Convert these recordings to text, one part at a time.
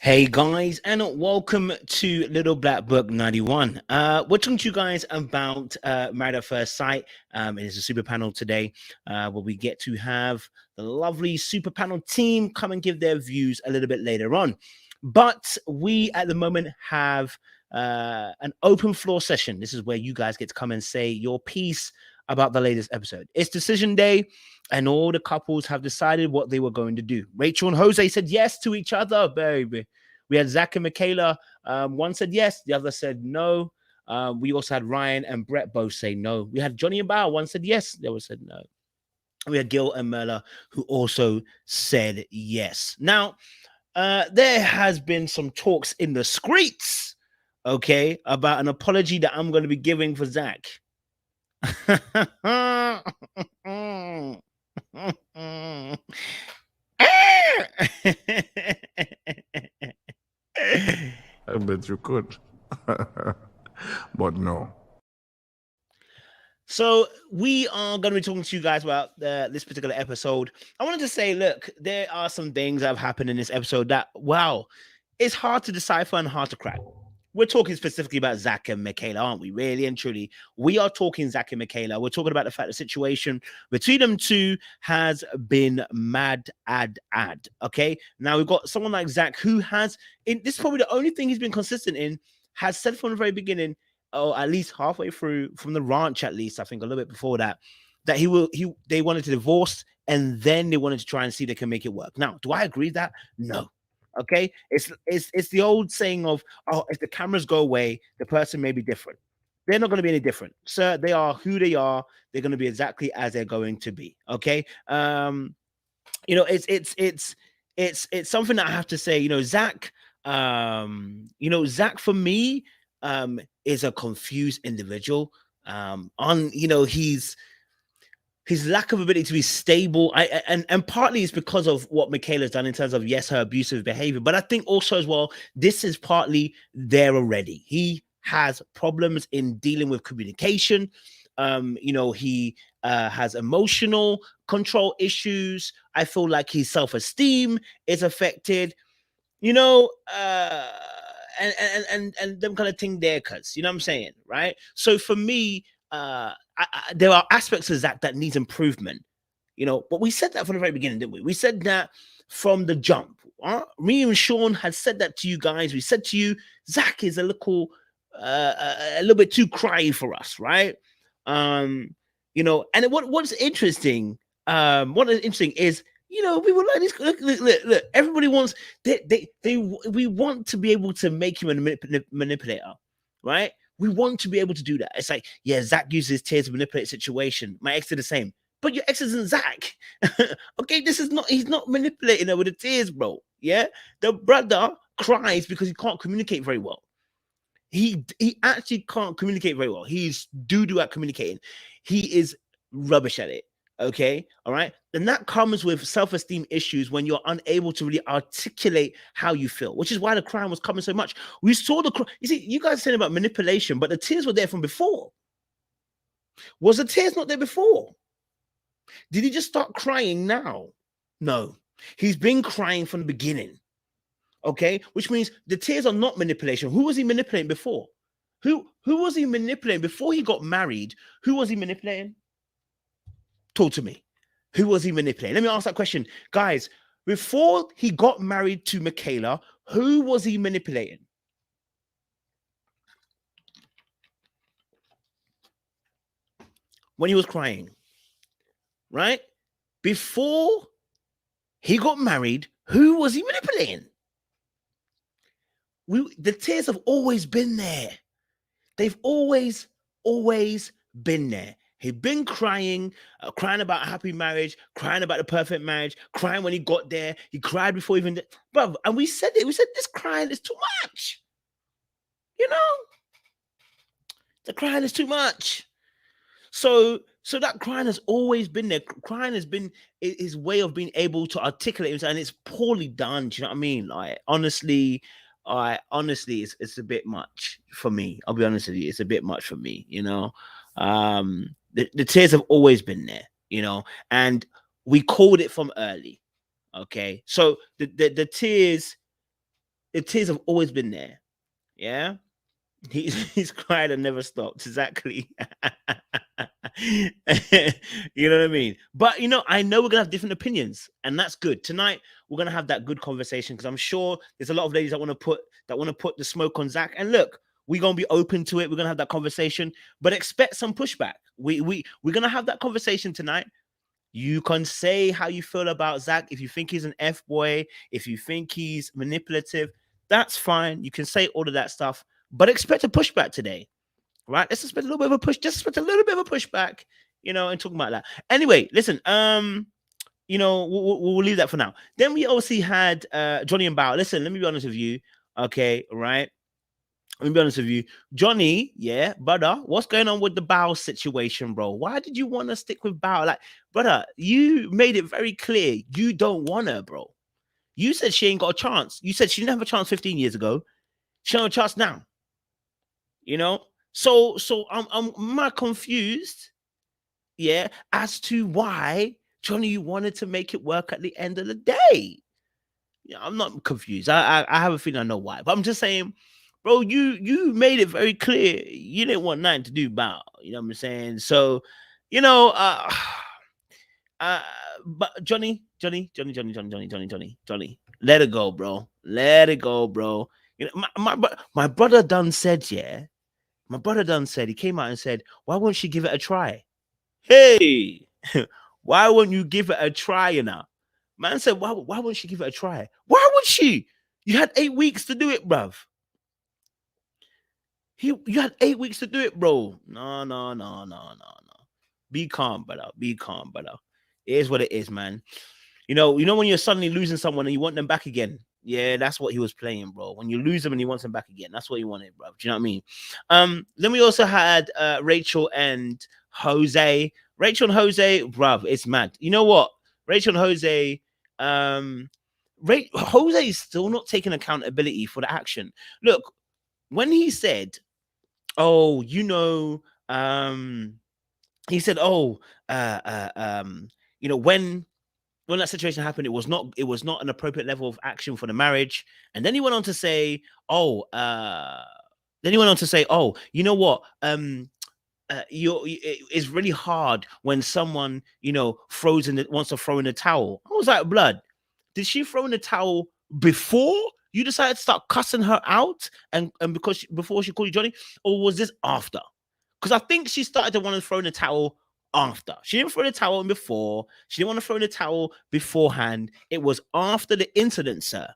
Hey guys, and welcome to Little Black Book 91. We're talking to you guys about Married at First Sight. It is a super panel today where we get to have the lovely super panel team come and give their views a little bit later on. But we at the moment have an open floor session. This is where you guys get to come and say your piece about the latest episode. It's decision day, and all the couples have decided what they were going to do. Rachel and Jose said yes to each other, baby. We had Zach and Michaela. One said yes, the other said no. We also had Ryan and Brett both say no. We had Johnny and Bao. One said yes, the other said no. We had Gil and Myrla, who also said yes. Now, there has been some talks in the streets, okay, about an apology that I'm going to be giving for Zach. I bet you could. But no. So we are going to be talking to you guys about this particular episode. I wanted to say, look, there are some things that have happened in this episode that, wow, it's hard to decipher and hard to crack. We're talking specifically about Zach and Michaela, aren't we? Really and truly. We are talking Zach and Michaela. We're talking about the fact the situation between them two has been mad. Okay? Now we've got someone like Zach who has, this is probably the only thing he's been consistent in, has said from the very beginning, or at least halfway through from the ranch, at least, I think a little bit before that, that they wanted to divorce and then they wanted to try and see if they can make it work. Now, do I agree with that? No. Okay, it's the old saying of, oh, if the cameras go away, the person may be different. They're not going to be any different, sir. They are who they are. They're going to be exactly as they're going to be. Okay, it's something that I have to say. Zach, Zach for me, is a confused individual. His lack of ability to be stable, and partly it's because of what Michaela's done in terms of, yes, her abusive behavior, but I think also as well, this is partly there already. He has problems in dealing with communication. He has emotional control issues. I feel like his self-esteem is affected, and them kind of thing there, cuz, you know what I'm saying, right? So for me, there are aspects of Zach that needs improvement, but we said that from the very beginning, didn't we? We said that from the jump. Me and Sean had said that to you guys. We said to you, Zach is a little bit too cryy for us, right? And what's interesting, is, we were like this. Look, everybody wants, we want to be able to make him a manipulator, right? We want to be able to do that. It's like, yeah, Zach uses tears to manipulate a situation. My ex did the same. But your ex isn't Zach. Okay, he's not manipulating her with the tears, bro. Yeah? The brother cries because he can't communicate very well. He actually can't communicate very well. He's doo-doo at communicating. He is rubbish at it. Okay, all right. And that comes with self-esteem issues when you're unable to really articulate how you feel, which is why the crying was coming so much. We saw you see, you guys saying about manipulation, but the tears were there from before. Was the tears not there before? Did he just start crying now? No, he's been crying from the beginning. Okay, which means the tears are not manipulation. Who was he manipulating before? Who was he manipulating before he got married? Who was he manipulating? Talk to me. Who was he manipulating? Let me ask that question. Guys, before he got married to Michaela, who was he manipulating? When he was crying, right? Before he got married, who was he manipulating? The tears have always been there. They've always been there. He'd been crying about a happy marriage, crying about the perfect marriage, crying when he got there. He cried before even, bro. And we said it. We said this crying is too much. The crying is too much. So that crying has always been there. Crying has been his way of being able to articulate himself, and it's poorly done. Do you know what I mean? Like, honestly, it's a bit much for me. I'll be honest with you, it's a bit much for me. The tears have always been there, and we called it from early. Okay, so the tears the tears have always been there. Yeah. He's cried and never stopped. Exactly. You know what I mean? But I know we're gonna have different opinions, and that's good. Tonight we're gonna have that good conversation because I'm sure there's a lot of ladies that want to put the smoke on Zach. And look, we're gonna be open to it. We're gonna have that conversation, but expect some pushback. We're gonna have that conversation tonight. You can say how you feel about Zach. If you think he's an F boy, if you think he's manipulative, that's fine. You can say all of that stuff, but expect a pushback today, right? Let's expect a little bit of a push, just expect a little bit of a pushback, and talking about that. Anyway, listen, we'll leave that for now. Then we also had Johnny and Bao. Listen, let me be honest with you, okay, right? Let me be honest with you, Johnny. Yeah, brother, what's going on with the Bao situation, bro? Why did you want to stick with Bao? Like, brother, you made it very clear you don't want her, bro. You said she ain't got a chance. You said she didn't have a chance 15 years ago. She don't have a chance now. So I'm mad confused, yeah, as to why Johnny wanted to make it work at the end of the day. Yeah, I'm not confused. I have a feeling I know why, but I'm just saying, bro, you made it very clear you didn't want nothing to do about. You know what I'm saying? So, but Johnny, let it go, bro. Let it go, bro. My brother done said, yeah. My brother done said, he came out and said, why won't she give it a try? Hey, why won't you give it a try, Man said, why won't she give it a try? Why would she? You had 8 weeks to do it, bruv. You had 8 weeks to do it, bro. No. Be calm, brother. Be calm, brother. It is what it is, man. You know when you're suddenly losing someone and you want them back again. Yeah, that's what he was playing, bro. When you lose them and he wants them back again, that's what he wanted, bro. Do you know what I mean? Then we also had Rachel and Jose. Rachel and Jose, bruv, it's mad. You know what? Rachel and Jose, Jose is still not taking accountability for the action. Look, when he said, "Oh, he said, "Oh, when that situation happened, it was not an appropriate level of action for the marriage." And then he went on to say, "Oh, you know what? It's really hard when someone wants to throw in the towel." I was like, blood, did she throw in the towel before you decided to start cussing her out and before she called you Johnny, or was this after? Because I think she started to want to throw in the towel after. She didn't throw the towel in before. She didn't want to throw in the towel beforehand. It was after the incident, sir.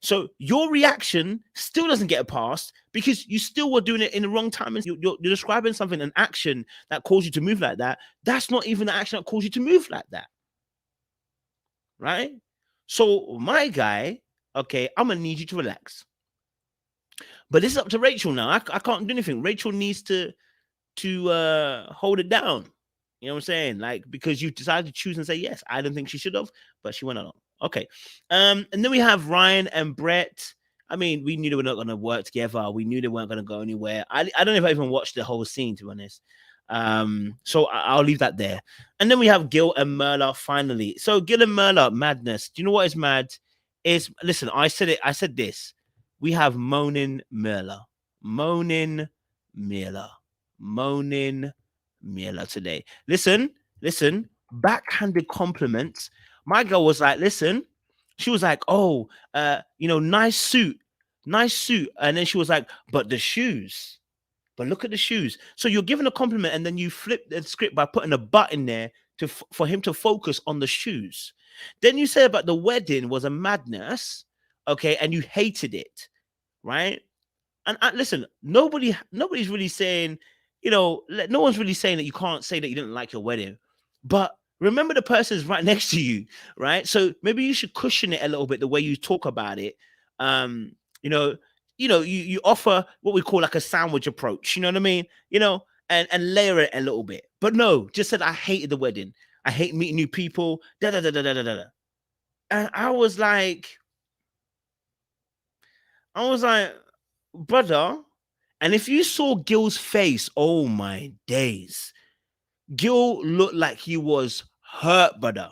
So your reaction still doesn't get a pass because you still were doing it in the wrong time. And you're describing something, an action that caused you to move like that. That's not even the action that caused you to move like that. Right? So my guy, okay, I'm going to need you to relax. But this is up to Rachel now. I can't do anything. Rachel needs to hold it down. You know what I'm saying? Like, because you decided to choose and say yes. I don't think she should have, but she went along. Okay. And then we have Ryan and Brett. I mean, we knew they were not going to work together. We knew they weren't going to go anywhere. I don't know if I even watched the whole scene, to be honest. So I'll leave that there. And then we have Gil and Myrla finally. So Gil and Myrla, madness. Do you know what is mad? Listen, I said this. We have moaning Myrla today. Listen, backhanded compliments. My girl was like, listen, she was like, oh, nice suit. And then she was like, but the shoes. But look at the shoes. So you're giving a compliment and then you flip the script by putting a but in there for him to focus on the shoes. Then you say about the wedding was a madness, okay, and you hated it, right? And listen, nobody's really saying, no one's really saying that you can't say that you didn't like your wedding. But remember, the person's right next to you, right? So maybe you should cushion it a little bit the way you talk about it. You offer what we call like a sandwich approach, you know what I mean? And layer it a little bit. But no, just said I hated the wedding. I hate meeting new people. And I was like, brother. And if you saw Gil's face, oh my days, Gil looked like he was hurt, brother.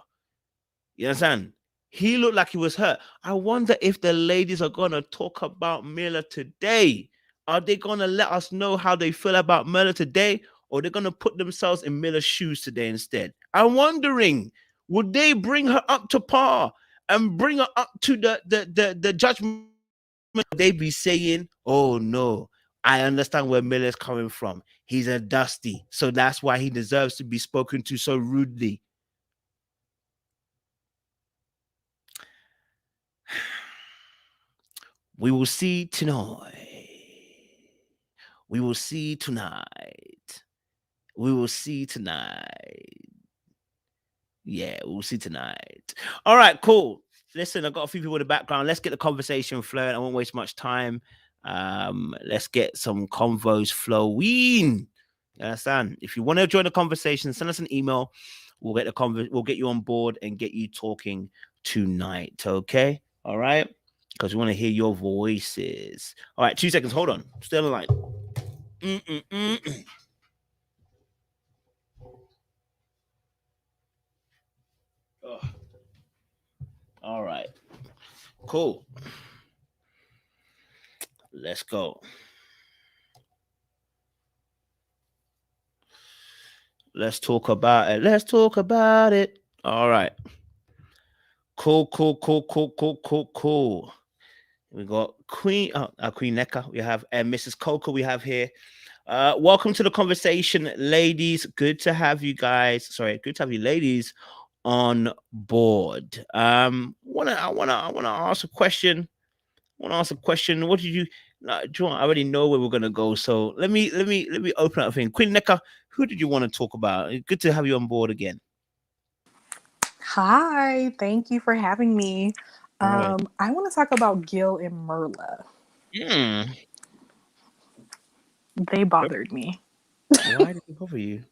You understand? He looked like he was hurt. I wonder if the ladies are gonna talk about Myrla today. Are they gonna let us know how they feel about Myrla today, or they're gonna put themselves in Myrla's shoes today instead? I'm wondering, would they bring her up to par and bring her up to the judgment? They be saying, "Oh no, I understand where Miller's coming from. He's a dusty, so that's why he deserves to be spoken to so rudely." We will see tonight. We will see tonight. We will see tonight. Yeah, we'll see tonight. All right, cool. Listen, I've got a few people in the background. Let's get the conversation flowing. I won't waste much time. Let's get some convos flowing. You understand? If you want to join the conversation, send us an email. We'll get we'll get you on board and get you talking tonight. Okay? All right? Because we want to hear your voices. All right, 2 seconds. Hold on. Stay on the line. Oh. All right. Cool. Let's go. Let's talk about it. Let's talk about it. All right. Cool. We got Queen Neka. We have Mrs. Coco. We have here. Welcome to the conversation, ladies. Good to have you guys. Sorry, good to have you, ladies, on board. I wanna ask a question. What did you? John, I already know where we're gonna go. So let me open up a thing. Queen Neka, who did you want to talk about? Good to have you on board again. Hi, thank you for having me. Right. I want to talk about Gil and Myrla. They bothered me. Why did it bother you?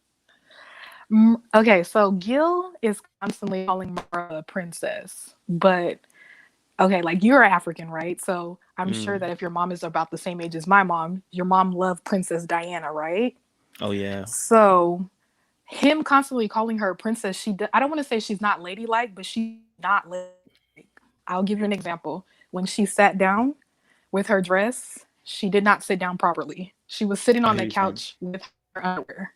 Okay, so Gil is constantly calling Myrla a princess, but okay, like you're African, right? So I'm sure that if your mom is about the same age as my mom, your mom loved Princess Diana, right? Oh yeah. So him constantly calling her a princess, I don't want to say she's not ladylike, but she's not ladylike. I'll give you an example. When she sat down with her dress, she did not sit down properly. She was sitting I on hear the you saying. couch with her underwear.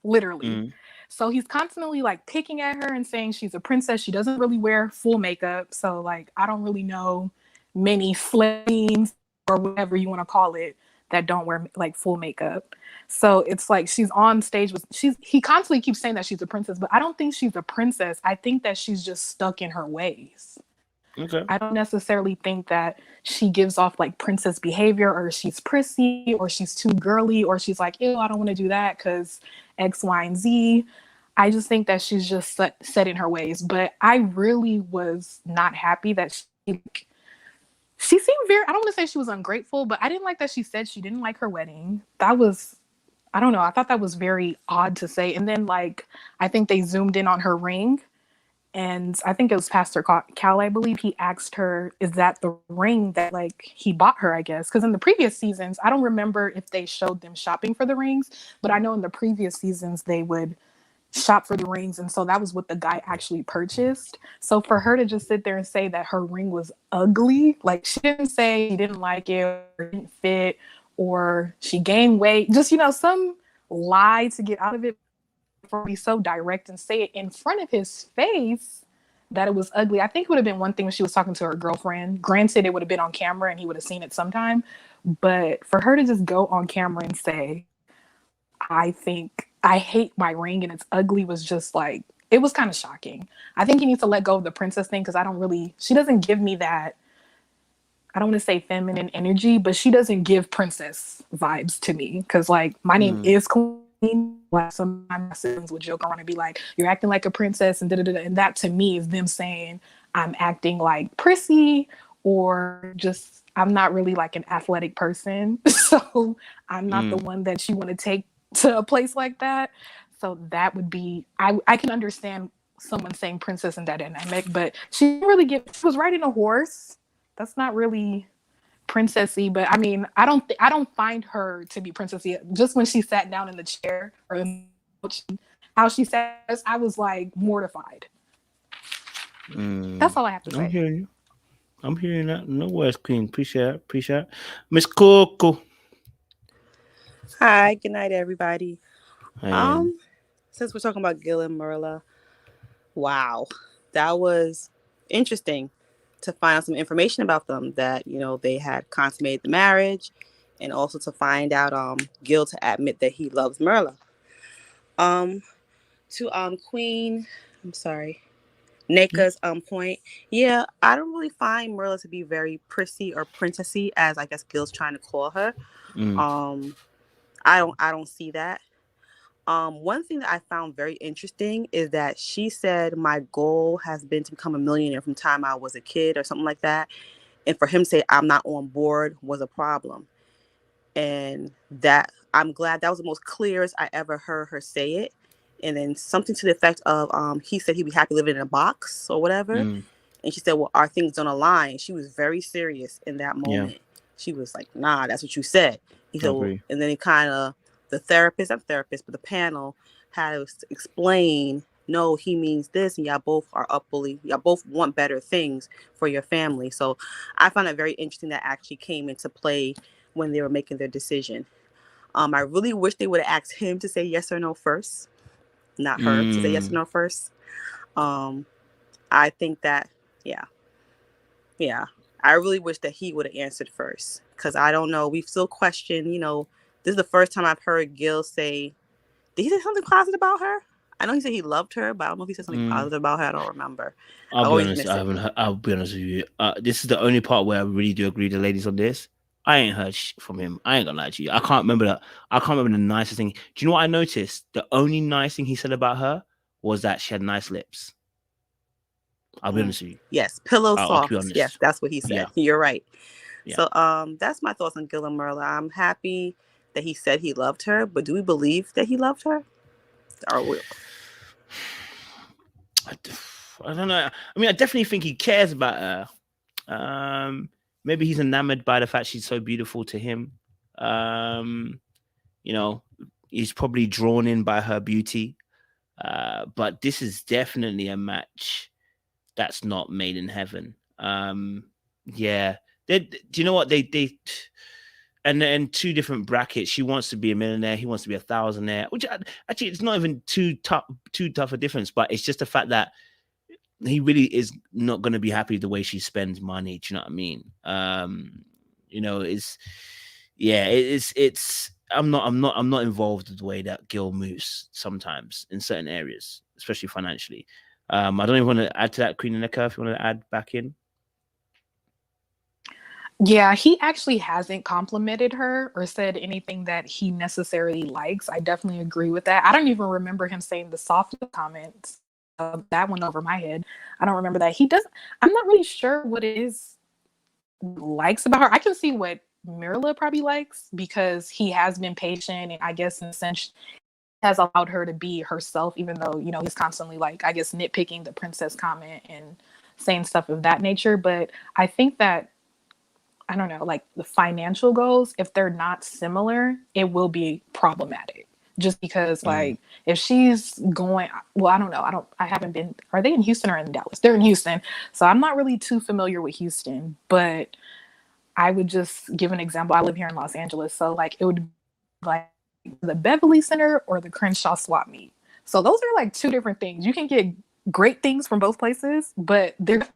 Literally. So he's constantly like picking at her and saying she's a princess. She doesn't really wear full makeup. So like I don't really know many flames or whatever you want to call it that don't wear like full makeup. So it's like she's on stage with he constantly keeps saying that she's a princess, but I don't think she's a princess. I think that she's just stuck in her ways. Okay. I don't necessarily think that she gives off like princess behavior or she's prissy or she's too girly or she's like, ew, I don't want to do that because X, Y, and Z. I just think that she's just set in her ways. But I really was not happy that she seemed very, I don't want to say she was ungrateful, but I didn't like that she said she didn't like her wedding. That was, I don't know. I thought that was very odd to say. And then like, I think they zoomed in on her ring. And I think it was Pastor Cal, I believe. He asked her, is that the ring that like he bought her, I guess? Because in the previous seasons, I don't remember if they showed them shopping for the rings, but I know in the previous seasons they would shop for the rings. And so that was what the guy actually purchased. So for her to just sit there and say that her ring was ugly, like she didn't say she didn't like it or it didn't fit or she gained weight, just, some lie to get out of it, for be so direct and say it in front of his face that it was ugly. I think it would have been one thing when she was talking to her girlfriend. Granted, it would have been on camera and he would have seen it sometime. But for her to just go on camera and say, I think I hate my ring and it's ugly was just like, it was kind of shocking. I think he needs to let go of the princess thing because she doesn't give me that, I don't want to say feminine energy, but she doesn't give princess vibes to me. Because like my name is Queen. Like sometimes my siblings would joke around and be like, "You're acting like a princess," and da-da-da-da. And that to me is them saying I'm acting like prissy or just I'm not really like an athletic person, so I'm not the one that you want to take to a place like that. So that would be I can understand someone saying princess in that dynamic, but she didn't really she was riding a horse. That's not really princessy, but I mean, I don't find her to be princessy. Just when she sat down in the chair or how she sat, I was like mortified. That's all I have to I'm say. hearing you. I'm hearing that. No worries, Queen. Appreciate it. Appreciate it. Miss Coco. Hi, good night, everybody. And Since we're talking about Gil and Myrla, wow, that was interesting to find out some information about them. That they had consummated the marriage, and also to find out Gil to admit that he loves Myrla. To Queen, I'm sorry, Neka's point. Yeah, I don't really find Myrla to be very prissy or princessy, as I guess Gil's trying to call her. Um, I don't see that. One thing that I found very interesting is that she said my goal has been to become a millionaire from the time I was a kid or something like that. And for him to say I'm not on board was a problem. And that I'm glad that was the most clearest I ever heard her say it. And then something to the effect of he said he'd be happy living in a box or whatever. And she said, well, our things don't align. She was very serious in that moment. She was like, nah, that's what you said. He said, well, and then he kind of, the therapist, not therapist, but the panel had to explain, no, he means this, and y'all both are upwardly, y'all both want better things for your family. So I found it very interesting that actually came into play when they were making their decision. I really wish they would have asked him to say yes or no first, not her to say yes or no first. I think that, yeah. I really wish that he would have answered first, because I don't know. We still question, this is the first time I've heard Gil say, did he say something positive about her? I know he said he loved her, but I don't know if he said something positive about her. I don't remember. I'll be honest. I'll be honest with you. This is the only part where I really do agree with the ladies on this. I ain't heard from him. I ain't gonna lie to you. I can't remember that. I can't remember the nicest thing. Do you know what I noticed? The only nice thing he said about her was that she had nice lips. I'll be honest with you. Yes, pillow soft. Yes, that's what he said. You're right. Yeah. So that's my thoughts on Gil and Myrla. I'm happy that he said he loved her, but do we believe that he loved her? Or will? I don't know. I mean, I definitely think he cares about her. Maybe he's enamored by the fact she's so beautiful to him. He's probably drawn in by her beauty. But this is definitely a match that's not made in heaven. Yeah. Do you know what they and two different brackets. She wants to be a millionaire. He wants to be a thousandaire. Which actually, it's not even too tough a difference. But it's just the fact that he really is not going to be happy the way she spends money. Do you know what I mean? It's. I'm not involved with the way that Gil moves sometimes in certain areas, especially financially. I don't even want to add to that, Queen and Eka, if you want to add back in. Yeah, he actually hasn't complimented her or said anything that he necessarily likes. I definitely agree with that. I don't even remember him saying the softest comments. That went over my head. I don't remember that. I'm not really sure what it is likes about her. I can see what Myrla probably likes, because he has been patient, and I guess in a sense has allowed her to be herself, even though, he's constantly nitpicking the princess comment and saying stuff of that nature. But I think that, I don't know, the financial goals, if they're not similar, it will be problematic. Just because, if she's going, well, I don't know. I haven't been, are they in Houston or in Dallas? They're in Houston. So I'm not really too familiar with Houston, but I would just give an example. I live here in Los Angeles. So it would be the Beverly Center or the Crenshaw swap meet. So those are two different things. You can get great things from both places, but they're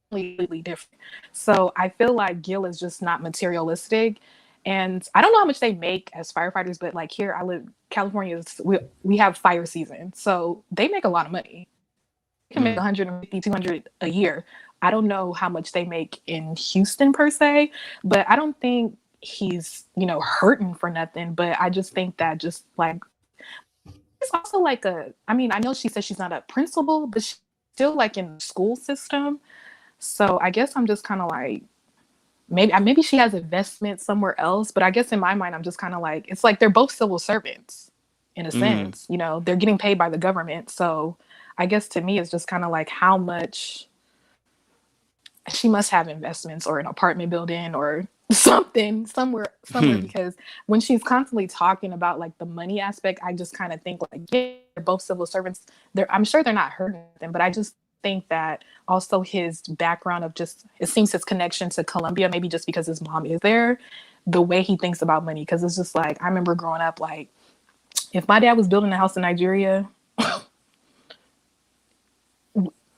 completely different. So I feel like Gil is just not materialistic. And I don't know how much they make as firefighters, but here I live, California, we have fire season. So they make a lot of money. They can make 150, 200 a year. I don't know how much they make in Houston per se, but I don't think he's, hurting for nothing. But I just think that it's also I know she says she's not a principal, but she's still in the school system. So I guess I'm just kind of maybe she has investment somewhere else, but I guess in my mind, I'm just kind of it's they're both civil servants in a sense, they're getting paid by the government. So I guess to me, it's just kind of how much she must have investments or an apartment building or something somewhere, because when she's constantly talking about the money aspect, I just kind of think yeah, they're both civil servants. I'm sure they're not hurting them, but I just think that also his background of just, it seems his connection to Colombia, maybe just because his mom is there, the way he thinks about money. Because it's just like, I remember growing up, like, if my dad was building a house in Nigeria,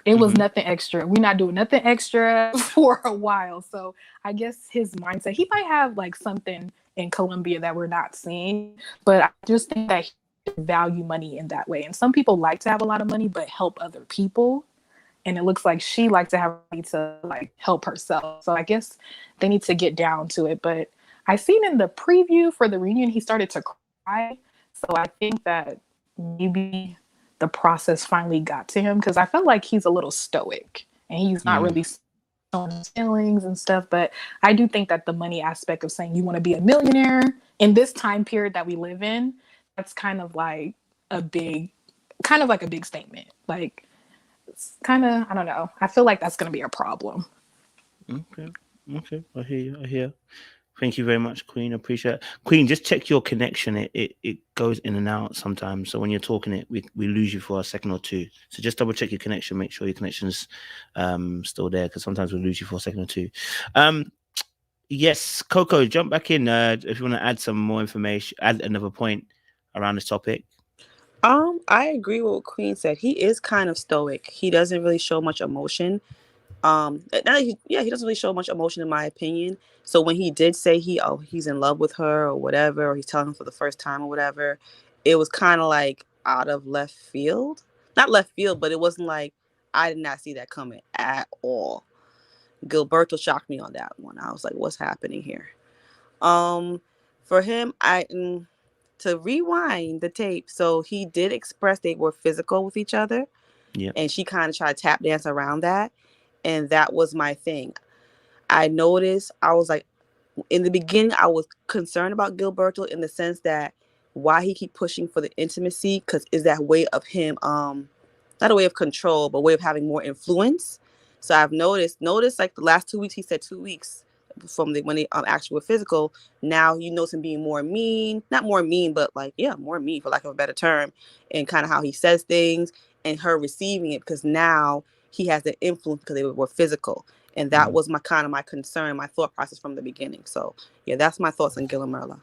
it was nothing extra. We're not doing nothing extra for a while. So I guess his mindset, he might have like something in Colombia that we're not seeing, but I just think that he value money in that way. And some people like to have a lot of money, but help other people. And it looks like she likes to have money to like help herself. So I guess they need to get down to it. But I seen in the preview for the reunion, he started to cry. So I think that maybe the process finally got to him, because I felt like he's a little stoic and he's not really showing his feelings and stuff. But I do think that the money aspect of saying you want to be a millionaire in this time period that we live in, that's kind of like a big statement. Like, it's kind of, I don't know. I feel like that's going to be a problem. Okay. I hear you. Thank you very much, Queen. Appreciate it. Queen, just check your connection. It goes in and out sometimes. So when you're talking, we lose you for a second or two. So just double check your connection. Make sure your connection's still there, because sometimes we lose you for a second or two. Yes, Coco, jump back in if you want to add some more information, add another point around this topic. I agree with what Queen said. He is kind of stoic. He doesn't really show much emotion. He doesn't really show much emotion in my opinion. So when he did say he's in love with her or whatever, or he's telling her for the first time or whatever, it was kind of like out of left field. Not left field, but it wasn't like, I did not see that coming at all. Gilberto shocked me on that one. I was like, what's happening here? For him, to rewind the tape, so he did express they were physical with each other. Yeah. And she kind of tried to tap dance around that. And that was my thing. I noticed, I was like, in the beginning, I was concerned about Gilberto in the sense that why he keep pushing for the intimacy, because is that way of him, not a way of control, but a way of having more influence. So I've noticed like the last 2 weeks, he said 2 weeks from when they actually were physical. Now you notice him being more mean, not more mean, but like, yeah, more mean for lack of a better term, and kind of how he says things and her receiving it, because now he has the influence because they were physical. And that was my concern, my thought process from the beginning. So yeah, that's my thoughts on Gil and Myrla.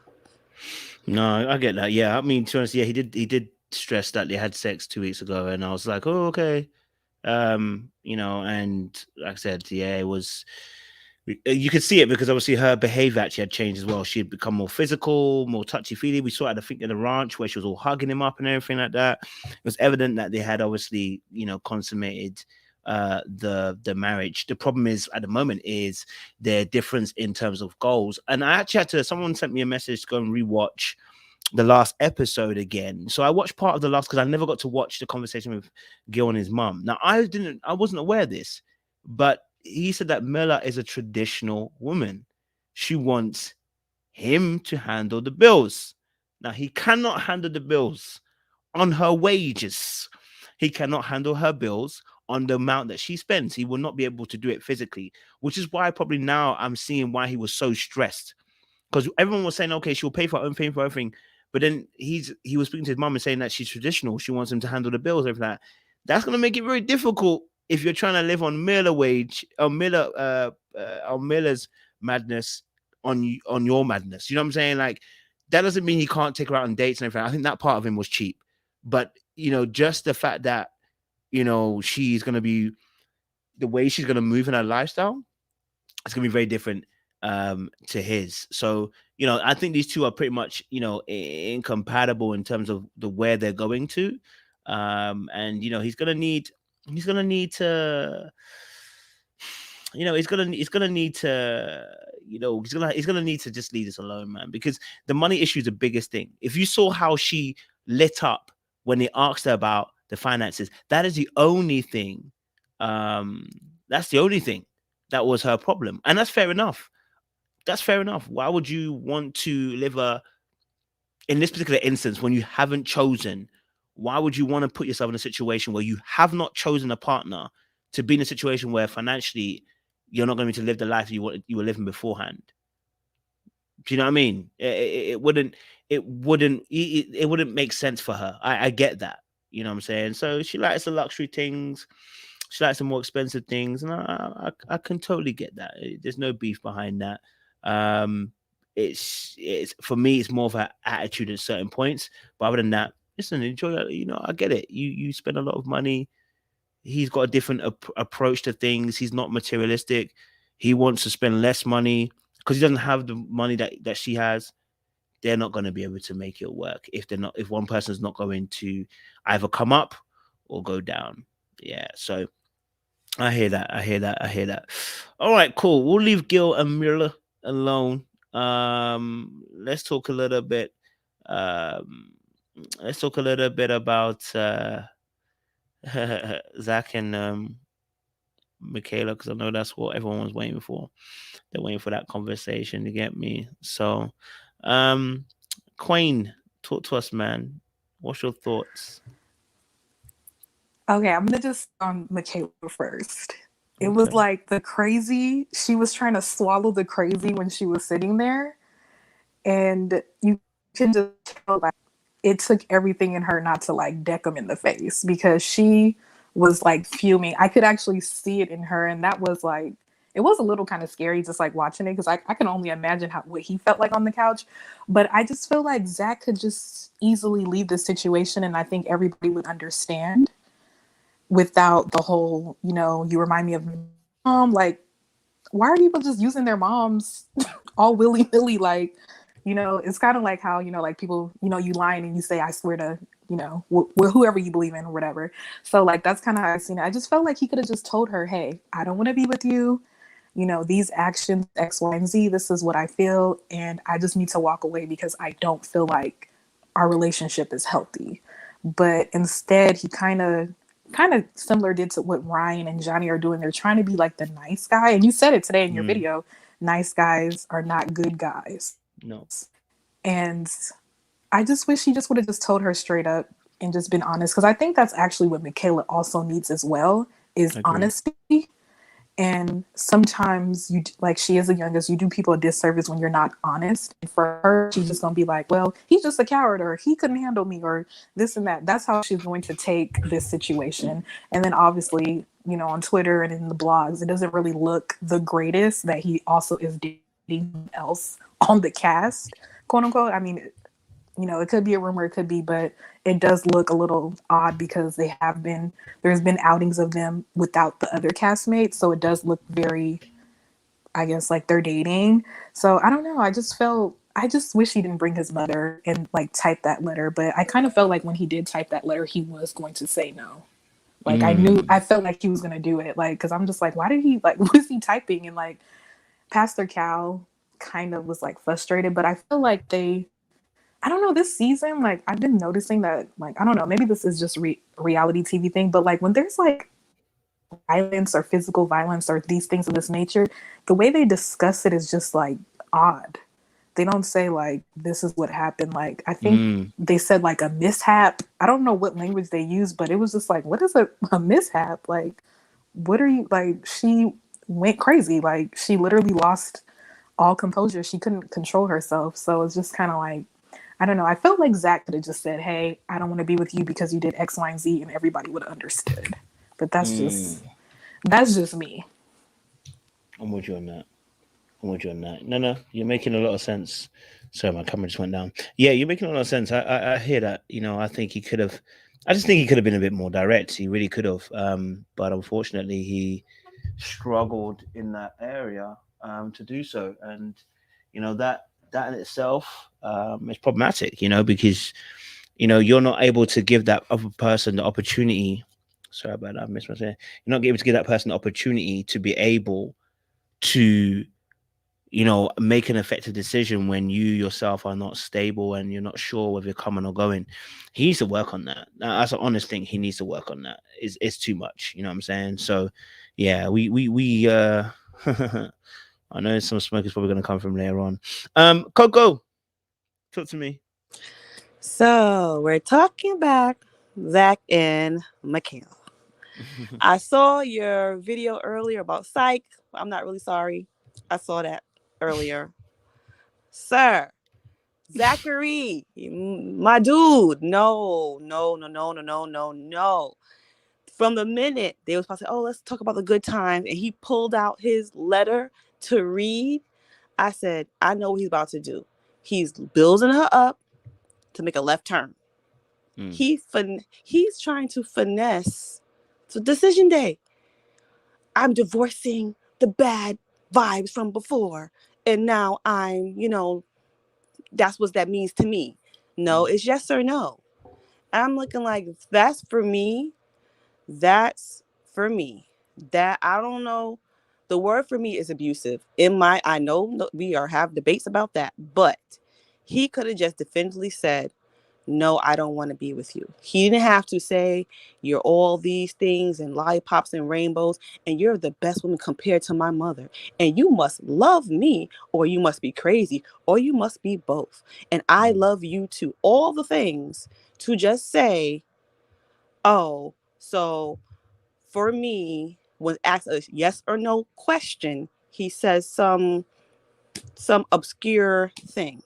No, I get that. Yeah, I mean, to be honest, yeah, he did stress that they had sex 2 weeks ago, and I was like, oh, okay. And like I said, yeah, it was, you could see it because obviously her behavior actually had changed as well. She had become more physical, more touchy-feely. We saw it, I think, in the ranch where she was all hugging him up and everything like that. It was evident that they had obviously, consummated the marriage. The problem is at the moment is their difference in terms of goals. And I actually had someone sent me a message to go and rewatch the last episode again. So I watched part of the last, because I never got to watch the conversation with Gil and his mum. Now I wasn't aware of this, but he said that Myrla is a traditional woman. She wants him to handle the bills. Now he cannot handle the bills on her wages. He cannot handle her bills on the amount that she spends. He will not be able to do it physically, which is why probably now I'm seeing why he was so stressed. Because everyone was saying, okay, she'll pay for her own thing, for everything. But then he was speaking to his mom and saying that she's traditional. She wants him to handle the bills, everything like that. That's going to make it very difficult if you're trying to live on Myrla wage, on Myrla's madness, on your madness. You know what I'm saying? Like, that doesn't mean he can't take her out on dates and everything. I think that part of him was cheap. But, just the fact that, she's going to be, the way she's going to move in her lifestyle, it's going to be very different to his. So, I think these two are pretty much, incompatible in terms of where they're going to. And, he's going to need to, he's going to need to, just leave this alone, man, because the money issue is the biggest thing. If you saw how she lit up when they asked her about the finances, that is the only thing. That's the only thing that was her problem. And that's fair enough. Why would you want to live in this particular instance, when you haven't chosen, why would you want to put yourself in a situation where you have not chosen a partner to be in a situation where financially you're not going to live the life you were living beforehand? Do you know what I mean? It wouldn't make sense for her. I get that. You know what I'm saying? So she likes the luxury things. she likes the more expensive things, and I can totally get that. There's no beef behind that. It's for me, it's more of an attitude at certain points. But other than that, listen, enjoy that. You know, I get it. You spend a lot of money. He's got a different approach to things. He's not materialistic. He wants to spend less money because he doesn't have the money that she has. They're not going to be able to make it work if one person's not going to either come up or go down. Yeah, so I hear that. All right, cool. We'll leave Gil and Myrla alone. Let's talk a little bit. Let's talk a little bit about Zach and Michaela, because I know that's what everyone was waiting for. They're waiting for that conversation to get me. So, Queen, talk to us, man. What's your thoughts? Okay, I'm gonna just on Michaela first. It was like the crazy. She was trying to swallow the crazy when she was sitting there, and you can just tell like it took everything in her not to like deck him in the face, because she was like fuming. I could actually see it in her, and that was like, it was a little kind of scary just like watching it, because I can only imagine what he felt like on the couch. But I just feel like Zach could just easily leave the situation, and I think everybody would understand without the whole, you know, you remind me of mom. Like, why are people just using their moms all willy-nilly? Like, you know, it's kind of like how, you know, like people, you know, you lying and you say, I swear to, you know, whoever you believe in or whatever. So like, that's kind of how I seen it. I just felt like he could have just told her, hey, I don't want to be with you. You know, these actions, X, Y, and Z, this is what I feel. And I just need to walk away because I don't feel like our relationship is healthy. But instead, he kind of similar did to what Ryan and Johnny are doing. They're trying to be like the nice guy. And you said it today in your video, nice guys are not good guys. No. And I just wish he just would have just told her straight up and just been honest. Because I think that's actually what Michaela also needs as well, is honesty. And sometimes you, like, she is the youngest, you do people a disservice when you're not honest. And for her, she's just gonna be like, well, he's just a coward, or he couldn't handle me, or this and that. That's how she's going to take this situation. And then obviously, you know, on Twitter and in the blogs, it doesn't really look the greatest that he also is dating else on the cast, quote unquote. I mean, you know, it could be a rumor, it could be, but it does look a little odd because there's been outings of them without the other castmates. So it does look very, I guess, like they're dating. So I don't know. I just wish he didn't bring his mother and like type that letter. But I kind of felt like when he did type that letter, he was going to say no. Like I felt like he was going to do it. Like, cause I'm just like, why did he, like, what is he typing? And like Pastor Cal kind of was like frustrated, but I feel like I don't know, this season, like, I've been noticing that, like, I don't know, maybe this is just reality TV thing, but like when there's like violence or physical violence or these things of this nature, the way they discuss it is just like odd. They don't say like, this is what happened. Like, I think they said like a mishap. I don't know what language they use, but it was just like, what is a mishap? Like, what are you, like, she went crazy. Like, she literally lost all composure. She couldn't control herself. So it's just kind of like, I don't know. I felt like Zach could have just said, hey, I don't want to be with you because you did X, Y, and Z, and everybody would have understood. But that's just me. I'm with you on that. No, you're making a lot of sense. Sorry, my camera just went down. Yeah, you're making a lot of sense. I hear that. You know, I just think he could have been a bit more direct. He really could have. But unfortunately, he struggled in that area to do so. And, you know, that in itself is problematic, you know, because, you know, you're not able to give that other person the opportunity. Sorry about that. I missed my saying. You're not able to give that person the opportunity to be able to, you know, make an effective decision when you yourself are not stable and you're not sure whether you're coming or going. He needs to work on that. That's an honest thing. He needs to work on that. It's too much. You know what I'm saying? So, yeah, we I know some smoke is probably going to come from later on. Coco, talk to me. So we're talking about Zach and Michaela. I saw your video earlier about Psych. I'm not really sorry. I saw that earlier. Sir, Zachary, my dude. No. From the minute they was supposed to say, oh, let's talk about the good times, and he pulled out his letter to read, I said, I know what he's about to do. He's building her up to make a left turn. He's trying to finesse the decision day. I'm divorcing the bad vibes from before, and now I'm, that's what that means to me. No, it's yes or no. I'm looking like, that's for me. That's for me. That, I don't know. The word for me is abusive. I know we have debates about that, but he could have just definitively said, no, I don't want to be with you. He didn't have to say, you're all these things and lollipops and rainbows, and you're the best woman compared to my mother. And you must love me, or you must be crazy, or you must be both. And I love you too. All the things to just say, oh, so for me, when asked a yes or no question, he says some obscure thing.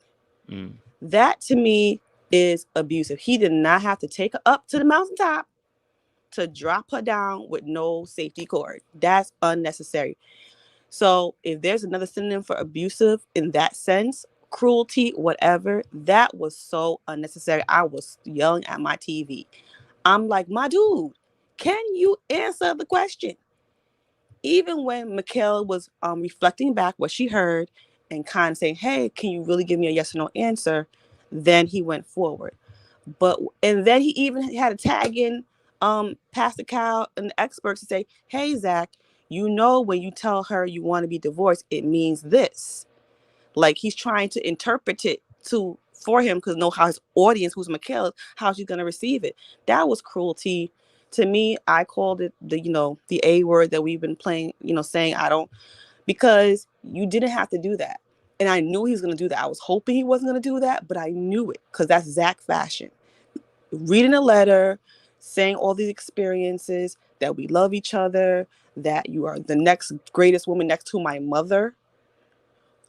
That to me is abusive. He did not have to take her up to the mountaintop to drop her down with no safety cord. That's unnecessary. So if there's another synonym for abusive in that sense, cruelty, whatever, that was so unnecessary. I was yelling at my TV. I'm like, my dude, can you answer the question? Even when Michaela was reflecting back what she heard and kind of saying, hey, can you really give me a yes or no answer? Then he went forward. And then he even had to tag in Pastor Cal and the experts to say, hey, Zach, when you tell her you want to be divorced, it means this. Like, he's trying to interpret it for him, because know how his audience, who's Michaela, how she's going to receive it. That was cruelty. To me, I called it the A word that we've been playing, saying because you didn't have to do that. And I knew he was going to do that. I was hoping he wasn't going to do that, but I knew it, because that's Zach fashion. Reading a letter, saying all these experiences, that we love each other, that you are the next greatest woman next to my mother,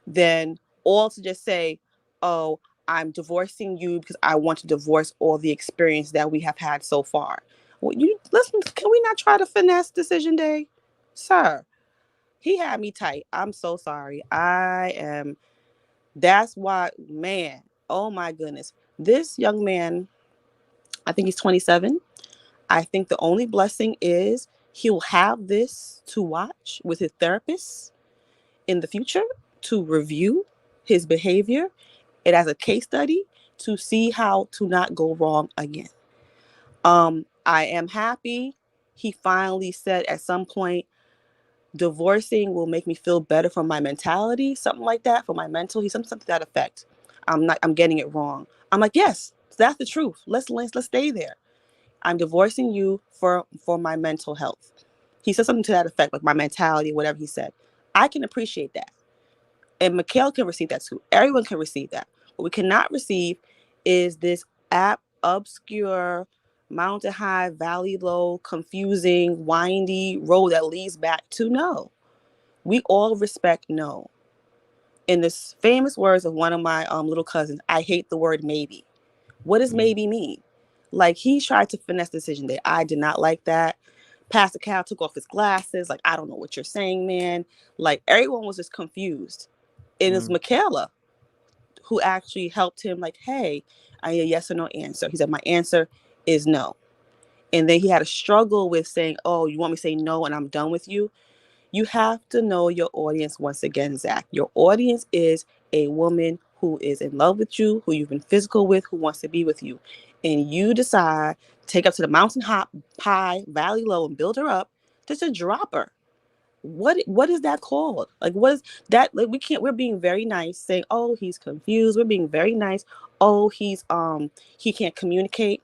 then all to just say, oh, I'm divorcing you because I want to divorce all the experience that we have had so far. Well, listen, can we not try to finesse decision day? Sir, he had me tight. I'm so sorry. That's why, man, oh my goodness. This young man, I think he's 27. I think the only blessing is he'll have this to watch with his therapist in the future to review his behavior and as a case study to see how to not go wrong again. I am happy he finally said at some point, divorcing will make me feel better for my mentality, something like that, for my mental. He something to that effect. I'm getting it wrong. I'm like, yes, that's the truth. Let's stay there. I'm divorcing you for my mental health. He said something to that effect, like my mentality, whatever he said. I can appreciate that. And Michaela can receive that too. Everyone can receive that. What we cannot receive is this obscure, mountain high, valley low, confusing, windy road that leads back to no. We all respect no. In the famous words of one of my little cousins, I hate the word maybe. What does maybe mean? Like, he tried to finesse the decision day. I did not like that. Pastor Cal took off his glasses. Like, I don't know what you're saying, man. Like, everyone was just confused. And it was Michaela who actually helped him. Like, hey, I need a yes or no answer. He said, my answer is no. And then he had a struggle with saying, oh, you want me to say no and I'm done with you? You have to know your audience once again, Zach. Your audience is a woman who is in love with you, who you've been physical with, who wants to be with you. And you decide to take her to the mountain high, valley low, and build her up just to drop her. What is that called? Like, what is that? Like, we're being very nice, saying, oh, he's confused. We're being very nice. Oh, he can't communicate.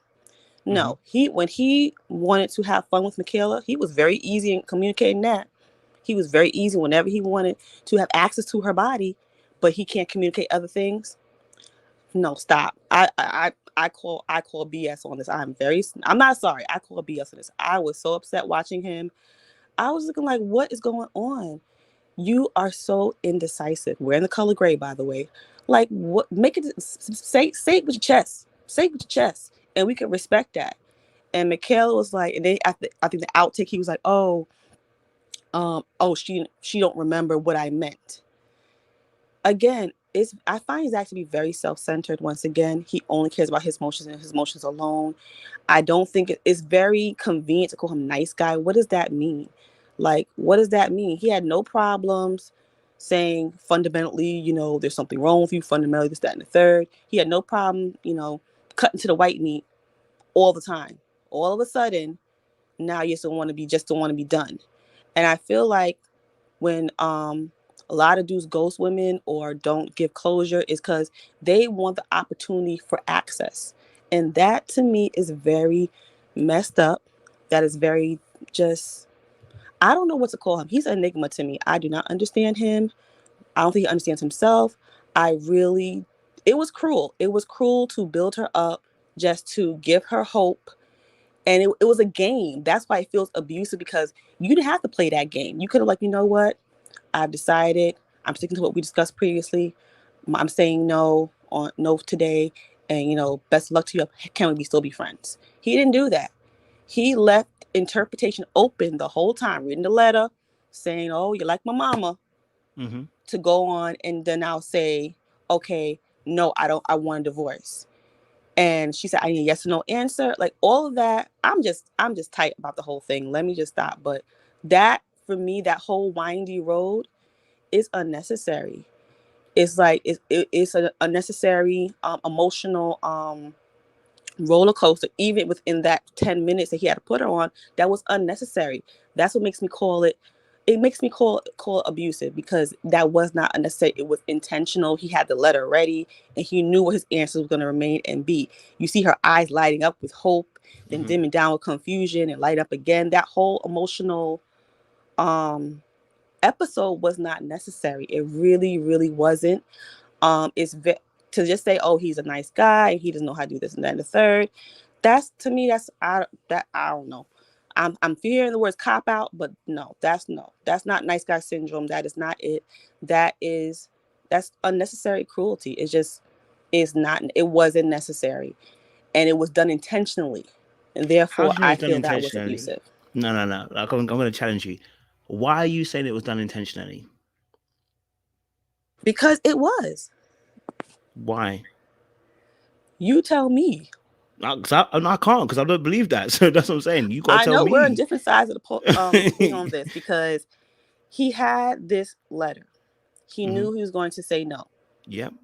No, when he wanted to have fun with Michaela, he was very easy in communicating that. He was very easy whenever he wanted to have access to her body, but he can't communicate other things. No, stop. I call BS on this. I'm not sorry. I call BS on this. I was so upset watching him. I was looking like, what is going on? You are so indecisive. Wearing the color gray, by the way. Like, what? Make it say it with your chest. Say it with your chest, and we can respect that. And Michaela was like, and I think the outtake, he was like, she don't remember what I meant. Again, I find Zach to be very self-centered. Once again, he only cares about his emotions and his emotions alone. I don't think it's very convenient to call him nice guy. What does that mean? Like, what does that mean? He had no problems saying fundamentally, there's something wrong with you, fundamentally this, that, and the third. He had no problem, cutting to the white meat all the time. All of a sudden, now you just don't want to be done. And I feel like when a lot of dudes ghost women or don't give closure is because they want the opportunity for access. And that to me is very messed up. That is very just, I don't know what to call him. He's an enigma to me. I do not understand him. I don't think he understands himself. It was cruel. It was cruel to build her up just to give her hope. And it was a game. That's why it feels abusive, because you didn't have to play that game. You could have like, you know what? I've decided I'm sticking to what we discussed previously. I'm saying no today. And, best of luck to you. Can we still be friends? He didn't do that. He left interpretation open the whole time, reading the letter, saying, oh, you're like my mama, to go on. And then I'll say, okay, no, I want a divorce. And she said, I need a yes or no answer. Like all of that. I'm just tight about the whole thing. Let me just stop. But that, for me, that whole windy road is unnecessary. It's like, it's an unnecessary emotional roller coaster. Even within that 10 minutes that he had to put her on, that was unnecessary. That's what makes me call it. It makes me call it abusive, because that was not unnecessary. It was intentional. He had the letter ready and he knew what his answer was going to remain and be. You see her eyes lighting up with hope, then dimming down with confusion and light up again. That whole emotional episode was not necessary. It really, really wasn't. To just say, oh, he's a nice guy, he doesn't know how to do this and that and the third. That's, to me, I don't know. I'm fearing the words cop out, but that's not nice guy syndrome. That is not it. That's unnecessary cruelty. It wasn't necessary, and it was done intentionally, and therefore I feel that was abusive. No. Like, I'm going to challenge you. Why are you saying it was done intentionally? Because it was. Why? You tell me. I can't, because I don't believe that. So that's what I'm saying. You got to tell me. I know we're on different sides of the thing on this, because he had this letter. He knew he was going to say no. Yep.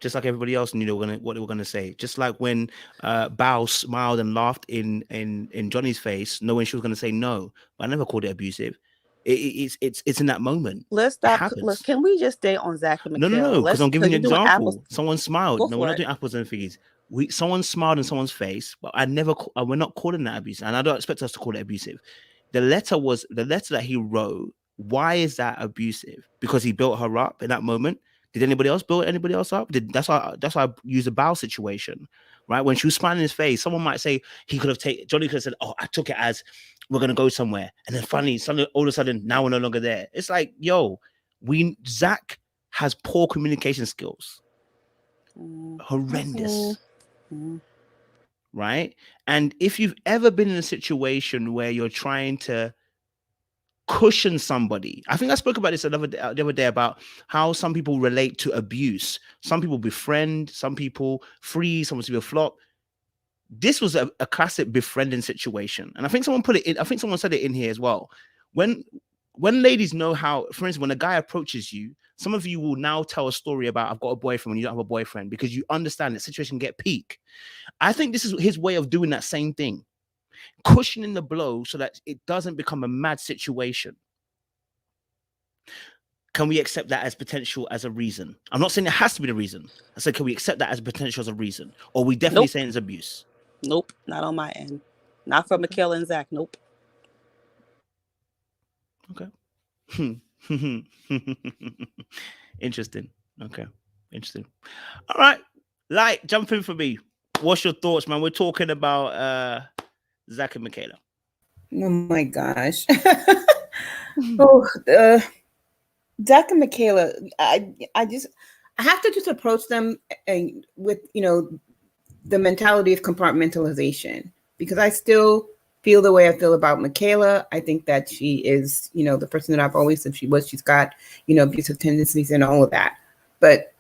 Just like everybody else knew what they were gonna say. Just like when Bao smiled and laughed in Johnny's face, knowing she was gonna say no. But I never called it abusive. It's in that moment. Let's stop. Can we just stay on Zach and Michaela? No, because I'm giving you an example. Someone smiled. No, we're not doing apples and figgies. Someone smiled in someone's face, but we're not calling that abusive, and I don't expect us to call it abusive. The letter that he wrote. Why is that abusive? Because he built her up in that moment. Did anybody else build anybody else up? That's why I use a Bao situation, right? When she was smiling in his face, someone might say Johnny could have said, "Oh, I took it as we're gonna go somewhere," and then finally, all of a sudden, now we're no longer there. It's like, yo, Zack has poor communication skills, horrendous, right? And if you've ever been in a situation where you're trying to cushion somebody, I think I spoke about this the other day about how some people relate to abuse. Some people befriend, some people freeze, some people flop. This was a classic befriending situation, and I think someone put it in. I think someone said it in here as well. When ladies know how, for instance, when a guy approaches you, some of you will now tell a story about I've got a boyfriend when you don't have a boyfriend, because you understand that situation can get peak. I think this is his way of doing that same thing. Cushioning the blow so that it doesn't become a mad situation. Can we accept that as potential as a reason? I'm not saying it has to be the reason. I said, can we accept that as potential as a reason? Or are we definitely saying it's abuse? Nope, not on my end. Not for Michaela and Zach. Nope. Okay. Interesting. Okay. Interesting. All right. Jump in for me. What's your thoughts, man? We're talking about Zach and Michaela. Oh my gosh. Zach and Michaela, I have to just approach them and with, the mentality of compartmentalization, because I still feel the way I feel about Michaela. I think that she is, the person that I've always said she was. She's got, abusive tendencies and all of that. But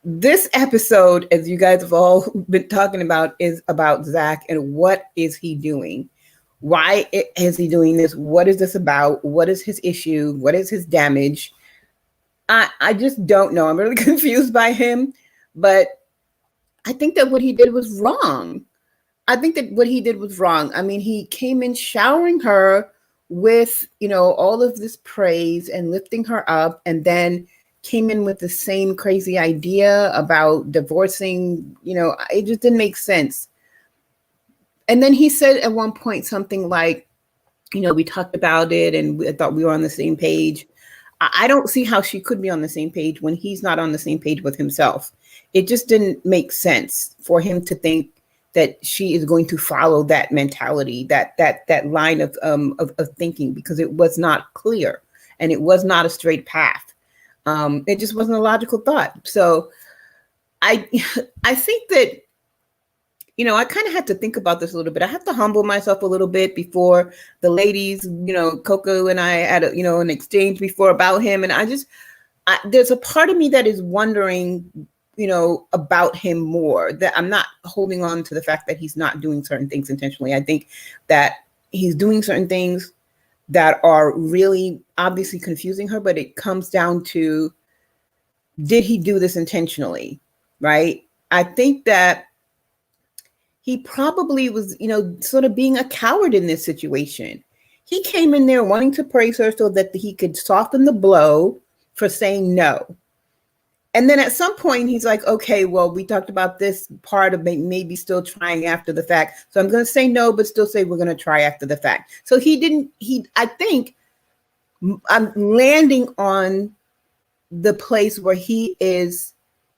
this episode, as you guys have all been talking about, is about Zack and what is he doing? Why is he doing this? What is this about? What is his issue? What is his damage? I just don't know. I'm really confused by him, but I think that what he did was wrong. I mean, he came in showering her with, all of this praise and lifting her up, and then came in with the same crazy idea about divorcing. It just didn't make sense. And then he said at one point something like, we talked about it and I thought we were on the same page. I don't see how she could be on the same page when he's not on the same page with himself. It just didn't make sense for him to think that she is going to follow that mentality, that line of thinking, because it was not clear and it was not a straight path. It just wasn't a logical thought. So I think that, I kind of had to think about this a little bit. I have to humble myself a little bit before the ladies, Coco and I had an exchange before about him. And there's a part of me that is wondering, about him more, that I'm not holding on to the fact that he's not doing certain things intentionally. I think that he's doing certain things that are really obviously confusing her, but it comes down to, did he do this intentionally? Right? I think that he probably was, sort of being a coward in this situation. He came in there wanting to praise her so that he could soften the blow for saying no. And then at some point, he's like, okay, well, we talked about this part of maybe still trying after the fact. So I'm going to say no, but still say we're going to try after the fact. So I think I'm landing on the place where he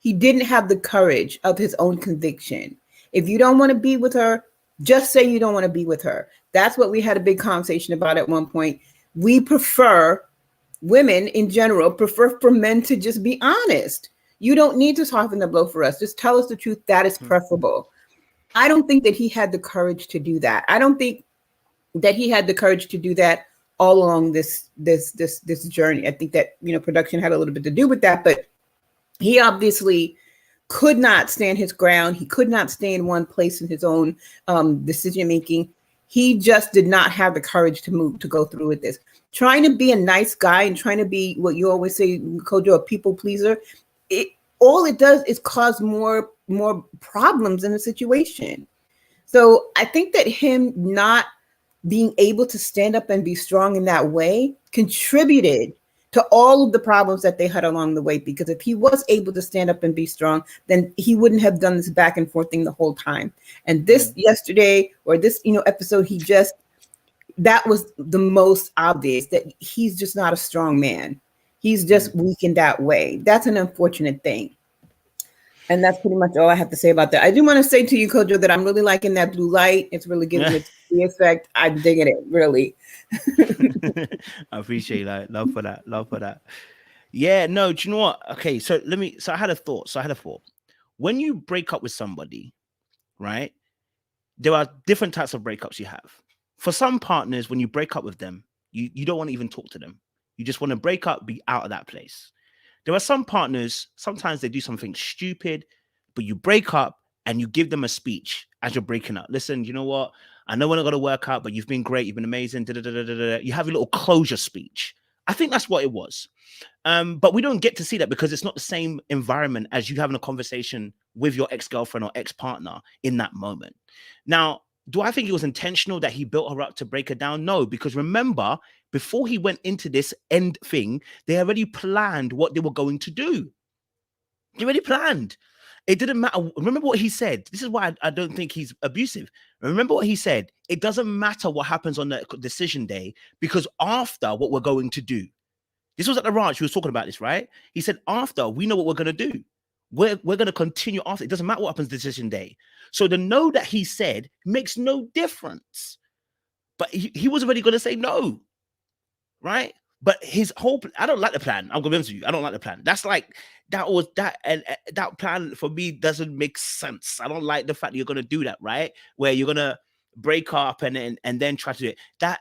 didn't have the courage of his own conviction. If you don't want to be with her, just say you don't want to be with her. That's what we had a big conversation about at one point. Women in general prefer for men to just be honest. You don't need to soften the blow for us. Just tell us the truth. That is preferable. I don't think that he had the courage to do that. I don't think that he had the courage to do that all along this journey. I think that, production had a little bit to do with that, but he obviously could not stand his ground. He could not stay in one place in his own decision making. He just did not have the courage to go through with this. Trying to be a nice guy and trying to be what you always say, Kojo, a people pleaser, all it does is cause more problems in the situation. So I think that him not being able to stand up and be strong in that way contributed to all of the problems that they had along the way. Because if he was able to stand up and be strong, then he wouldn't have done this back and forth thing the whole time. And this yesterday, or this, episode, that was the most obvious, that he's just not a strong man. He's just weak in that way. That's an unfortunate thing. And that's pretty much all I have to say about that. I do want to say to you, Kojo, that I'm really liking that blue light. It's really giving it the effect. I'm digging it, really. I appreciate that. Love for that. Yeah, no, do you know what? Okay, so I had a thought. When you break up with somebody, right, there are different types of breakups you have. For some partners, when you break up with them, you don't want to even talk to them. You just want to break up, be out of that place. There are some partners, sometimes they do something stupid, but you break up and you give them a speech as you're breaking up. Listen, you know what? I know we're not going to work out, but you've been great. You've been amazing. You have a little closure speech. I think that's what it was. But we don't get to see that because it's not the same environment as you having a conversation with your ex-girlfriend or ex-partner in that moment. Now, do I think it was intentional that he built her up to break her down? No, because remember, before he went into this end thing, they already planned what they were going to do. They already planned. It didn't matter. Remember what he said. This is why I don't think he's abusive. Remember what he said. It doesn't matter what happens on the decision day, because after what we're going to do. This was at the ranch. He was talking about this, right? He said, after, we know what we're going to do. We're going to continue after. It doesn't matter what happens decision day. So the no that he said makes no difference. But he was already going to say no, right? But his whole, I don't like the plan. I'm going to be honest with you. I don't like the plan. That's like, that was that, and that plan for me doesn't make sense. I don't like the fact that you're gonna do that, right? Where you're gonna break up and then try to do it.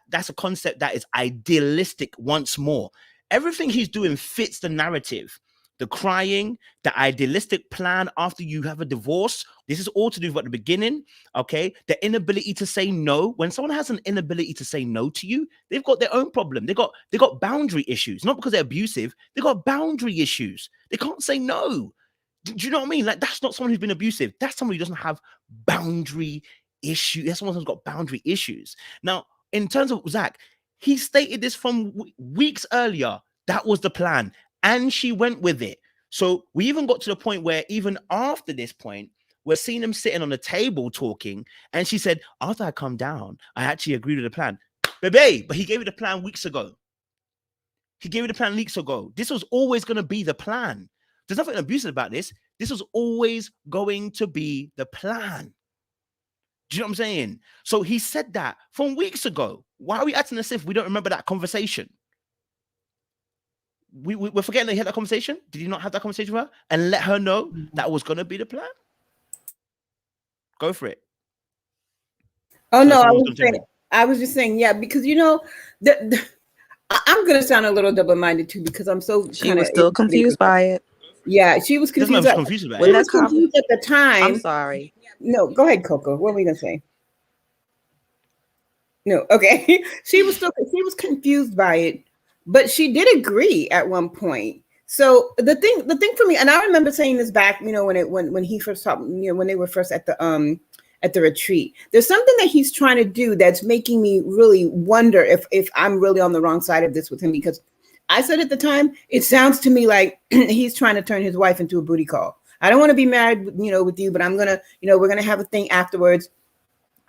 That's a concept that is idealistic once more. Everything he's doing fits the narrative. The crying, the idealistic plan after you have a divorce. This is all to do with the beginning, okay? The inability to say no. When someone has an inability to say no to you, they've got their own problem. They got boundary issues, not because they're abusive. They got boundary issues. They can't say no. Do you know what I mean? Like, that's not someone who's been abusive. That's someone who doesn't have boundary issues. That's someone who's got boundary issues. Now, in terms of Zach, he stated this from weeks earlier. That was the plan. And she went with it. So we even got to the point where even after this point, we're seeing them sitting on the table talking. And she said, after I calmed down, I actually agreed with the plan. Baby, but he gave you the plan weeks ago. He gave you the plan weeks ago. This was always going to be the plan. There's nothing abusive about this. This was always going to be the plan. Do you know what I'm saying? So he said that from weeks ago. Why are we acting as if we don't remember that conversation? We're forgetting that he had that conversation. Did he not have that conversation with her and let her know that was going to be the plan? Go for it. Oh, no, I was just saying, yeah, because, you know, I'm going to sound a little double-minded too, because I'm so she was still confused by it. Yeah, she was confused. She was confused at the time. I'm sorry. No, go ahead, Coco. What were you going to say? No, okay. She was confused by it. But she did agree at one point. So the thing for me, and I remember saying this back, you know, when he first talked, you know, when they were first at the retreat. There's something that he's trying to do that's making me really wonder if I'm really on the wrong side of this with him, because I said at the time, it sounds to me like he's trying to turn his wife into a booty call. I don't want to be married, you know, with you, but I'm gonna, you know, we're gonna have a thing afterwards.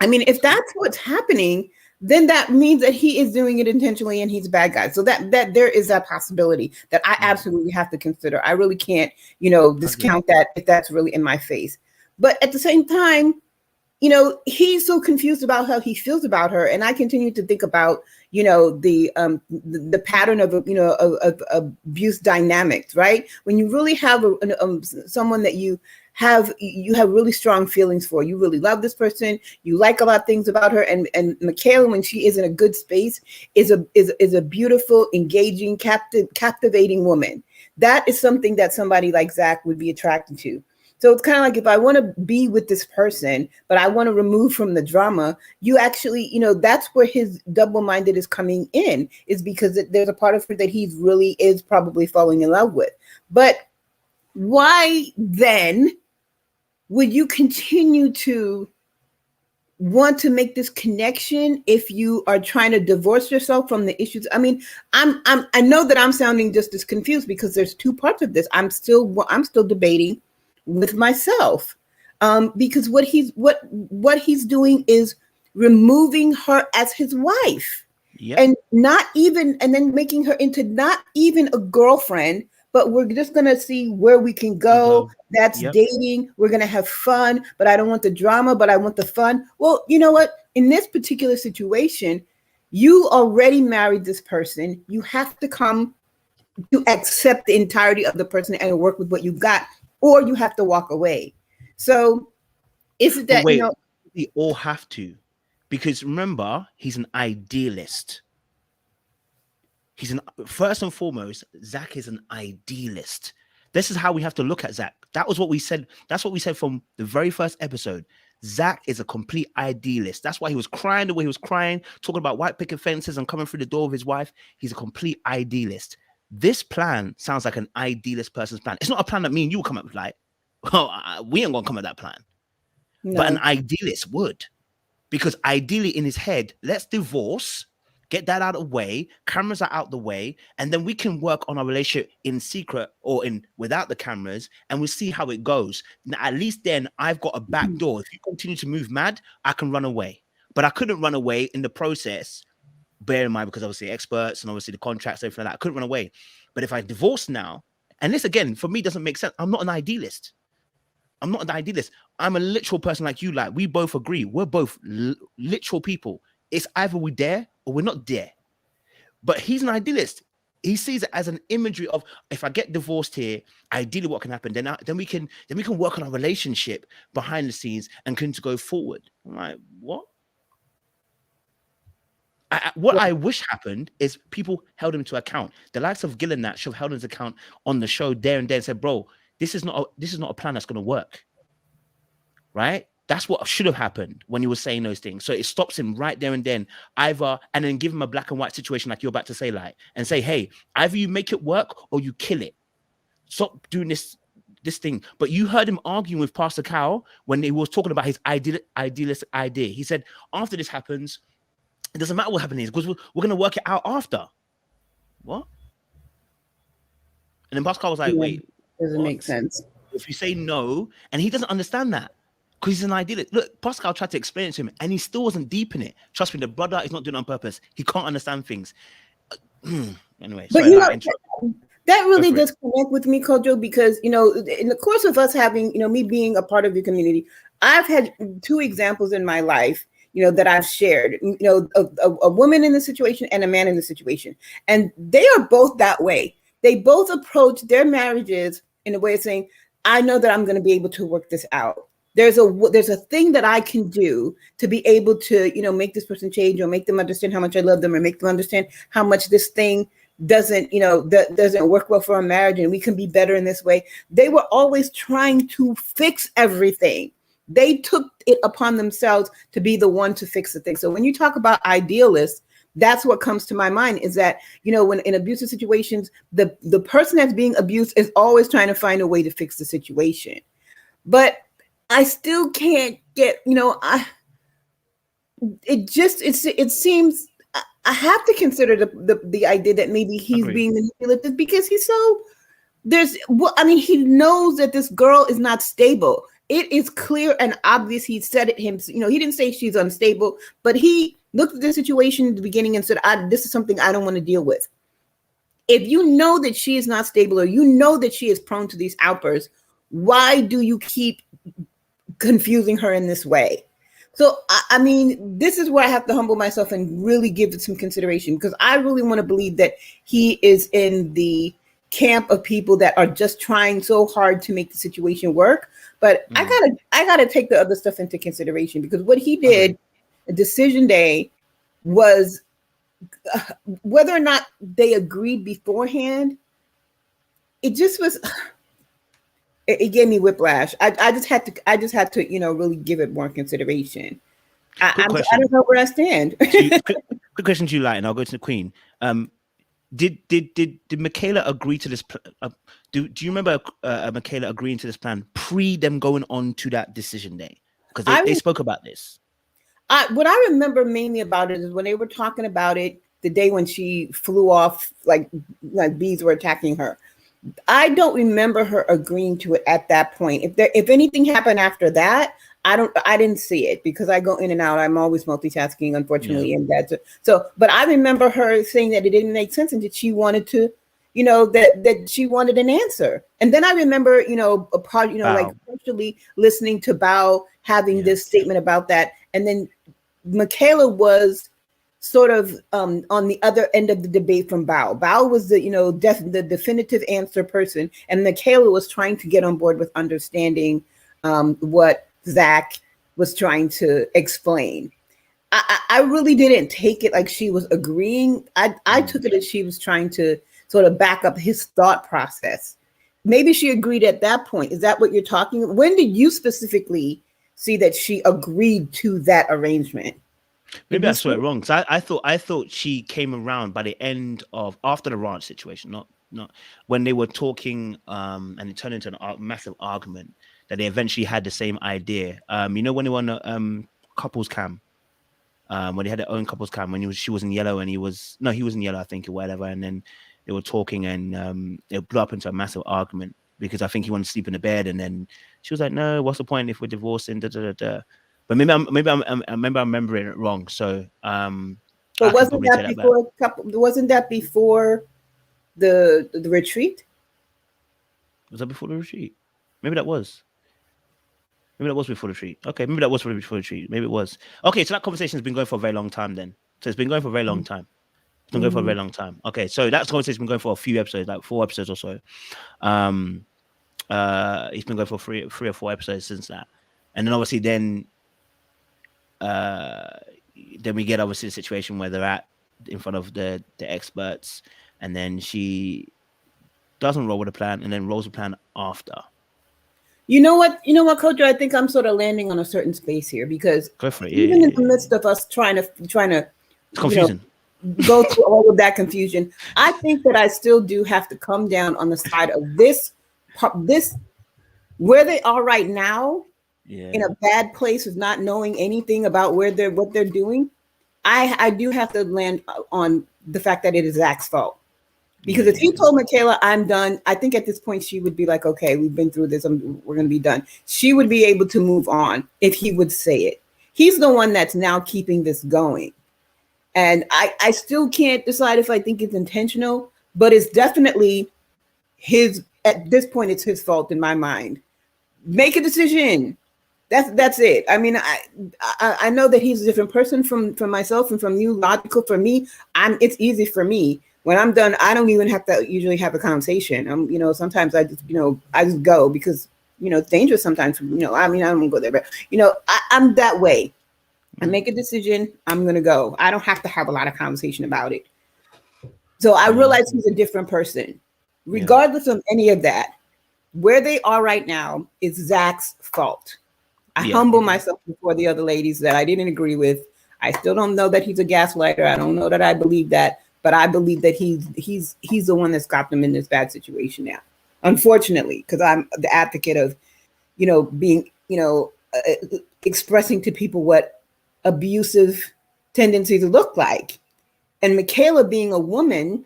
I mean, if that's what's happening, then that means that he is doing it intentionally and he's a bad guy. So that there is that possibility that I absolutely have to consider. I really can't, you know, discount that if that's really in my face. But at the same time, you know, he's so confused about how he feels about her. And I continue to think about, you know, the pattern of, you know, of abuse dynamics, right? When you really have someone that you have really strong feelings for, you really love this person, you like a lot of things about her, and Michaela, when she is in a good space, is a beautiful, engaging, captivating woman. That is something that somebody like Zach would be attracted to. So it's kind of like, if I want to be with this person, but I want to remove from the drama, you actually, you know, that's where his double-minded is coming in, is because there's a part of her that he really is probably falling in love with. But why then would you continue to want to make this connection if you are trying to divorce yourself from the issues? I mean, I know that I'm sounding just as confused, because there's two parts of this. I'm still debating with myself, because what he's doing is removing her as his wife, and then making her into not even a girlfriend, but we're just going to see where we can go. That's dating. We're going to have fun, but I don't want the drama, but I want the fun. Well, you know what? In this particular situation, you already married this person. You have to come to accept the entirety of the person and work with what you've got, or you have to walk away. So if that, wait, you know, we all have to, because remember, he's an idealist. First and foremost, Zach is an idealist. This is how we have to look at Zach. That was what we said. That's what we said from the very first episode. Zach is a complete idealist. That's why he was crying the way he was crying, talking about white picket fences and coming through the door of his wife. He's a complete idealist. This plan sounds like an idealist person's plan. It's not a plan that me and you will come up with, like, well, we ain't gonna come up with that plan. No. But an idealist would. Because ideally in his head, let's divorce, get that out of the way, cameras are out the way, and then we can work on our relationship in secret or without the cameras, and we'll see how it goes. Now, at least then I've got a back door. If you continue to move mad, I can run away. But I couldn't run away in the process, bear in mind, because obviously experts and obviously the contracts, everything like that, I couldn't run away. But if I divorce now, and this again, for me, doesn't make sense. I'm not an idealist. I'm not an idealist. I'm a literal person like you. Like, we both agree. We're both literal people. It's either we're there or we're not there. But he's an idealist. He sees it as an imagery of, if I get divorced here, ideally what can happen, then we can work on our relationship behind the scenes and continue to go forward. I'm like, what? What I wish happened is people held him to account. The likes of Gil and that should have held him to account on the show there and then and said, bro, this is not a plan that's going to work. Right? That's what should have happened when he was saying those things. So it stops him right there and then, and then give him a black and white situation like you're about to say, like, and say, hey, either you make it work or you kill it. Stop doing this thing. But you heard him arguing with Pastor Cal when he was talking about his idealistic idea. He said, after this happens, it doesn't matter what happens because we're going to work it out after. What? And then Pastor Cal was like, wait. Doesn't make sense. If you say no, and he doesn't understand that. Because he's an idealist. Look, Pascal tried to explain it to him, and he still wasn't deep in it. Trust me, the brother is not doing it on purpose. He can't understand things. Anyway, but sorry, that really does connect with me, Kojo, because in the course of us having, me being a part of your community, I've had 2 examples in my life, that I've shared. A woman in the situation and a man in the situation, and they are both that way. They both approach their marriages in a way of saying, "I know that I'm going to be able to work this out. There's a thing that I can do to be able to, make this person change or make them understand how much I love them or make them understand how much this thing doesn't work well for our marriage and we can be better in this way." They were always trying to fix everything. They took it upon themselves to be the one to fix the thing. So when you talk about idealists, that's what comes to my mind is that, when in abusive situations, the person that's being abused is always trying to find a way to fix the situation. But I still can't get, it seems I have to consider the idea that maybe he's being manipulative because he knows that this girl is not stable. It is clear and obvious. He said it himself. He didn't say she's unstable, but he looked at the situation at the beginning and said, this is something I don't want to deal with. If you know that she is not stable or you know that she is prone to these outbursts, why do you keep confusing her in this way? So, this is where I have to humble myself and really give it some consideration because I really want to believe that he is in the camp of people that are just trying so hard to make the situation work. But I gotta take the other stuff into consideration because what he did, decision day, was whether or not they agreed beforehand. It just was. It gave me whiplash. I just had to, really give it more consideration. I don't know where I stand. Quick question to you, Light, and I'll go to the Queen. Did Michaela agree to this? Do you remember Michaela agreeing to this plan pre them going on to that decision day? Because they spoke about this. What I remember mainly about it is when they were talking about it the day when she flew off, like bees were attacking her. I don't remember her agreeing to it at that point. If anything happened after that, I didn't see it because I go in and out. I'm always multitasking, unfortunately, and that's but I remember her saying that it didn't make sense and that she wanted to, that she wanted an answer. And then I remember, like partially listening to Bao having this statement about that, and then Michaela was sort of on the other end of the debate from Bao. Bao was the definitive answer person, and Michaela was trying to get on board with understanding what Zack was trying to explain. I really didn't take it like she was agreeing. I took it as she was trying to sort of back up his thought process. Maybe she agreed at that point. Is that what you're talking about? When did you specifically see that she agreed to that arrangement? Maybe I saw it wrong. So I thought she came around by the end of after the ranch situation, not when they were talking, and it turned into a massive argument that they eventually had the same idea. When they were on the couples cam, when they had their own couples cam, when she was in yellow and he was in yellow, I think, or whatever, and then they were talking and it blew up into a massive argument because I think he wanted to sleep in the bed, and then she was like, "No, what's the point if we're divorcing?" Da, da, da, da. But maybe I'm remembering it wrong. So, but wasn't that before the retreat? Was that before the retreat? Maybe that was before the retreat. Okay, maybe that was before the retreat. Maybe it was. Okay, so that conversation has been going for a very long time then. So it's been going for a very long time. It's been going for a very long time. Okay, so that conversation's been going for a few episodes, like 4 episodes or so. He's been going for three or 4 episodes since that, and then obviously then we get obviously the situation where they're at in front of the experts, and then she doesn't roll with a plan, and then rolls a plan after. You know what, Kojo? I think I'm sort of landing on a certain space here because Go for it. even in the midst of us trying to it's confusing. Go through all of that confusion, I think that I still do have to come down on the side of this where they are right now, in a bad place of not knowing anything about what they're doing. I do have to land on the fact that it is Zach's fault. Because if he told Michaela, I'm done, I think at this point she would be like, okay, we've been through this, we're going to be done. She would be able to move on if he would say it. He's the one that's now keeping this going. And I still can't decide if I think it's intentional, but it's definitely at this point, it's his fault in my mind. Make a decision. That's it. I mean, I know that he's a different person from myself and from you. Logical for me, it's easy for me. When I'm done, I don't even have to usually have a conversation. Sometimes I just go because, it's dangerous sometimes. I don't want to go there, but, I'm that way. I make a decision, I'm going to go. I don't have to have a lot of conversation about it. So I realize he's a different person. Regardless of any of that, where they are right now is Zach's fault. I humble myself before the other ladies that I didn't agree with. I still don't know that he's a gaslighter. I don't know that I believe that. But I believe that he's the one that's got them in this bad situation now. Unfortunately, because I'm the advocate of, being, expressing to people what abusive tendencies look like. And Michaela being a woman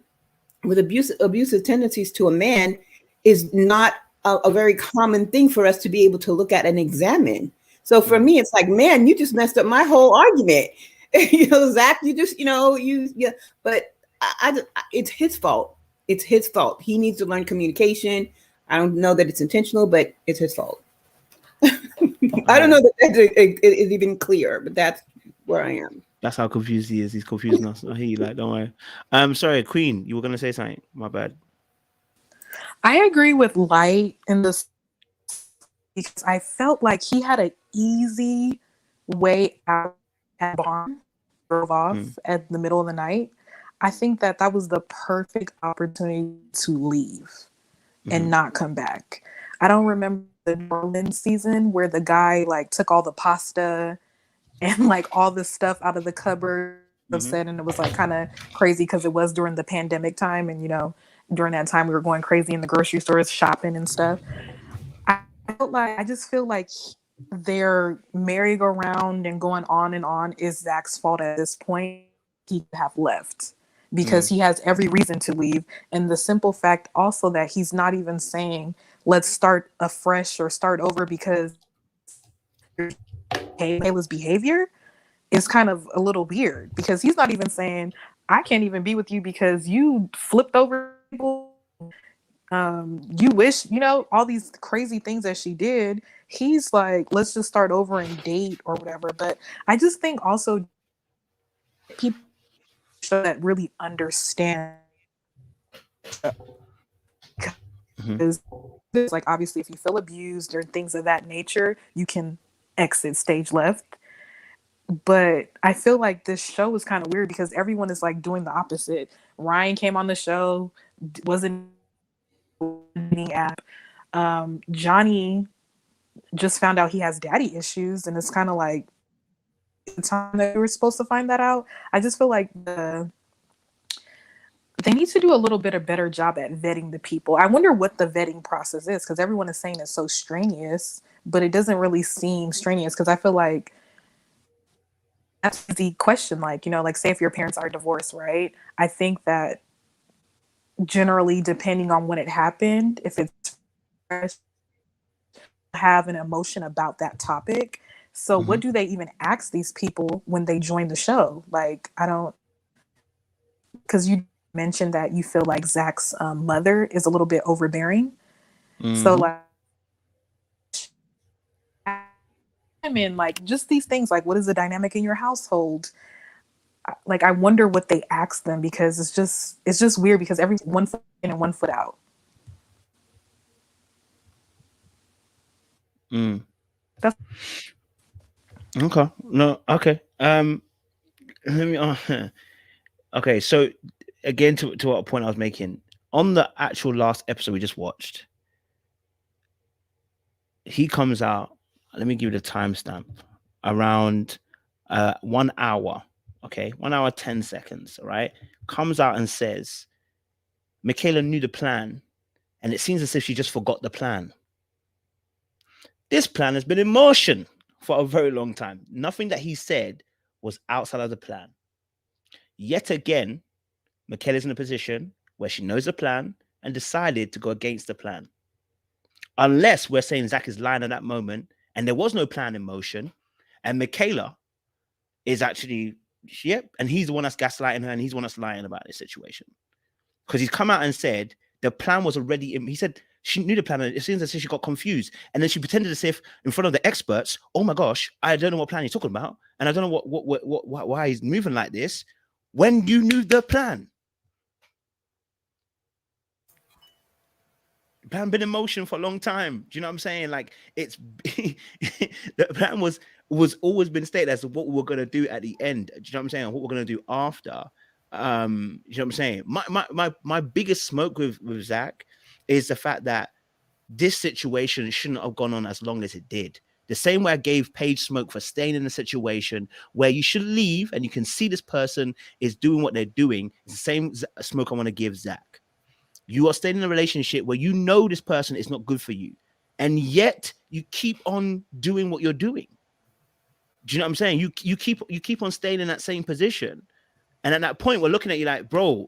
with abusive tendencies to a man is not a very common thing for us to be able to look at and examine. So for me, it's like, man, you just messed up my whole argument. Zach, you just, but it's his fault. It's his fault. He needs to learn communication. I don't know that it's intentional, but it's his fault. I don't know that it is even clear, but that's where I am. That's how confused he is. He's confusing us. I hear you, don't worry. Sorry, Queen, you were gonna say something. My bad. I agree with Light in this because I felt like he had an easy way out at barn, drove off at the middle of the night. I think that was the perfect opportunity to leave and not come back. I don't remember the New Orleans season where the guy took all the pasta and all the stuff out of the cupboard and it was kind of crazy because it was during the pandemic time, and during that time we were going crazy in the grocery stores shopping and stuff. I just feel like their merry-go-round and going on is Zach's fault at this point. He could have left because he has every reason to leave, and the simple fact also that he's not even saying let's start afresh or start over because Michaela's behavior is kind of a little weird, because he's not even saying I can't even be with you because you flipped over people. You wish, all these crazy things that she did. He's like, let's just start over and date or whatever. But I just think also people that really understand because obviously if you feel abused or things of that nature, you can exit stage left. But I feel like this show is kind of weird because everyone is doing the opposite. Ryan came on the show, wasn't dating app. Johnny just found out he has daddy issues, and it's kind of the time that we were supposed to find that out. I just feel like they need to do a little bit of better job at vetting the people. I wonder what the vetting process is, because everyone is saying it's so strenuous, but it doesn't really seem strenuous, because I feel like that's the question. Say if your parents are divorced, right? I think that generally, depending on when it happened, if it's fresh, have an emotion about that topic. So what do they even ask these people when they join the show? I don't, because you mentioned that you feel like Zach's mother is a little bit overbearing. So I mean, just these things, what is the dynamic in your household? like I wonder what they asked them, because it's just weird, because every 1 foot in and 1 foot out. That's Okay. No. Okay. Let me. Okay. So again, to what point I was making on the actual last episode we just watched, he comes out. Let me give you the timestamp. Around 1 hour. Okay, 1 hour 10 seconds. All right. Comes out and says, Michaela knew the plan, and it seems as if she just forgot the plan. This plan has been in motion for a very long time. Nothing that he said was outside of the plan. Yet again, Michaela's in a position where she knows the plan and decided to go against the plan. Unless we're saying Zack is lying at that moment and there was no plan in motion, and Michaela is actually, yep, and he's the one that's gaslighting her, and he's the one that's lying about this situation. Because he's come out and said the plan was already in. He said she knew the plan, and it seems as if she got confused. And then she pretended as if in front of the experts, oh my gosh, I don't know what plan he's talking about. And I don't know why he's moving like this when you knew the plan. The plan been in motion for a long time. Do you know what I'm saying? Like, it's the plan was always been stated as what we're gonna do at the end. Do you know what I'm saying? What we're gonna do after. You know what I'm saying? My biggest smoke with Zack is the fact that this situation shouldn't have gone on as long as it did. The same way I gave Paige smoke for staying in a situation where you should leave and you can see this person is doing what they're doing. It's the same smoke I want to give Zack. You are staying in a relationship where you know this person is not good for you, and yet you keep on doing what you're doing. Do you know what I'm saying? You keep on staying in that same position. And at that point, we're looking at you like, bro,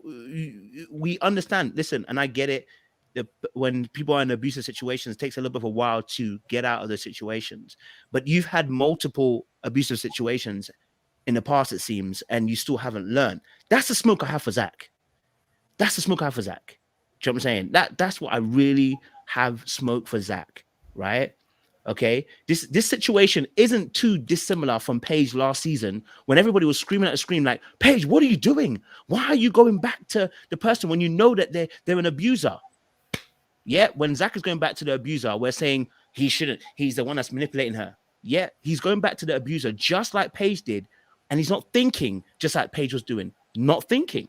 we understand. Listen, and I get it. When people are in abusive situations, it takes a little bit of a while to get out of those situations. But you've had multiple abusive situations in the past, it seems, and you still haven't learned. That's the smoke I have for Zack. That's the smoke I have for Zack. Do you know what I'm saying? That's what I really have smoke for Zack, right? Okay, this situation isn't too dissimilar from Paige last season when everybody was screaming at a scream like, Paige, what are you doing? Why are you going back to the person when you know that they're an abuser? Yeah, when Zack is going back to the abuser, we're saying he shouldn't. He's the one that's manipulating her. Yeah, he's going back to the abuser just like Paige did, and he's not thinking just like Paige was doing. Not thinking.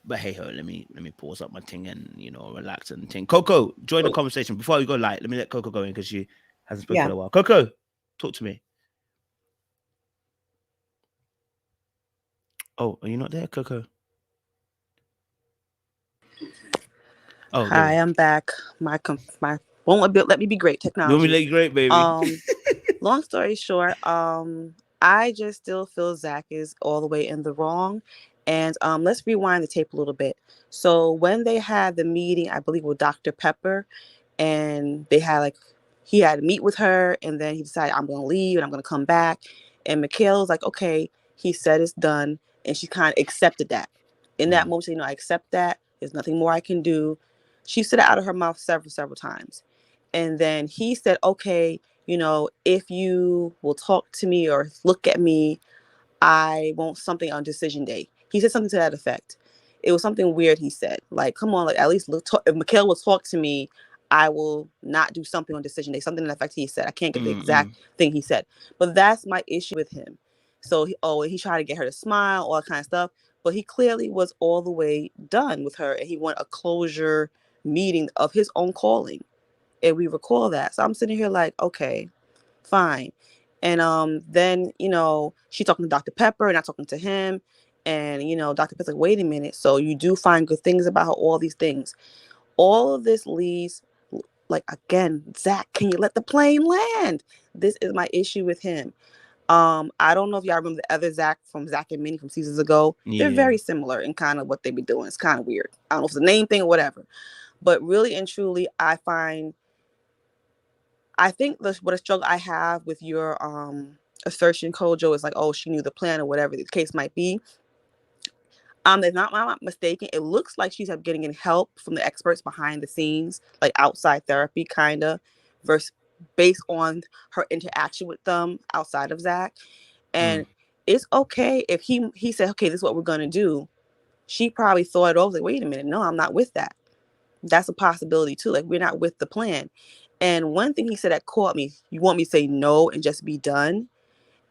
But hey ho, let me pause up my thing and relax and think. Coco, join the conversation before we go light. Let me let Coco go in because she hasn't spoken in a while. Coco, talk to me. Oh, are you not there, Coco? Oh, hi, I'm back. My won't let me be great. Technology. You want me to let you great, baby? Long story short, I just still feel Zack is all the way in the wrong. And let's rewind the tape a little bit. So when they had the meeting, I believe with Dr. Pepper, and they had he had to meet with her, and then he decided, I'm going to leave and I'm going to come back. And Michaela was like, okay, he said it's done. And she kind of accepted that. In that moment, I accept that. There's nothing more I can do. She said it out of her mouth several times. And then he said, okay, if you will talk to me or look at me, I want something on decision day. He said something to that effect. It was something weird he said. Like, come on, at least if Michaela will talk to me, I will not do something on decision day. Something to that effect he said. I can't get the exact thing he said. But that's my issue with him. So, he tried to get her to smile, all that kind of stuff. But he clearly was all the way done with her. And he wanted a closure meeting of his own calling. And we recall that. So I'm sitting here like, okay, fine. And then, she's talking to Dr. Pepper and not talking to him. And, Dr. Pepper's like, wait a minute. So you do find good things about her, all these things. All of this leads, again, Zack, can you let the plane land? This is my issue with him. I don't know if y'all remember the other Zack from Zach and Minnie from seasons ago. Yeah. They're very similar in kind of what they be doing. It's kind of weird. I don't know if it's a name thing or whatever. But really and truly, I think what a struggle I have with your assertion, Kojo, is like, oh, she knew the plan or whatever the case might be. If I'm not mistaken, it looks like she's getting in help from the experts behind the scenes, like outside therapy, kind of, versus based on her interaction with them outside of Zack. And it's okay if he said, okay, this is what we're gonna do. She probably thought it over, like, wait a minute, no, I'm not with that. That's a possibility too. Like, we're not with the plan. And one thing he said that caught me, you want me to say no and just be done?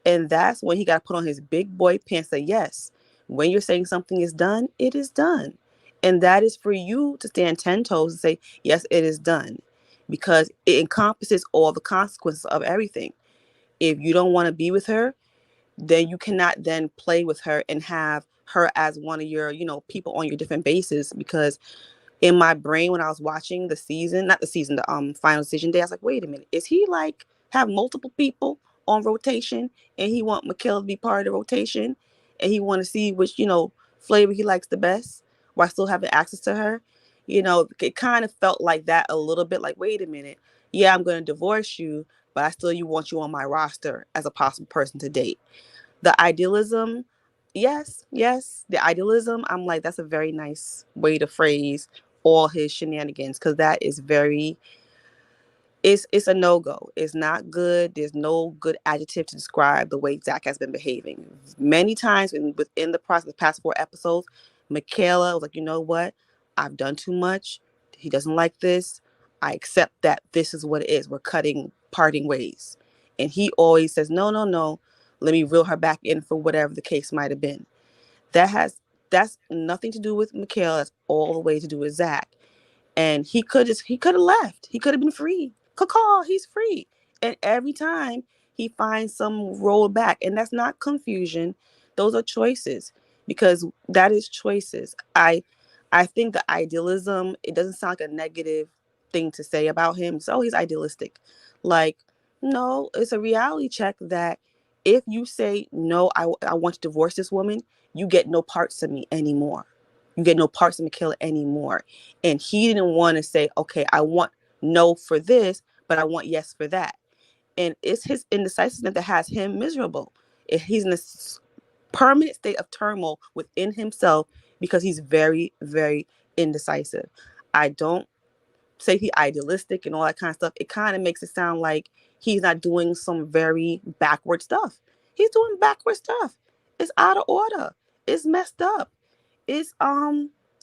And that's when he got to put on his big boy pants. Say, yes, when you're saying something is done, it is done. And that is for you to stand 10 toes and say, yes, it is done. Because it encompasses all the consequences of everything. If you don't want to be with her, then you cannot then play with her and have her as one of your, people on your different bases. Because in my brain, when I was watching the season, not the season, the final decision day, I was like, wait a minute, is he like have multiple people on rotation and he want Michaela to be part of the rotation and he want to see which, flavor he likes the best while still having access to her? It kind of felt like that a little bit, like, wait a minute, yeah, I'm going to divorce you, but I still want you on my roster as a possible person to date. The idealism, yes, the idealism, I'm like, that's a very nice way to phrase all his shenanigans, because that is very, it's a no-go. It's not good. There's no good adjective to describe the way Zack has been behaving. Many times within the process of the past 4 episodes, Michaela was like, you know what? I've done too much. He doesn't like this. I accept that this is what it is. We're parting ways. And he always says, no. Let me reel her back in for whatever the case might have been. That's nothing to do with Michaela. That's all the way to do with Zack. And he could have left. He could have been free. Caw, he's free. And every time he finds some roll back, and that's not confusion. Those are choices, because that is choices. I think the idealism, it doesn't sound like a negative thing to say about him. So he's idealistic. Like, no, it's a reality check that if you say, no, I want to divorce this woman, you get no parts of me anymore. You get no parts of Michaela anymore. And he didn't want to say, okay, I want no for this, but I want yes for that. And it's his indecisiveness that has him miserable. He's in a permanent state of turmoil within himself because he's very, very indecisive. I don't say he's idealistic and all that kind of stuff. It kind of makes it sound like he's not doing some very backward stuff. He's doing backward stuff. It's out of order. It's messed up. It's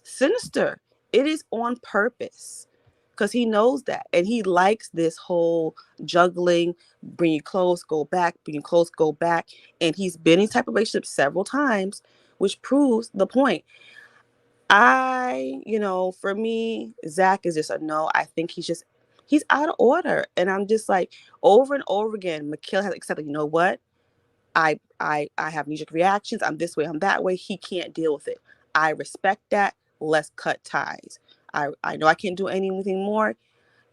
sinister. It is on purpose, because he knows that, and he likes this whole juggling, bring you close, go back, bring you close, go back. And he's been in this type of relationship several times, which proves the point. For me, Zack is just a no. I think he's out of order. And I'm just like, over and over again, Michaela has accepted, you know what? I have knee-jerk reactions. I'm this way, I'm that way. He can't deal with it. I respect that. Let's cut ties. I know I can't do anything more.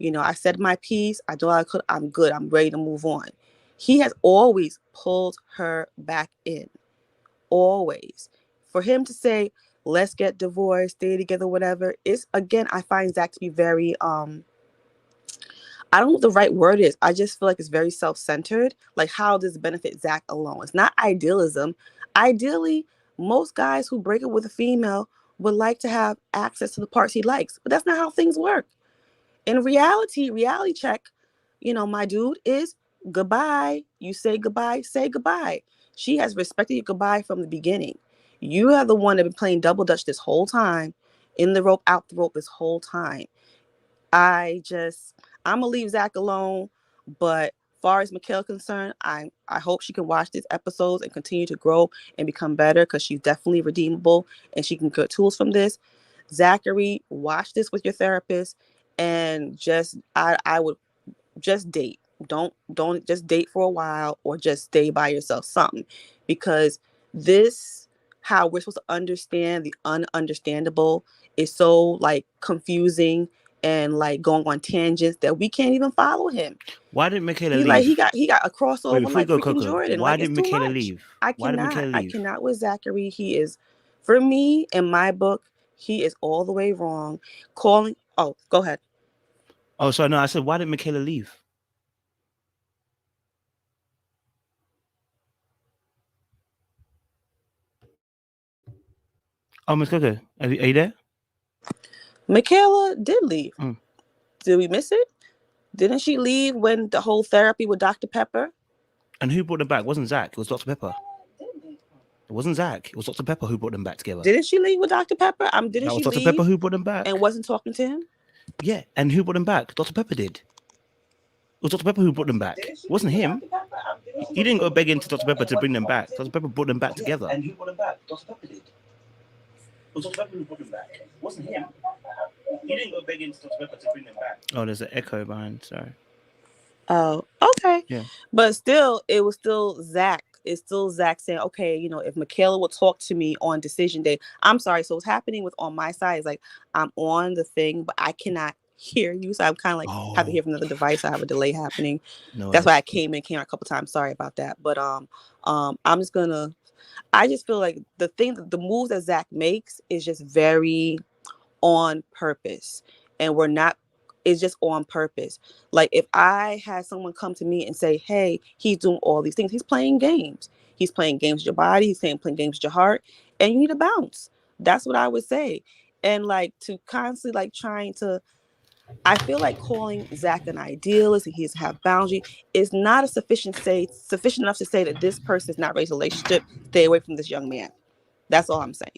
I said my piece. I know I could. I'm good. I'm ready to move on. He has always pulled her back in. Always. For him to say, let's get divorced, stay together, whatever, is, again, I find Zack to be very, I don't know what the right word is. I just feel like it's very self-centered. Like, how does it benefit Zack alone? It's not idealism. Ideally, most guys who break up with a female would like to have access to the parts he likes. But that's not how things work. In reality check, my dude, is goodbye. You say goodbye, say goodbye. She has respected your goodbye from the beginning. You are the one that been playing double dutch this whole time, in the rope, out the rope this whole time. I'm gonna leave Zack alone, but far as Michaela concerned, I hope she can watch these episodes and continue to grow and become better, because she's definitely redeemable and she can get tools from this. Zachary, watch this with your therapist, and I would just date. Don't just date for a while, or just stay by yourself, something, because this, how we're supposed to understand the ununderstandable, is so like confusing and like going on tangents that we can't even follow him. Why didn't Michaela leave? Like he got a crossover. Wait, before you go, freaking Coco, Jordan. why Like, did it's too Michaela much. leave? I Why did Michaela leave? cannot with Zachary. He is, for me, in my book, he is all the way wrong. Go ahead. Oh, sorry, no, I said, why did Michaela leave? Oh, Miss Coco, are you there? Michaela did leave. Mm. Did we miss it? Didn't she leave when the whole therapy with Dr. Pepper? And who brought her back? It wasn't Zack. It was Dr. Pepper. It wasn't Zach. It was Dr. Pepper who brought them back together. Didn't she leave with Dr. Pepper? Didn't That was she Dr. leave Pepper who brought them back. and wasn't talking to him? Yeah, and who brought them back? Dr. Pepper did. It was Dr. Pepper who brought them back. It wasn't him. He didn't go begging to Dr. Pepper to bring them back. Dr. Pepper brought them back together. And who brought them back? Dr. Pepper did. It was Dr. Pepper who brought them back. It wasn't him. He didn't go begging to Dr. Pepper to bring them back. Oh, there's an echo behind. Sorry. Oh, okay. Yeah. But still, it was still Zach. It's still Zach saying, okay, if Michaela will talk to me on decision day, I'm sorry. So what's happening with on my side is like, I'm on the thing, but I cannot hear you. So I'm kind of like have to hear from another device. I have a delay happening. No, that's why I came out a couple times. Sorry about that. But I just feel like the moves that Zach makes is just very on purpose. And it's just on purpose. Like if I had someone come to me and say, hey, he's doing all these things, he's playing games. He's playing games with your body, he's playing games with your heart, and you need to bounce. That's what I would say. And like to constantly like trying to, I feel like calling Zach an idealist and he has to have boundary is not sufficient enough to say that this person is not ready for a relationship. Stay away from this young man. That's all I'm saying.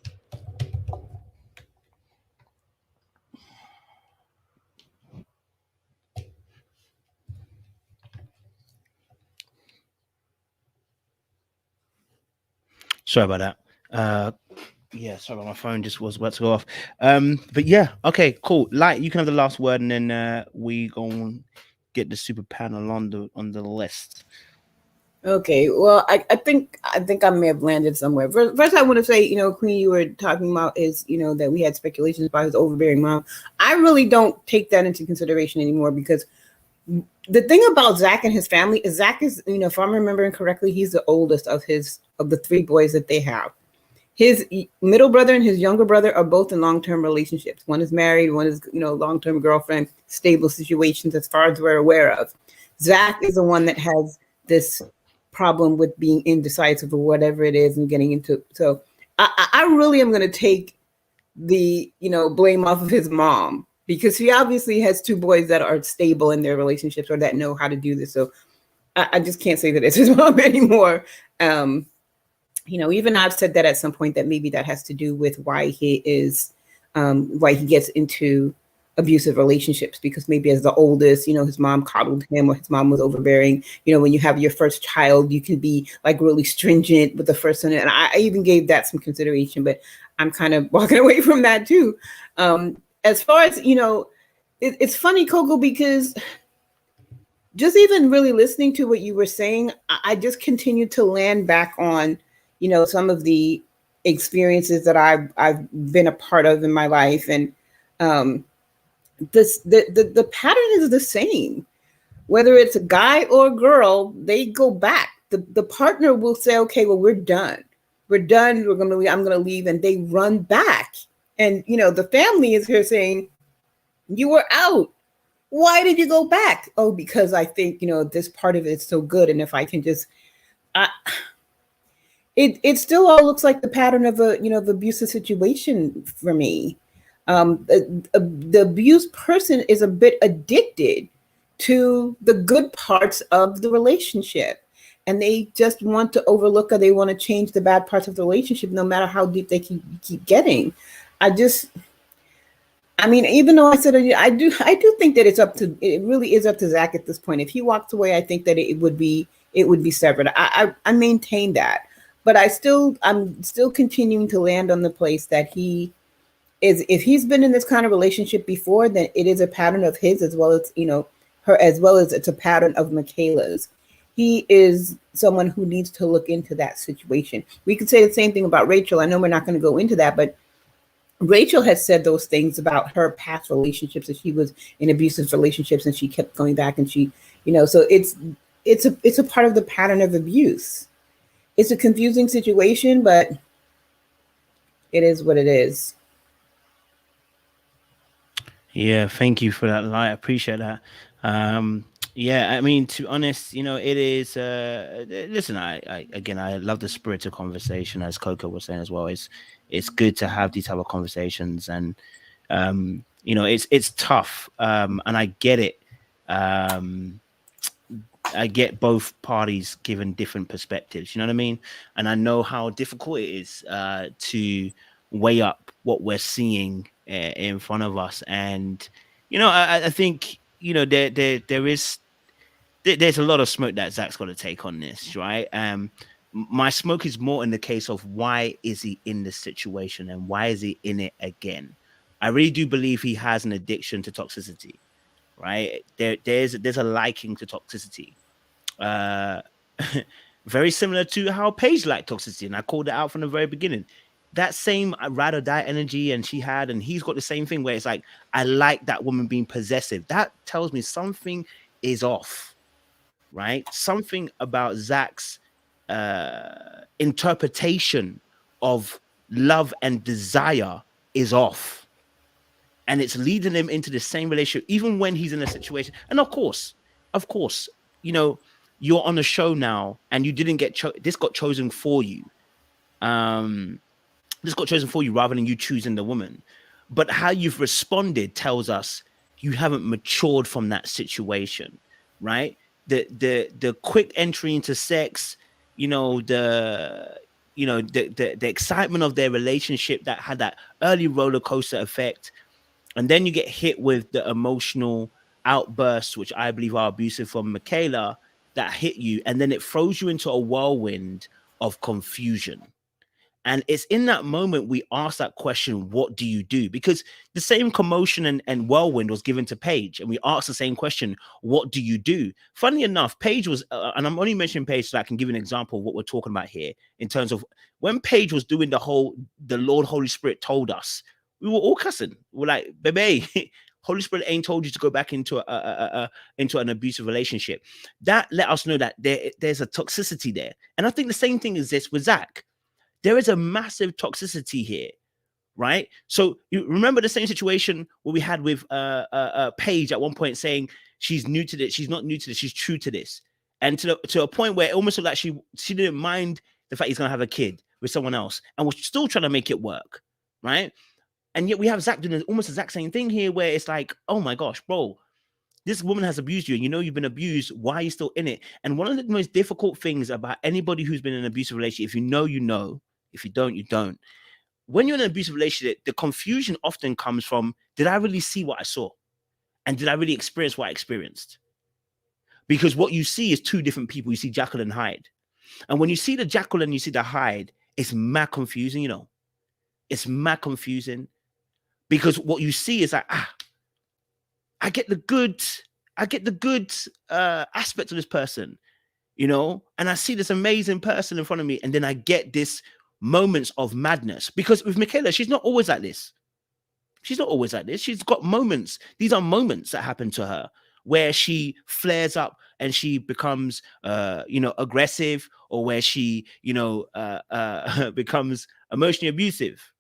Sorry about that. Sorry about my phone just was about to go off. But yeah, okay, cool. Light, you can have the last word, and then we gonna get the super panel on the list. Okay, well, I think I may have landed somewhere. First, I want to say, Queen, you were talking about is, that we had speculations about his overbearing mom. I really don't take that into consideration anymore because the thing about Zach and his family is Zach is, if I'm remembering correctly, he's the oldest of the three boys that they have. His middle brother and his younger brother are both in long-term relationships. One is married, one is, long-term girlfriend, stable situations as far as we're aware of. Zach is the one that has this problem with being indecisive or whatever it is and getting into. So I really am going to take the, blame off of his mom because he obviously has two boys that are stable in their relationships or that know how to do this. So I just can't say that it's his mom anymore. Even I've said that at some point that maybe that has to do with why he gets into abusive relationships because maybe as the oldest, his mom coddled him or his mom was overbearing. When you have your first child, you can be like really stringent with the first one. And I even gave that some consideration, but I'm kind of walking away from that too. As far as, it's funny, Coco, because just even really listening to what you were saying, I just continue to land back on, some of the experiences that I've been a part of in my life. And the pattern is the same. Whether it's a guy or a girl, they go back. The partner will say, okay, well, we're done. We're done. I'm going to leave. And they run back. And, the family is here saying, you were out. Why did you go back? Oh, because I think, this part of it is so good. And if I can just, it still all looks like the pattern of the abusive situation for me. The abused person is a bit addicted to the good parts of the relationship. And they just want to overlook or they want to change the bad parts of the relationship, no matter how deep they keep getting. Even though I said I do think that it really is up to Zach at this point. If he walks away, I think that it would be severed. I maintain that, but I'm still continuing to land on the place that he is. If he's been in this kind of relationship before, then it is a pattern of his as well as her, as well as it's a pattern of Michaela's. He is someone who needs to look into that situation. We could say the same thing about Rachel. I know we're not going to go into that, but Rachel has said those things about her past relationships, that she was in abusive relationships and she kept going back and she, so it's a part of the pattern of abuse. It's a confusing situation, but it is what it is. Yeah, thank you for that, Light. I appreciate that. To be honest, it is. Listen, I love the spirit of conversation, as Coco was saying as well. It's good to have these type of conversations, and it's tough, and I get it. I get both parties given different perspectives. You know what I mean? And I know how difficult it is to weigh up what we're seeing in front of us. And I think there's a lot of smoke that Zach's got to take on this, right? My smoke is more in the case of why is he in this situation and why is he in it again? I really do believe he has an addiction to toxicity, right? There's a liking to toxicity. Very similar to how Paige liked toxicity, and I called it out from the very beginning. That same ride or die energy, and she had, and he's got the same thing where it's like, I like that woman being possessive. That tells me something is off, right? Something about Zach's interpretation of love and desire is off, and it's leading him into the same relationship, even when he's in a situation. And of course, you're on a show now, and you didn't get this got chosen for you. This got chosen for you rather than you choosing the woman. But how you've responded tells us you haven't matured from that situation, right? The quick entry into sex, the excitement of their relationship that had that early roller coaster effect, and then you get hit with the emotional outbursts, which I believe are abusive from Michaela, that hit you, and then it throws you into a whirlwind of confusion. And it's in that moment we ask that question, what do you do? Because the same commotion and whirlwind was given to Paige, and we asked the same question, what do you do? Funny enough, Paige was, and I'm only mentioning Paige so I can give you an example of what we're talking about here, in terms of when Paige was doing the Lord Holy Spirit told us, we were all cussing. We're like, baby, Holy Spirit ain't told you to go back into an abusive relationship. That let us know that there's a toxicity there. And I think the same thing is this with Zach. There is a massive toxicity here, right? So you remember the same situation where we had with Paige at one point saying she's new to this, she's not new to this, she's true to this. And to a point where it almost looked like she didn't mind the fact he's going to have a kid with someone else and was still trying to make it work, right? And yet we have Zach doing almost the exact same thing here where it's like, oh my gosh, bro, this woman has abused you and you've been abused. Why are you still in it? And one of the most difficult things about anybody who's been in an abusive relationship, if you know, you know. If you don't, you don't. When you're in an abusive relationship, the confusion often comes from, did I really see what I saw? And did I really experience what I experienced? Because what you see is two different people. You see Jekyll and Hyde. And when you see the Jekyll and you see the Hyde, it's mad confusing, It's mad confusing. Because what you see is like, I get the good aspect of this person, and I see this amazing person in front of me, and then I get this moments of madness. Because with Michaela, she's not always like this. She's not always like this. She's got moments. These are moments that happen to her where she flares up and she becomes, aggressive, or where she, becomes emotionally abusive.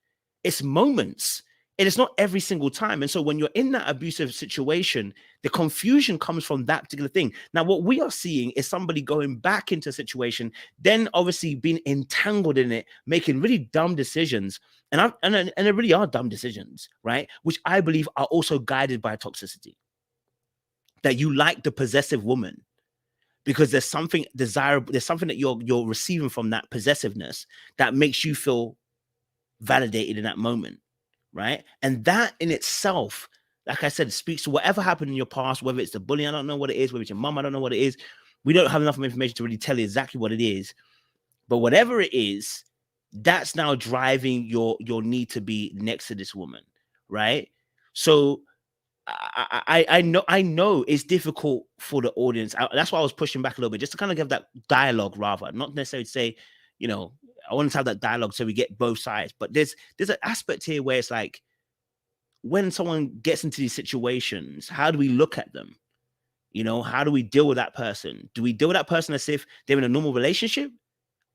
It's moments. And it's not every single time. And so when you're in that abusive situation, the confusion comes from that particular thing. Now, what we are seeing is somebody going back into a situation, then obviously being entangled in it, making really dumb decisions. And they really are dumb decisions, right? Which I believe are also guided by toxicity. That you like the possessive woman because there's something desirable, there's something that you're receiving from that possessiveness that makes you feel validated in that moment. Right. And that in itself, like I said, speaks to whatever happened in your past, whether it's the bullying, I don't know what it is, whether it's your mom, I don't know what it is. We don't have enough information to really tell you exactly what it is. But whatever it is, that's now driving your need to be next to this woman. Right. So I know it's difficult for the audience. That's why I was pushing back a little bit, just to kind of give that dialogue, rather, not necessarily say, I want to have that dialogue so we get both sides. But there's an aspect here where it's like, when someone gets into these situations, how do we look at them? How do we deal with that person? Do we deal with that person as if they're in a normal relationship?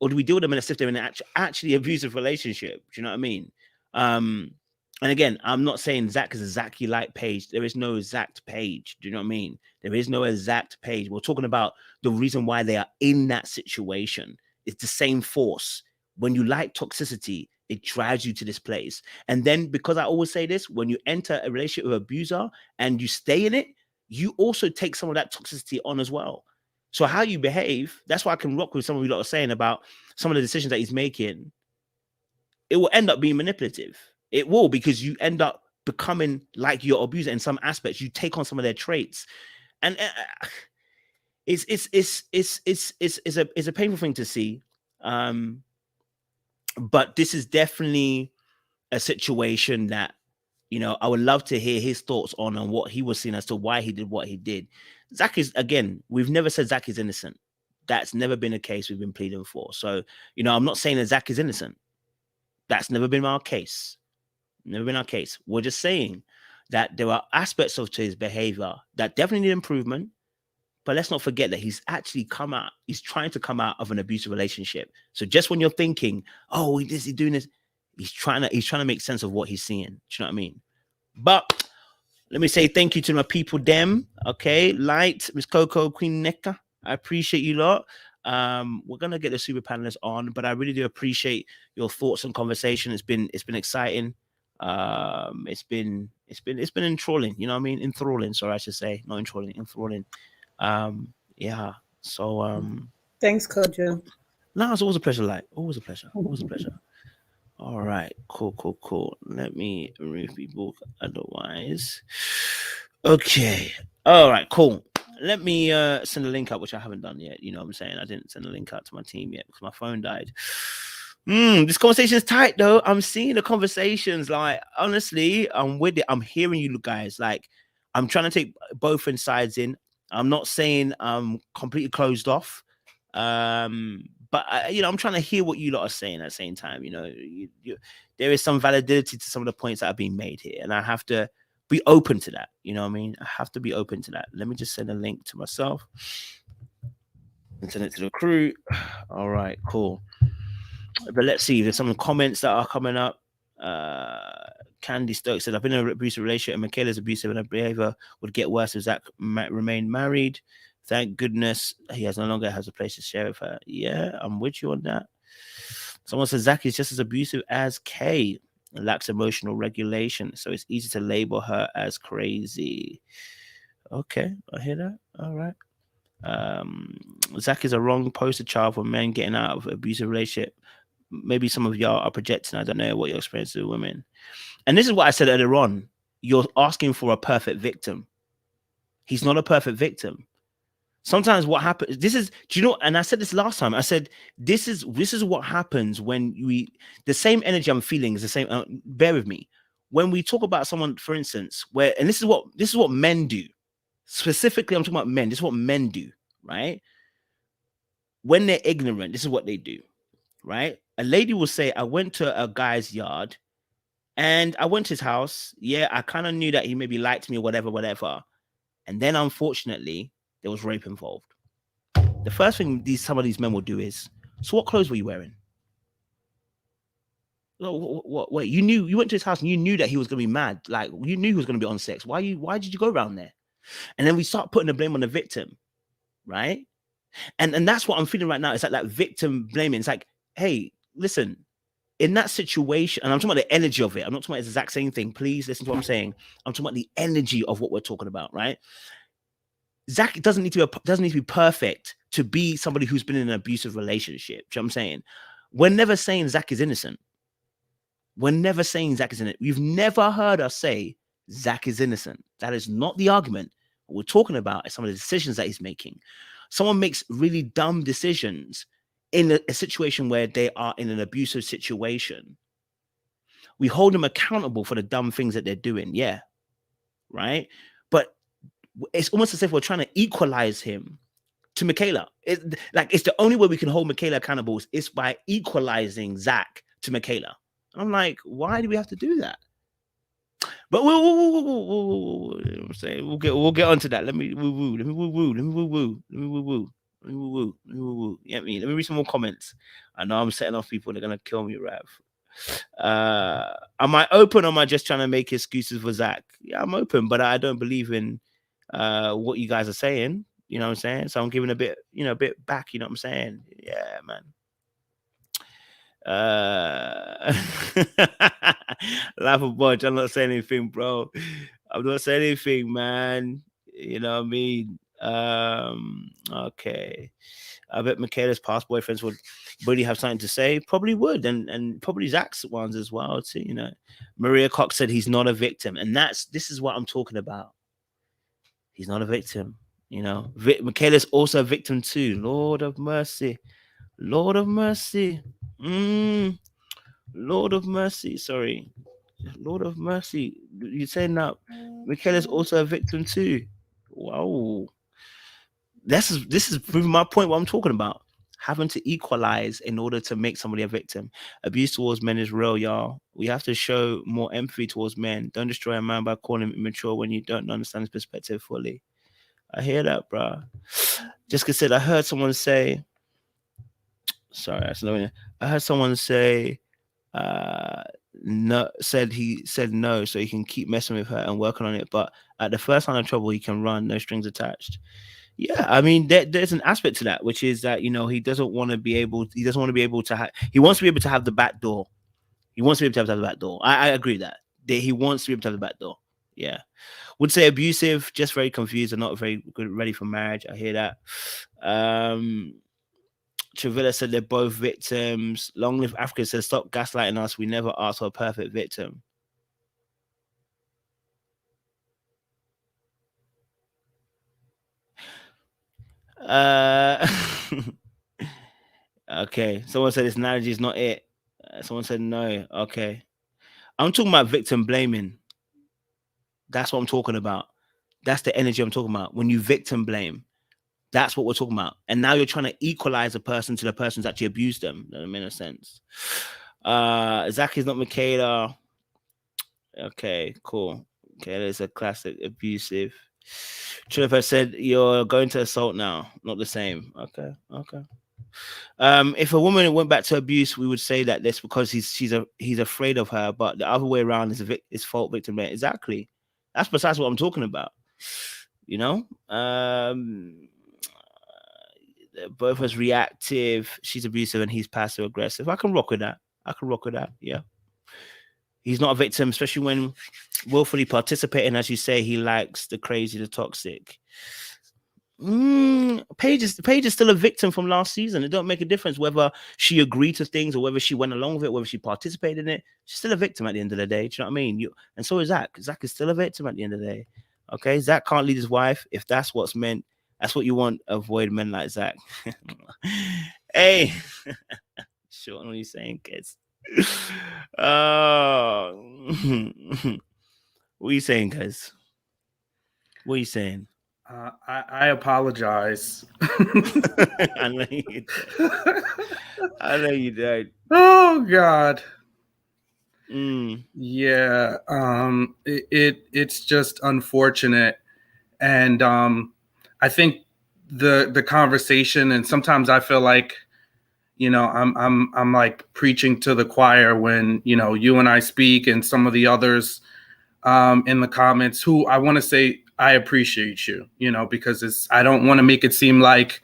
Or do we deal with them as if they're in an actually abusive relationship? Do you know what I mean? And again, I'm not saying Zach is exactly like Paige. There is no exact Paige. Do you know what I mean? There is no exact Paige. We're talking about the reason why they are in that situation. It's the same force. When you like toxicity, it drives you to this place. And then, because I always say this, when you enter a relationship with an abuser and you stay in it, you also take some of that toxicity on as well. So how you behave, that's why I can rock with some of you lot are saying about some of the decisions that he's making. It will end up being manipulative. It will, because you end up becoming like your abuser in some aspects. You take on some of their traits, and it's a painful thing to see. But this is definitely a situation that, you know, I would love to hear his thoughts on what he was seeing as to why he did what he did. Zack is, again, we've never said Zack is innocent. That's never been a case we've been pleading for. So, you know, I'm not saying that Zack is innocent. That's never been our case. Never been our case. We're just saying that there are aspects of his behavior that definitely need improvement. But let's not forget that he's actually he's trying to come out of an abusive relationship. So just when you're thinking, oh, is he doing this? He's trying to make sense of what he's seeing. Do you know what I mean? But let me say thank you to my people, them. Okay, Light, Miss Coco, Queen Necka. I appreciate you lot. We're gonna get the super panelists on, but I really do appreciate your thoughts and conversation. It's been exciting. It's been enthralling. You know what I mean? Enthralling. Sorry, I should say, not enthralling. Enthralling. Yeah. So Thanks, Kojo. no, it's always a pleasure. Light, always a pleasure. Always a pleasure. All right, cool. Let me remove people otherwise. Okay. All right, cool. Let me send a link out, which I haven't done yet. You know what I'm saying? I didn't send a link out to my team yet because my phone died. This conversation is tight though. I'm seeing the conversations. Like, honestly, I'm with it. I'm hearing you guys. Like, I'm trying to take both sides in. I'm not saying I'm completely closed off. But you know, I'm trying to hear what you lot are saying at the same time. You know, there is some validity to some of the points that are being made here, and I have to be open to that. You know what I mean? I have to be open to that. Let me just send a link to myself and send it to the crew. All right, cool. But let's see. There's some comments that are coming up. Candy Stokes said, I've been in an abusive relationship and Michaela's abusive and her behavior would get worse if Zack remained married. Thank goodness he no longer has a place to share with her. Yeah, I'm with you on that. Someone says Zack is just as abusive as Kay and lacks emotional regulation, so it's easy to label her as crazy. Okay, I hear that. All right. Zack is a wrong poster child for men getting out of abusive relationship. Maybe some of y'all are projecting. I don't know what your experience with women. And this is what I said earlier on. You're asking for a perfect victim. He's not a perfect victim. Sometimes what happens, do you know, and I said this last time, I said, this is what happens when the same energy I'm feeling is the same, bear with me. When we talk about someone, for instance, and this is what men do. Specifically, I'm talking about men. This is what men do, right? When they're ignorant, this is what they do, right? A lady will say, I went to a guy's yard and I went to his house. Yeah, I kind of knew that he maybe liked me or whatever. And then unfortunately, there was rape involved. The first thing some of these men will do is, so what clothes were you wearing? Wait, you went to his house and you knew that he was going to be mad. Like, you knew he was going to be on sex. Why did you go around there? And then we start putting the blame on the victim, right? And that's what I'm feeling right now. It's like that victim blaming. It's like, hey, listen, in that situation, and I'm talking about the energy of it. I'm not talking about the exact same thing. Please listen to what I'm saying. I'm talking about the energy of what we're talking about, right? Zack doesn't need to be perfect to be somebody who's been in an abusive relationship. Do you know what I'm saying? We're never saying Zack is innocent. We're never saying Zack is innocent. You've never heard us say Zack is innocent. That is not the argument. What we're talking about is some of the decisions that he's making. Someone makes really dumb decisions in a situation where they are in an abusive situation. We hold them accountable for the dumb things that they're doing. Yeah. Right. But it's almost as if we're trying to equalize him to Michaela. It's the only way we can hold Michaela accountable is by equalizing Zack to Michaela. And I'm like, why do we have to do that? But we'll get onto that. Let me woo. Yeah, let me read some more comments. I know I'm setting off people. They're gonna kill me, Rav. Am I open or am I just trying to make excuses for Zack? Yeah, I'm open, but I don't believe in what you guys are saying. You know what I'm saying? So I'm giving a bit back. You know what I'm saying? Yeah, man. Laugh a bunch. I'm not saying anything, bro. I'm not saying anything, man. You know what I mean? Okay. I bet Michaela's past boyfriends would really have something to say. Probably would, and probably Zach's ones as well too. You know, Maria Cox said he's not a victim, and this is what I'm talking about. He's not a victim. You know, Michaela's also a victim too. Lord of mercy, Lord of mercy, Lord of mercy. Sorry, Lord of mercy. You're saying that Michaela's also a victim too. Wow. This is proving my point. What I'm talking about, having to equalize in order to make somebody a victim. Abuse towards men is real, y'all. We have to show more empathy towards men. Don't destroy a man by calling him immature when you don't understand his perspective fully. I hear that, bro. Jessica said, I heard someone say, sorry, that's another one. I heard someone say, no, he said no, so he can keep messing with her and working on it. But at the first sign of trouble, he can run, no strings attached. Yeah, I mean, there's an aspect to that, which is that, you know, he doesn't want to be able to have, he wants to be able to have the back door. He wants to be able to have the back door. I agree that he wants to be able to have the back door. Yeah. Would say abusive, just very confused and not very good, ready for marriage. I hear that. Travilla said they're both victims. Long Live Africa says, stop gaslighting us. We never asked for a perfect victim. Okay. Someone said this analogy is not it. Someone said no. Okay. I'm talking about victim blaming. That's what I'm talking about. That's the energy I'm talking about. When you victim blame, that's what we're talking about. And now you're trying to equalize a person to the person who's actually abused them. That doesn't make no sense. Zack is not Michaela. Okay, cool. Okay, there's a classic abusive. Trinidad said you're going to assault now. Not the same. Okay. If a woman went back to abuse, we would say that that's because he's afraid of her, but the other way around is fault victim. Exactly. That's precisely what I'm talking about. You know, both as reactive. She's abusive and he's passive aggressive. I can rock with that. Yeah. He's not a victim, especially when willfully participating, as you say, he likes the crazy, the toxic. Paige is still a victim from last season. It don't make a difference whether she agreed to things or whether she went along with it, whether she participated in it. She's still a victim at the end of the day. Do you know what I mean? And so is Zach. Zach is still a victim at the end of the day. Okay, Zach can't lead his wife. If that's what's meant, that's what you want. Avoid men like Zach. Hey, sure, what are you saying, kids? What are you saying, guys? What are you saying? I apologize. I know you did. I know you did. Oh God. Yeah. It's just unfortunate, and I think the conversation, and sometimes I feel like, you know, I'm like preaching to the choir when, you know, you and I speak, and some of the others in the comments who I want to say I appreciate you, you know, because I don't want to make it seem like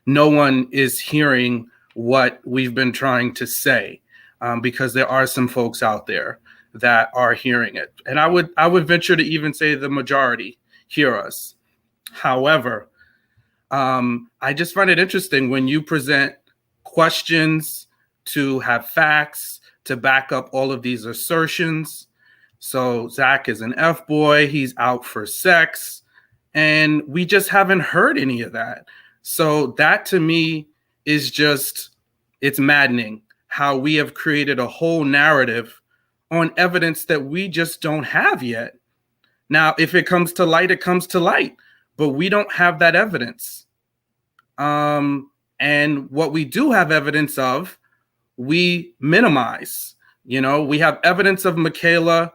no one is hearing what we've been trying to say, because there are some folks out there that are hearing it. And I would venture to even say the majority hear us. However, I just find it interesting when you present questions to have facts to back up all of these assertions. So Zach is an F-boy, he's out for sex, and we just haven't heard any of that. So that to me is just, it's maddening how we have created a whole narrative on evidence that we just don't have yet. Now, if it comes to light, it comes to light, but we don't have that evidence. And what we do have evidence of, we minimize. You know, we have evidence of Michaela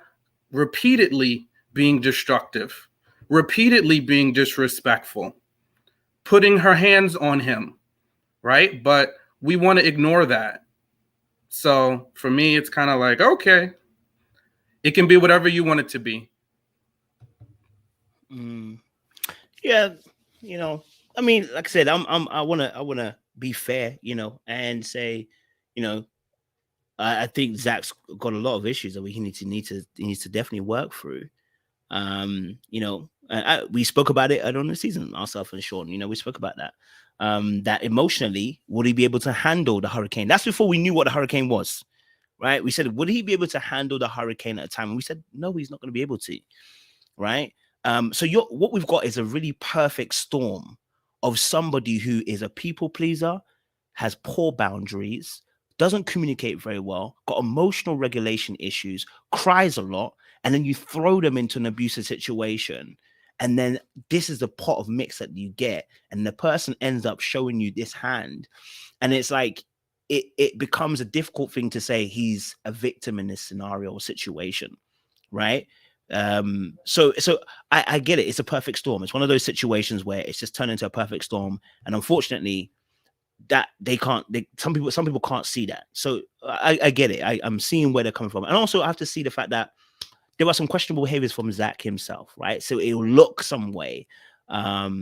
repeatedly being destructive, repeatedly being disrespectful, putting her hands on him, right? But we want to ignore that. So for me, it's kind of like, okay, it can be whatever you want it to be. Yeah, you know, I mean, like I said, I wanna be fair, you know, and say, you know, I think Zach's got a lot of issues that he needs to definitely work through. You know, We spoke about it earlier on the season, ourselves and Sean. We spoke about that. That emotionally, would he be able to handle the hurricane? That's before we knew what the hurricane was, right? We said, would he be able to handle the hurricane at a time? And we said, no, he's not going to be able to, right? So what we've got is a really perfect storm of somebody who is a people pleaser, has poor boundaries, doesn't communicate very well, got emotional regulation issues, cries a lot, and then you throw them into an abusive situation. And then this is the pot of mix that you get. And the person ends up showing you this hand. And it's like, it becomes a difficult thing to say he's a victim in this scenario or situation, right? So I get it. It's a perfect storm. It's one of those situations where it's just turned into a perfect storm. And unfortunately, that some people can't see that. So I get it. I'm seeing where they're coming from. And also I have to see the fact that there were some questionable behaviors from Zack himself, right? So it'll look some way. I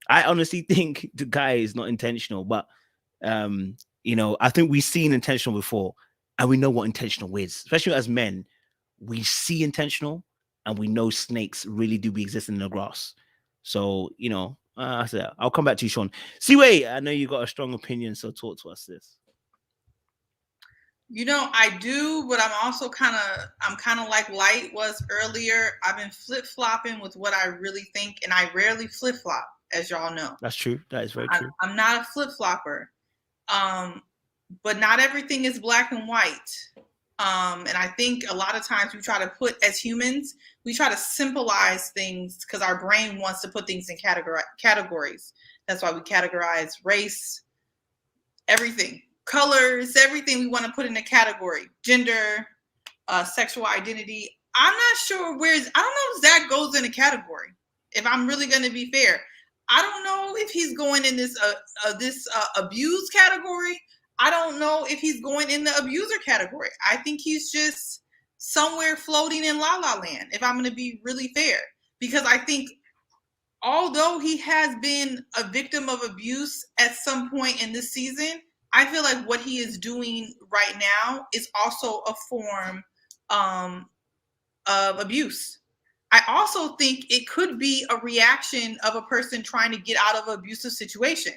honestly think the guy is not intentional, but I think we've seen intentional before, and we know what intentional is. Especially as men, we see intentional, and we know snakes really do be existing in the grass. So I'll come back to you, Sean. Wait, I know you got a strong opinion, so talk to us this. I do, but I'm also kind of like Light was earlier. I've been flip-flopping with what I really think, and I rarely flip-flop, as y'all know. That's true. That is very true. I'm not a flip-flopper. But not everything is black and white. And I think a lot of times we try to put, as humans, we try to symbolize things because our brain wants to put things in categories. That's why we categorize race, everything. Colors, everything we want to put in a category, gender, sexual identity. I'm not sure I don't know if Zack goes in a category. If I'm really going to be fair, I don't know if he's going in this abuse category. I don't know if he's going in the abuser category. I think he's just somewhere floating in la la land, if I'm going to be really fair, because I think although he has been a victim of abuse at some point in this season, I feel like what he is doing right now is also a form of abuse. I also think it could be a reaction of a person trying to get out of an abusive situation,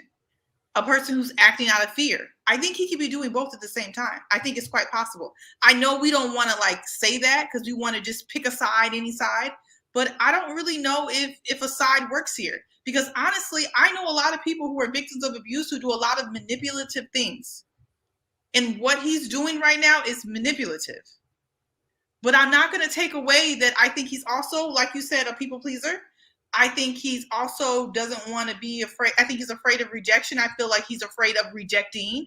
a person who's acting out of fear. I think he could be doing both at the same time. I think it's quite possible. I know we don't want to say that because we want to just pick a side, any side, but I don't really know if a side works here. Because honestly, I know a lot of people who are victims of abuse who do a lot of manipulative things. And what he's doing right now is manipulative. But I'm not going to take away that I think he's also, like you said, a people pleaser. I think he's also doesn't want to be afraid. I think he's afraid of rejection. I feel like he's afraid of rejecting.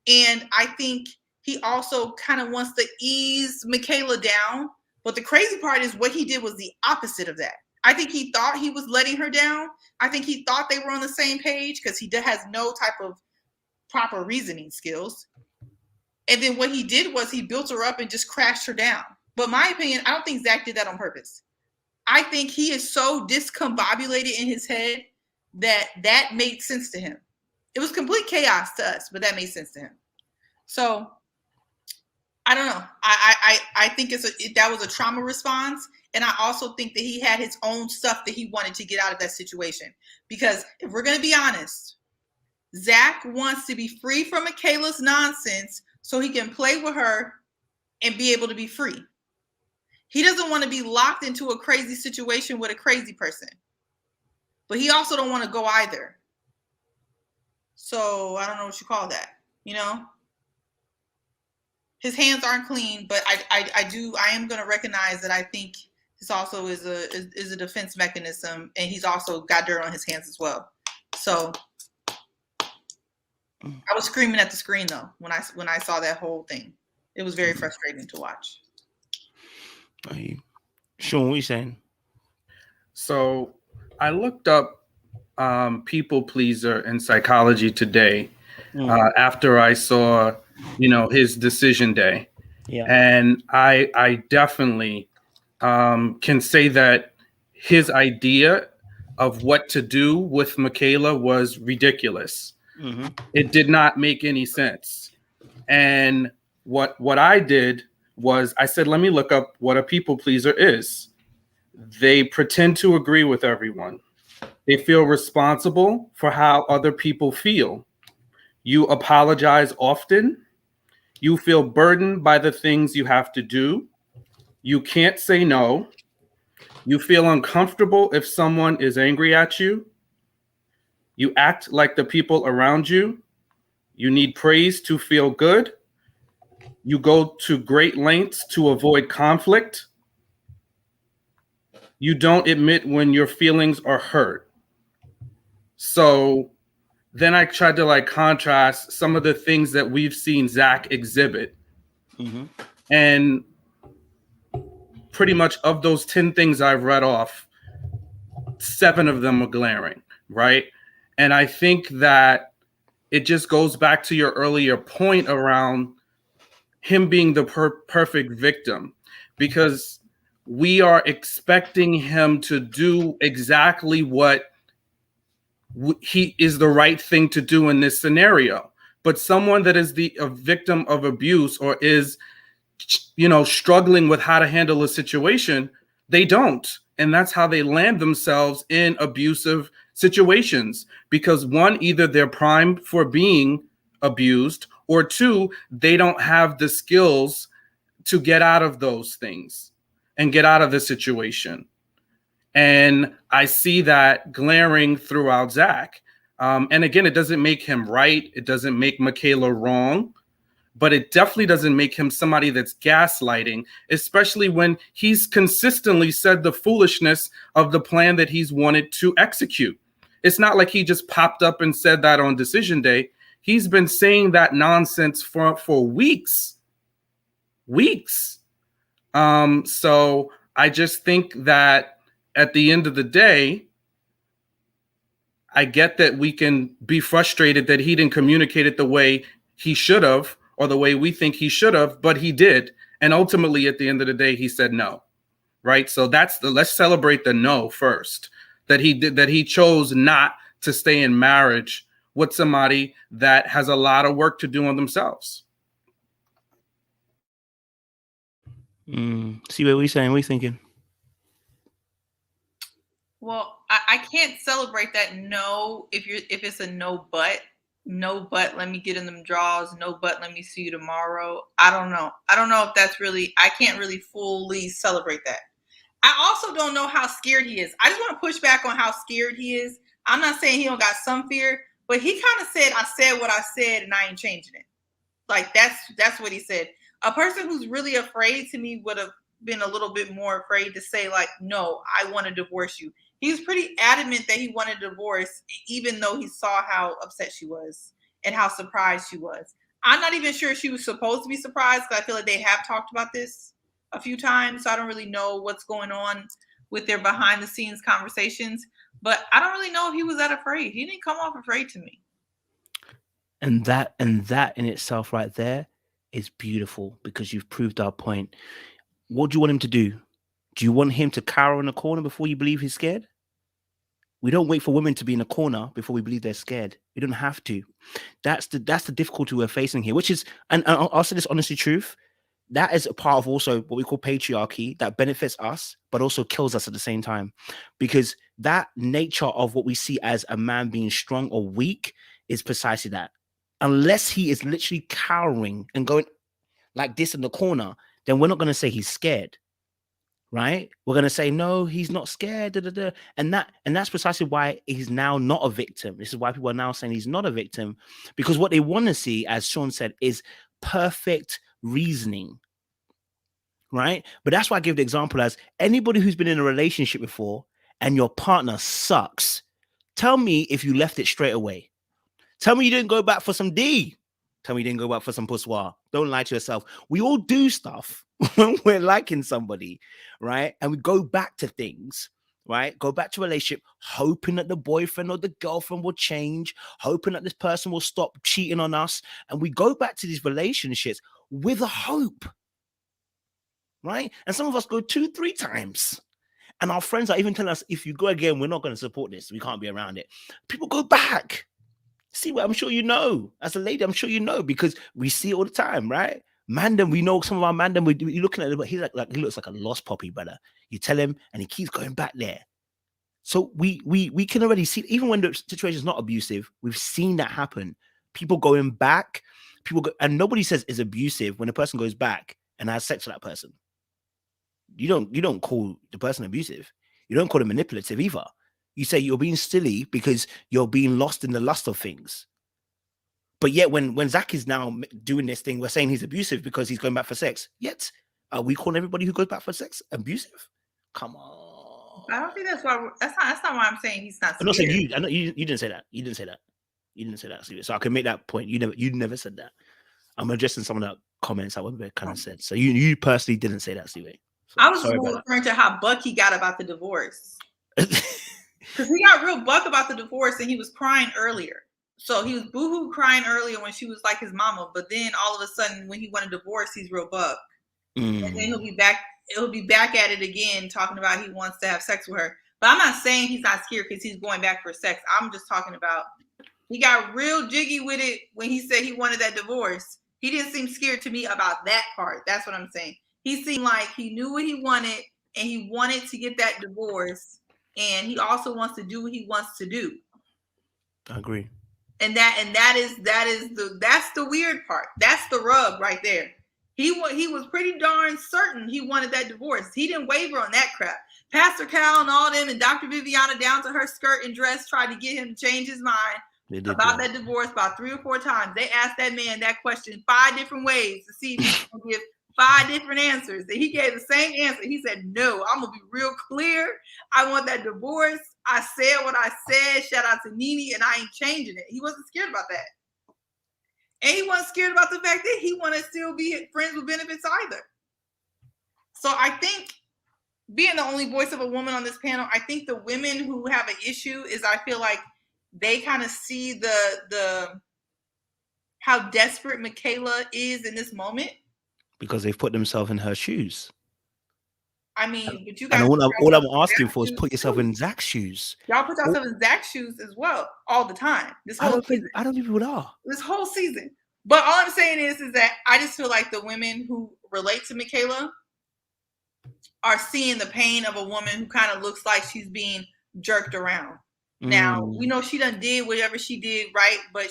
And I think he also kind of wants to ease Michaela down. But the crazy part is what he did was the opposite of that. I think he thought he was letting her down. I think he thought they were on the same page because he has no type of proper reasoning skills. And then what he did was he built her up and just crashed her down. But my opinion, I don't think Zack did that on purpose. I think he is so discombobulated in his head that made sense to him. It was complete chaos to us, but that made sense to him. So I don't know. I think that was a trauma response. And I also think that he had his own stuff that he wanted to get out of that situation. Because if we're going to be honest, Zack wants to be free from Michaela's nonsense so he can play with her and be able to be free. He doesn't want to be locked into a crazy situation with a crazy person. But he also don't want to go either. So I don't know what you call that, His hands aren't clean, but I am going to recognize that I think this also is a defense mechanism, and he's also got dirt on his hands as well. So I was screaming at the screen though when I saw that whole thing. It was very frustrating to watch. Sean, what are you saying? So I looked up people pleaser in psychology today after I saw, his decision day. Yeah. And I definitely can say that his idea of what to do with Michaela was ridiculous. Mm-hmm. It did not make any sense. And what I did was I said, let me look up what a people pleaser is. They pretend to agree with everyone. They feel responsible for how other people feel. You apologize often. You feel burdened by the things you have to do. You can't say no. You feel uncomfortable if someone is angry at you. You act like the people around you. You need praise to feel good. You go to great lengths to avoid conflict. You don't admit when your feelings are hurt. So then I tried to like contrast some of the things that we've seen Zack exhibit. Mm-hmm. And pretty much of those 10 things I've read off, 7 of them are glaring, right? And I think that it just goes back to your earlier point around him being the perfect victim, because we are expecting him to do exactly what he is the right thing to do in this scenario. But someone that is a victim of abuse or is, struggling with how to handle a situation, they don't. And that's how they land themselves in abusive situations. Because 1, either they're primed for being abused, or 2, they don't have the skills to get out of those things and get out of the situation. And I see that glaring throughout Zack. And again, it doesn't make him right. It doesn't make Michaela wrong. But it definitely doesn't make him somebody that's gaslighting, especially when he's consistently said the foolishness of the plan that he's wanted to execute. It's not like he just popped up and said that on decision day. He's been saying that nonsense for weeks. So I just think that at the end of the day, I get that we can be frustrated that he didn't communicate it the way he should have, or the way we think he should have, but he did. And ultimately, at the end of the day, he said no, right? So let's celebrate the no first, that he chose not to stay in marriage with somebody that has a lot of work to do on themselves. See what we're saying? What are you thinking? Well, I can't celebrate that no if it's a no but. No, but let me get in them draws. No, but let me see you tomorrow. I don't know if that's really, I can't really fully celebrate that. I also don't know how scared he is. I just want to push back on how scared he is. I'm not saying he don't got some fear, but he kind of said, I said what I said and I ain't changing it. Like that's what he said. A person who's really afraid to me would have been a little bit more afraid to say like, no, I want to divorce you. He was pretty adamant that he wanted a divorce, even though he saw how upset she was and how surprised she was. I'm not even sure she was supposed to be surprised, because I feel like they have talked about this a few times. So I don't really know what's going on with their behind the scenes conversations. But I don't really know if he was that afraid. He didn't come off afraid to me. And that in itself right there is beautiful, because you've proved our point. What do you want him to do? Do you want him to cower in a corner before you believe he's scared? We don't wait for women to be in a corner before we believe they're scared. We don't have to. That's the difficulty we're facing here, which is, and I'll say this honestly truth, that is a part of also what we call patriarchy that benefits us, but also kills us at the same time. Because that nature of what we see as a man being strong or weak is precisely that. Unless he is literally cowering and going like this in the corner, then we're not going to say he's scared. Right? We're going to say, no, he's not scared. Da, da, da. And that's precisely why he's now not a victim. This is why people are now saying he's not a victim, because what they want to see, as Sean said, is perfect reasoning. Right? But that's why I give the example as anybody who's been in a relationship before and your partner sucks, tell me if you left it straight away. Tell me you didn't go back for some D. Tell me you didn't go back for some poussoir. Don't lie to yourself. We all do stuff when we're liking somebody, right? And we go back to things, right? Go back to a relationship, hoping that the boyfriend or the girlfriend will change, hoping that this person will stop cheating on us. And we go back to these relationships with a hope, right? And some of us go 2-3 times. And our friends are even telling us, if you go again, we're not going to support this. We can't be around it. People go back. See what I'm sure you know. As a lady, I'm sure you know, because we see it all the time, right? Mandem, we know some of our Mandem. You're looking at it, but he's like he looks like a lost puppy, brother. You tell him, and he keeps going back there. So we can already see, even when the situation is not abusive, we've seen that happen. People going back, and nobody says it's abusive when a person goes back and has sex with that person. You don't call the person abusive. You don't call them manipulative either. You say you're being silly because you're being lost in the lust of things. But yet when Zack is now doing this thing, we're saying he's abusive because he's going back for sex. Yet, are we calling everybody who goes back for sex abusive? Come on. I don't think that's why. That's not why I'm saying he's not. I'm not saying you. I know you didn't say that. You didn't say that. You didn't say that. So I can make that point. You never said that. I'm addressing some of the comments that were kind of said. So you personally didn't say that, Stevie. So, I was referring to how Bucky got about the divorce. Because he got real buck about the divorce, and he was crying earlier. So he was boohoo crying earlier when she was like his mama, but then all of a sudden when he won a divorce, he's real buck. And then he'll be back at it again, talking about he wants to have sex with her. But I'm not saying he's not scared because he's going back for sex. I'm just talking about he got real jiggy with it when he said he wanted that divorce. He didn't seem scared to me about that part. That's what I'm saying. He seemed like he knew what he wanted, and he wanted to get that divorce, and he also wants to do what he wants to do. I agree. And that's the weird part. That's the rub right there. He was pretty darn certain he wanted that divorce. He didn't waver on that crap. Pastor Cal and all them and Dr. Viviana down to her skirt and dress tried to get him to change his mind about that divorce about 3 or 4 times. They asked that man that question 5 different ways to see if he was going to give 5 different answers. And he gave the same answer. He said, no, I'm going to be real clear. I want that divorce. I said what I said. Shout out to Nene, and I ain't changing it. He wasn't scared about that. And he wasn't scared about the fact that he wanted to still be friends with benefits either. So I think being the only voice of a woman on this panel, I think the women who have an issue is I feel like they kind of see the how desperate Michaela is in this moment. Because they've put themselves in her shoes. I mean, but you guys. And all I'm asking for is put yourself in Zack's shoes. Y'all put yourself in Zack's shoes as well, all the time. I don't think people are. This whole season. But all I'm saying is that I just feel like the women who relate to Michaela are seeing the pain of a woman who kind of looks like she's being jerked around. Now, we know she done did whatever she did, right? But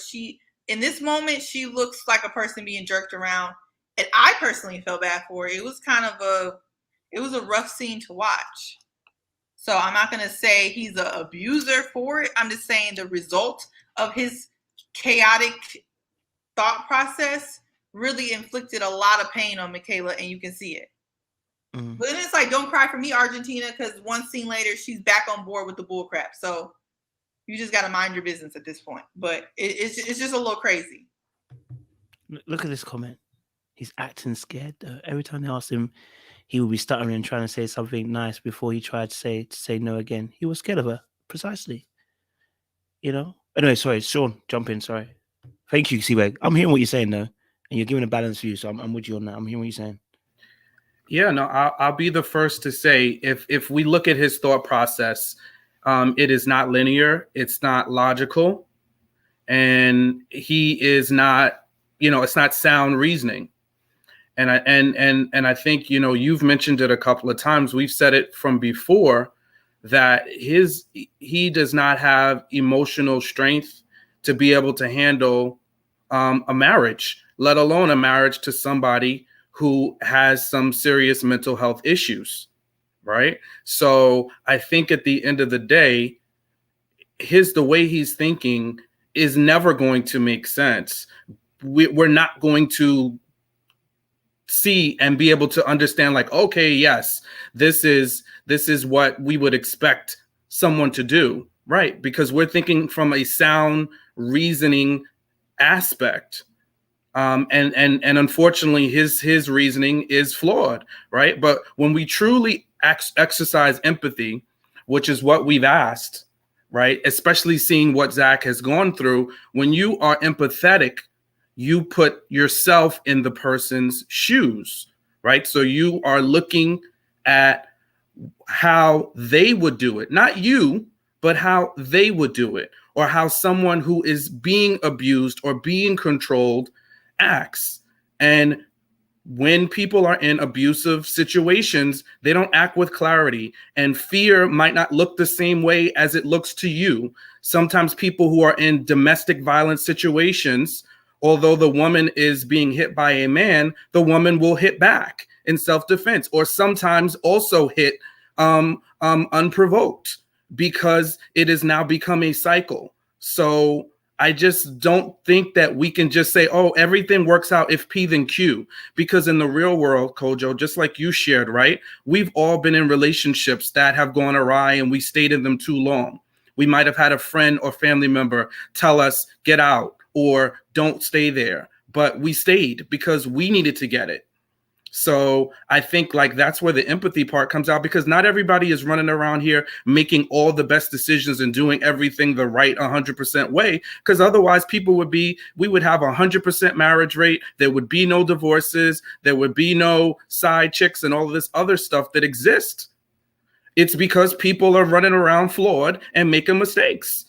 in this moment, she looks like a person being jerked around. And I personally felt bad for her. It was kind of a rough scene to watch. So I'm not going to say he's an abuser for it. I'm just saying the result of his chaotic thought process really inflicted a lot of pain on Michaela, and you can see it. But then it's like, don't cry for me, Argentina, because one scene later, she's back on board with the bullcrap. So you just got to mind your business at this point. But it's just a little crazy. Look at this comment. He's acting scared, though. Every time they asked him, he would be stuttering and trying to say something nice before he tried to say no again. He was scared of her, precisely. You know? Anyway, sorry, Sean, jump in, sorry. Thank you, Seaweg. I'm hearing what you're saying, though. And you're giving a balanced view, so I'm with you on that. I'm hearing what you're saying. Yeah, no, I'll be the first to say, if we look at his thought process, it is not linear. It's not logical. And he is not, it's not sound reasoning. And I think, you've mentioned it a couple of times. We've said it from before that he does not have emotional strength to be able to handle a marriage, let alone a marriage to somebody who has some serious mental health issues, right? So I think at the end of the day, the way he's thinking is never going to make sense. We're not going to see and be able to understand, like, okay, yes, this is what we would expect someone to do, right? Because we're thinking from a sound reasoning aspect. And unfortunately, his reasoning is flawed, right? But when we truly exercise empathy, which is what we've asked, right? Especially seeing what Zack has gone through, when you are empathetic, you put yourself in the person's shoes, right? So you are looking at how they would do it, not you, but how they would do it, or how someone who is being abused or being controlled acts. And when people are in abusive situations, they don't act with clarity, and fear might not look the same way as it looks to you. Sometimes people who are in domestic violence situations, although the woman is being hit by a man, the woman will hit back in self-defense, or sometimes also hit unprovoked, because it has now become a cycle. So I just don't think that we can just say, oh, everything works out if P then Q, because in the real world, Kojo, just like you shared, right? We've all been in relationships that have gone awry and we stayed in them too long. We might have had a friend or family member tell us, get out or don't stay there. But we stayed because we needed to get it. So I think like that's where the empathy part comes out, because not everybody is running around here making all the best decisions and doing everything the right 100% way, because otherwise we would have 100% marriage rate. There would be no divorces. There would be no side chicks and all of this other stuff that exists. It's because people are running around flawed and making mistakes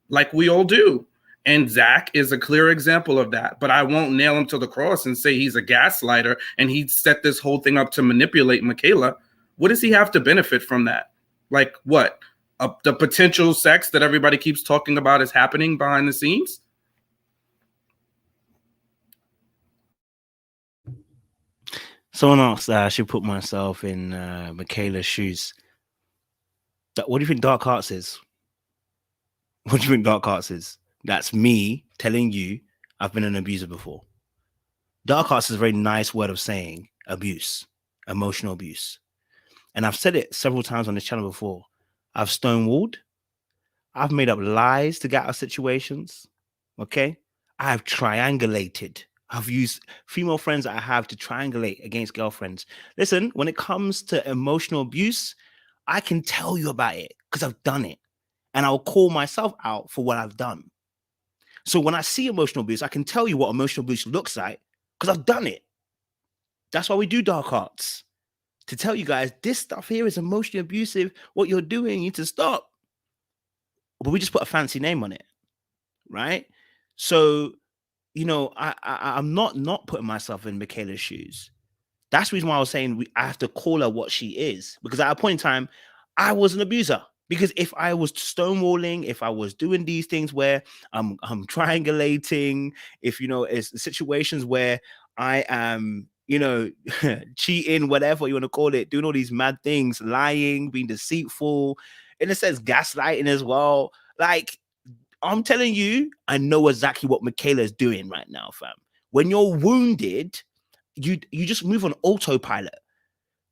like we all do. And Zack is a clear example of that. But I won't nail him to the cross and say he's a gaslighter and he set this whole thing up to manipulate Michaela. What does he have to benefit from that? Like what? The potential sex that everybody keeps talking about is happening behind the scenes? Someone asked I should put myself in Michaela's shoes. What do you think Dark Arts is? What do you think Dark Arts is? That's me telling you I've been an abuser before. Dark arts is a very nice word of saying abuse, emotional abuse. And I've said it several times on this channel before. I've stonewalled. I've made up lies to get out of situations. Okay? I've triangulated. I've used female friends that I have to triangulate against girlfriends. Listen, when it comes to emotional abuse, I can tell you about it because I've done it. And I'll call myself out for what I've done. So when I see emotional abuse, I can tell you what emotional abuse looks like because I've done it. That's why we do Dark Arts. To tell you guys, this stuff here is emotionally abusive. What you're doing, you need to stop. But we just put a fancy name on it, right? So, you know, I'm not putting myself in Michaela's shoes. That's the reason why I was saying I have to call her what she is. Because at a point in time, I was an abuser. Because if I was stonewalling, if I was doing these things where I'm triangulating, if, you know, it's situations where I am, you know, cheating, whatever you want to call it, doing all these mad things, lying, being deceitful, in a sense, gaslighting as well. Like, I'm telling you, I know exactly what Michaela is doing right now, fam. When you're wounded, you just move on autopilot.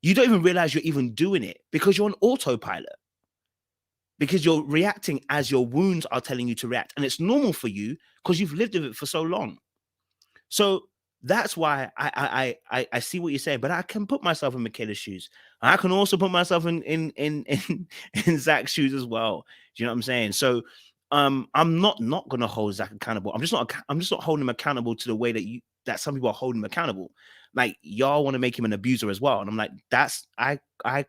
You don't even realize you're even doing it because you're on autopilot. Because you're reacting as your wounds are telling you to react. And it's normal for you because you've lived with it for so long. So that's why I see what you're saying, but I can put myself in Michaela's shoes. I can also put myself in Zach's shoes as well. Do you know what I'm saying? So I'm not gonna hold Zack accountable. I'm just not holding him accountable to the way that some people are holding him accountable. Like, y'all want to make him an abuser as well. And I'm like, I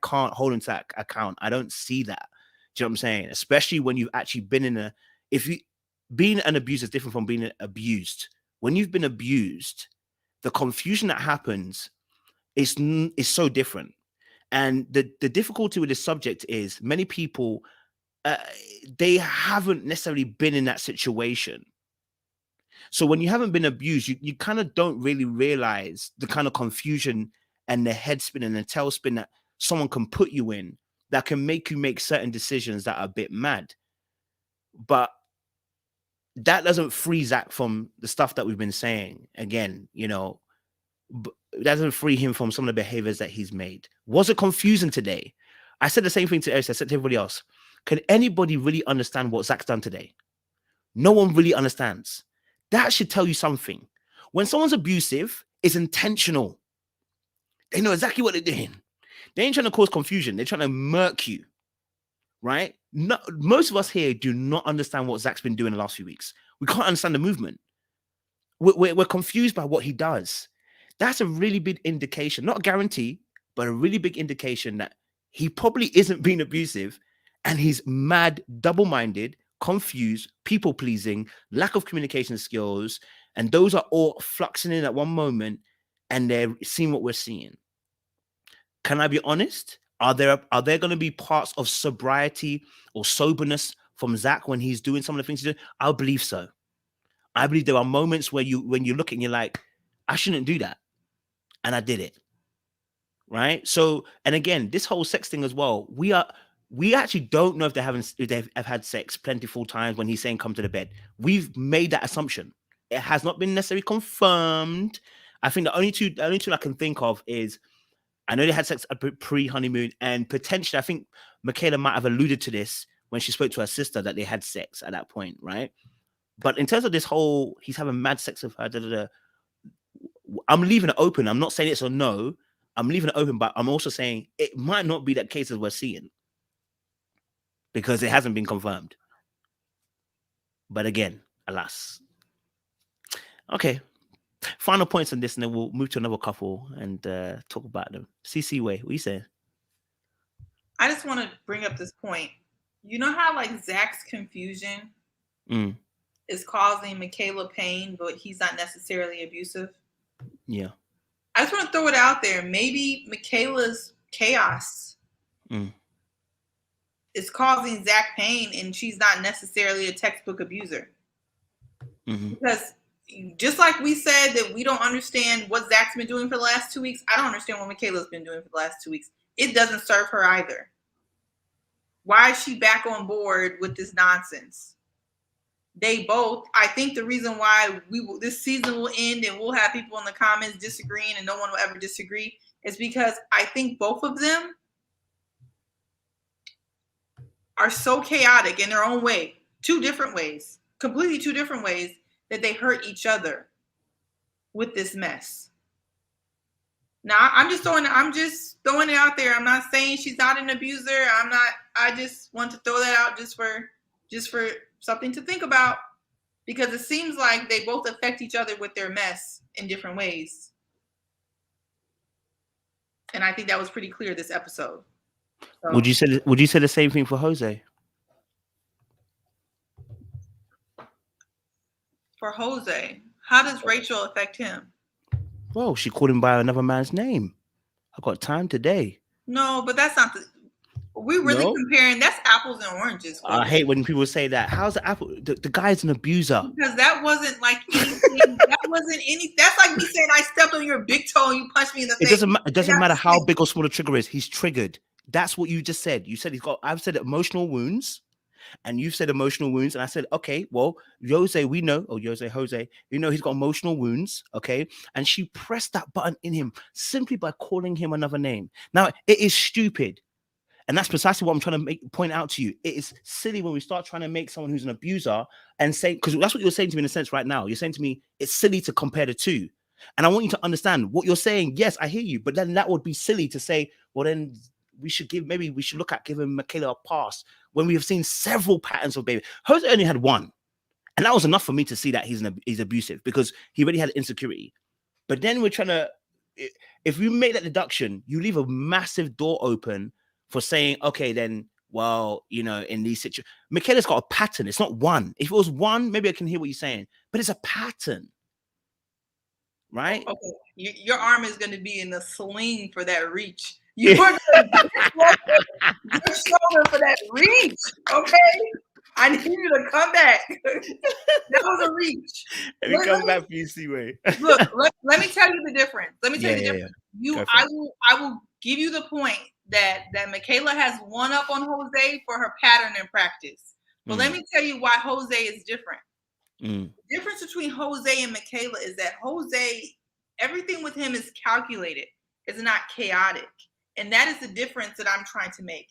can't hold him to that account. I don't see that. Do you know what I'm saying? Especially when you've actually been being an abuser is different from being abused. When you've been abused, the confusion that happens is so different. And the difficulty with this subject is many people, they haven't necessarily been in that situation. So when you haven't been abused, you kind of don't really realize the kind of confusion and the head spin and the tail spin that someone can put you in, that can make you make certain decisions that are a bit mad. But that doesn't free Zack from the stuff that we've been saying. Again, you know, it doesn't free him from some of the behaviors that he's made. Was it confusing today? I said the same thing to Eric. I said to everybody else. Can anybody really understand what Zack's done today? No one really understands. That should tell you something. When someone's abusive, it's intentional. They know exactly what they're doing. They ain't trying to cause confusion. They're trying to murk you, right? No, most of us here do not understand what Zack's been doing the last few weeks. We can't understand the movement. We're confused by what he does. That's a really big indication, not a guarantee, but a really big indication that he probably isn't being abusive and he's mad, double-minded, confused, people-pleasing, lack of communication skills, and those are all fluxing in at one moment. and they're seeing what we're seeing. Can I be honest? Are there going to be parts of sobriety or soberness from Zack when he's doing some of the things he's doing? I believe so. I believe there are moments where when you look and you're like, I shouldn't do that, and I did it. Right. So, and again, this whole sex thing as well. We actually don't know if they've had sex plentiful times when he's saying come to the bed. We've made that assumption. It has not been necessarily confirmed. I think the only two I can think of is I know they had sex pre-honeymoon, and potentially I think Michaela might have alluded to this when she spoke to her sister that they had sex at that point, right? But in terms of this whole he's having mad sex with her, I'm leaving it open. I'm not saying it's a no. I'm leaving it open, but I'm also saying it might not be that case as we're seeing because it hasn't been confirmed. But again, alas. Okay. Final points on this, and then we'll move to another couple and talk about them. CC Way, what are you saying? I just want to bring up this point. You know how like Zach's confusion is causing Michaela pain, but he's not necessarily abusive? Yeah. I just want to throw it out there. Maybe Michaela's chaos is causing Zack pain, and she's not necessarily a textbook abuser. Because just like we said that we don't understand what Zack's been doing for the last 2 weeks, I don't understand what Michaela's been doing for the last 2 weeks. It doesn't serve her either. Why is she back on board with this nonsense? They both, I think the reason why this season will end and we'll have people in the comments disagreeing and no one will ever disagree is because I think both of them are so chaotic in their own way, completely two different ways, that they hurt each other with this mess. Now, I'm just throwing it out there. I'm not saying she's not an abuser. I just want to throw that out just for something to think about, because it seems like they both affect each other with their mess in different ways. And I think that was pretty clear this episode. So, would you say the same thing for Jose? For Jose, how does Rachel affect him? Well, she called him by another man's name. I got time today. No, but that's not we're really comparing. That's apples and oranges. I hate when people say that. How's the apple? The guy's an abuser. Because that wasn't like anything. That's like me saying I stepped on your big toe and you punched me in the face. It doesn't matter how big or small the trigger is. He's triggered. That's what you just said. You said I've said emotional wounds, and you've said emotional wounds, and I said, okay, well, Jose, we know, you know, he's got emotional wounds, okay? And she pressed that button in him simply by calling him another name. Now, it is stupid. And that's precisely what I'm trying to point out to you. It is silly when we start trying to make someone who's an abuser and say, because that's what you're saying to me in a sense right now. You're saying to me, it's silly to compare the two. And I want you to understand what you're saying. Yes, I hear you. But then that would be silly to say, well, then we should look at giving Michaela a pass when we have seen several patterns of baby. Jose only had one. And that was enough for me to see that he's abusive because he already had insecurity. But then we're trying to, if you make that deduction, you leave a massive door open for saying, okay, then, well, you know, in these situations, Michaela's got a pattern. It's not one. If it was one, maybe I can hear what you're saying, but it's a pattern, right? Okay. Your arm is going to be in the sling for that reach. You're going to your shoulder for that reach, okay? I need you to come back. That was a reach. And he comes back for you, C-Way. Look, let me tell you the difference. I will give you the point that Michaela has one up on Jose for her pattern and practice. But let me tell you why Jose is different. The difference between Jose and Michaela is that Jose, everything with him is calculated. It's not chaotic. And that is the difference that I'm trying to make.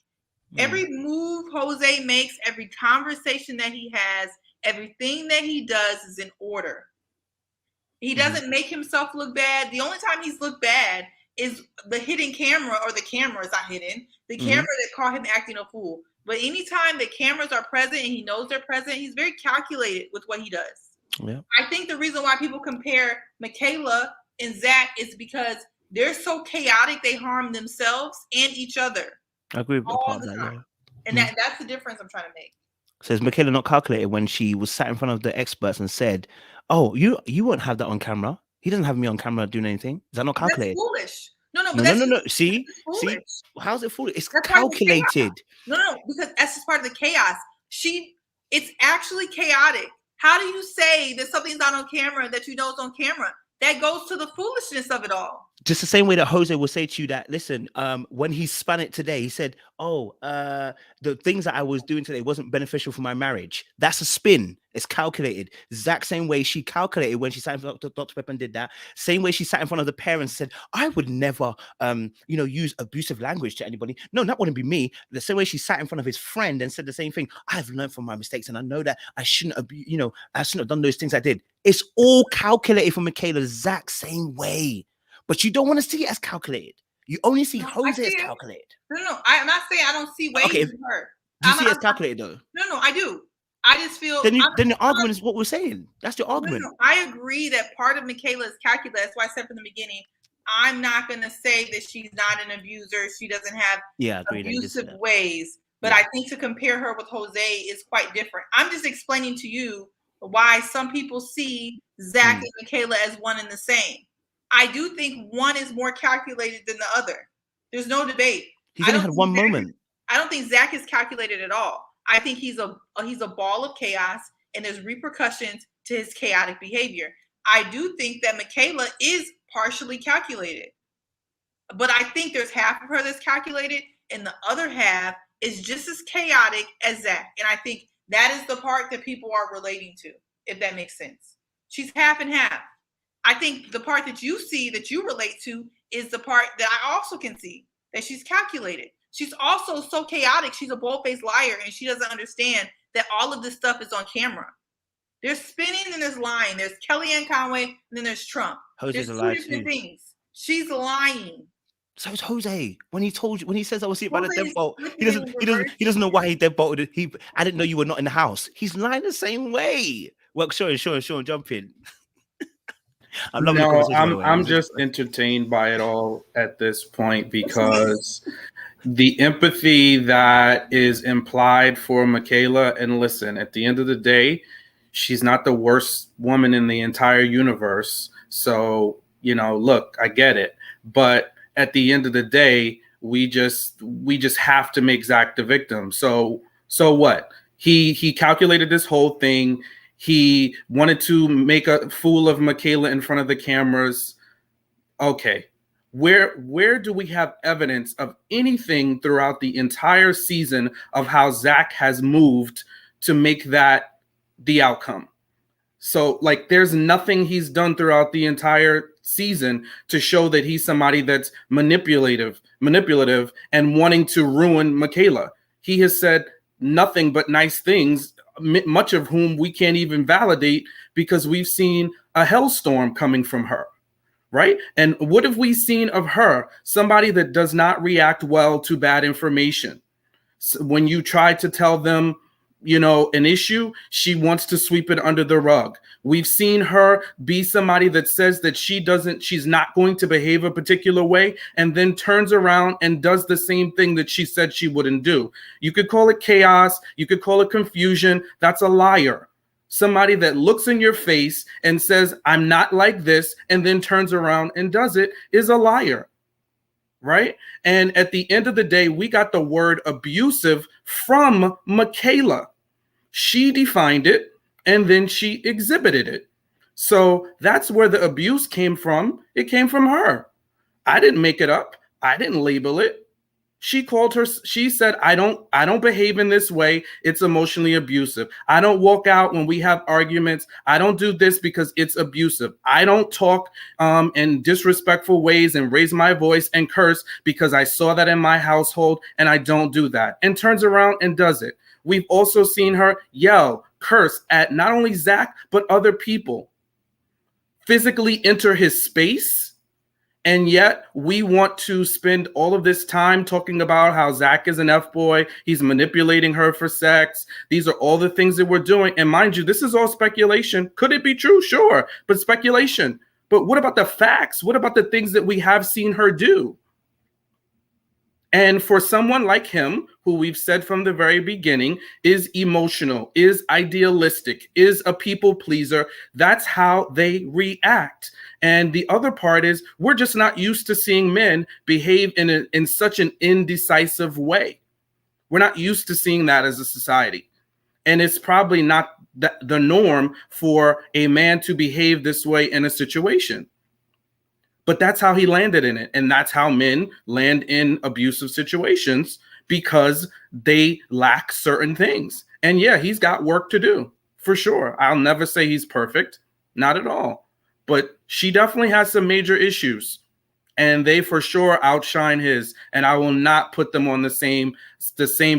Every move Jose makes, every conversation that he has, everything that he does is in order. He doesn't make himself look bad. The only time he's looked bad is the hidden camera, or the camera is not hidden. The camera that caught him acting a fool. But anytime the cameras are present and he knows they're present, he's very calculated with what he does. Yeah. I think the reason why people compare Michaela and Zack is because they're so chaotic they harm themselves and each other. I agree with all the time. And that's the difference I'm trying to make. Says Michaela not calculated when she was sat in front of the experts and said, oh, you won't have that on camera. He doesn't have me on camera doing anything. Is that not That's calculated? foolish. No, No, but no, that's no, no. See, foolish. how's it foolish? It's That's part of the chaos. calculated. No, because that's just part of the chaos. It's actually chaotic. How do you say that something's not on camera that you know is on camera? That goes to the foolishness of it all. Just the same way that Jose will say to you that, listen, when he spun it today, he said, the things that I was doing today wasn't beneficial for my marriage. That's a spin. It's calculated. Zach, same way she calculated when she sat in front of Dr. Pepper and did that. Same way she sat in front of the parents and said, I would never, use abusive language to anybody. No, that wouldn't be me. The same way she sat in front of his friend and said the same thing. I've learned from my mistakes and I know that I shouldn't have done those things I did. It's all calculated for Michaela. Zach, same way. But you don't want to see it as calculated. You only see Jose as calculated. No. I'm not saying I don't see ways okay, in her. Do you see it as calculated though? No, I do. I just feel then the argument is what we're saying. That's your argument. No, I agree that part of Michaela is calculated. That's why I said from the beginning, I'm not going to say that she's not an abuser. She doesn't have abusive ways. But I think to compare her with Jose is quite different. I'm just explaining to you why some people see Zach and Michaela as one and the same. I do think one is more calculated than the other. There's no debate. He's only had one moment. I don't think Zach is calculated at all. I think he's a ball of chaos, and there's repercussions to his chaotic behavior. I do think that Michaela is partially calculated, but I think there's half of her that's calculated, and the other half is just as chaotic as Zach. And I think that is the part that people are relating to, if that makes sense. She's half and half. I think the part that you see that you relate to is the part that I also can see, that she's calculated. She's also so chaotic. She's a bold-faced liar, and she doesn't understand that all of this stuff is on camera. There's spinning and there's lying. There's Kellyanne Conway, and then there's Trump. Jose's there's a liar two different too. things. She's lying. So it's Jose. When he says I will see it by the deadbolt, he doesn't know why he deadbolted. I didn't know you were not in the house. He's lying the same way. Well, sure, jump in. I'm just entertained by it all at this point because the empathy that is implied for Michaela, and listen, at the end of the day, she's not the worst woman in the entire universe. So, look, I get it. But at the end of the day, we just have to make Zach the victim. So what? He calculated this whole thing. He wanted to make a fool of Michaela in front of the cameras. Okay. Where do we have evidence of anything throughout the entire season of how Zach has moved to make that the outcome? So, there's nothing he's done throughout the entire season to show that he's somebody that's manipulative and wanting to ruin Michaela. He has said nothing but nice things, much of whom we can't even validate because we've seen a hellstorm coming from her. Right? And what have we seen of her? Somebody that does not react well to bad information. So when you try to tell them, an issue, she wants to sweep it under the rug. We've seen her be somebody that says that she's not going to behave a particular way and then turns around and does the same thing that she said she wouldn't do. You could call it chaos. You could call it confusion. That's a liar. Somebody that looks in your face and says, I'm not like this, and then turns around and does it is a liar, right? And at the end of the day, we got the word abusive from Michaela. She defined it, and then she exhibited it. So that's where the abuse came from. It came from her. I didn't make it up. I didn't label it. She said, I don't behave in this way. It's emotionally abusive. I don't walk out when we have arguments. I don't do this because it's abusive. I don't talk in disrespectful ways and raise my voice and curse because I saw that in my household and I don't do that. And turns around and does it. We've also seen her yell, curse at not only Zach, but other people. Physically enter his space. And yet we want to spend all of this time talking about how Zach is an F-boy. He's manipulating her for sex. These are all the things that we're doing. And mind you, this is all speculation. Could it be true? Sure, but speculation. But what about the facts? What about the things that we have seen her do? And for someone like him, who we've said from the very beginning is emotional, is idealistic, is a people pleaser, that's how they react. And the other part is we're just not used to seeing men behave in such an indecisive way. We're not used to seeing that as a society. And it's probably not the norm for a man to behave this way in a situation. But that's how he landed in it. And that's how men land in abusive situations, because they lack certain things. And yeah, he's got work to do for sure. I'll never say he's perfect. Not at all. But she definitely has some major issues, and they for sure outshine his. And I will not put them on the same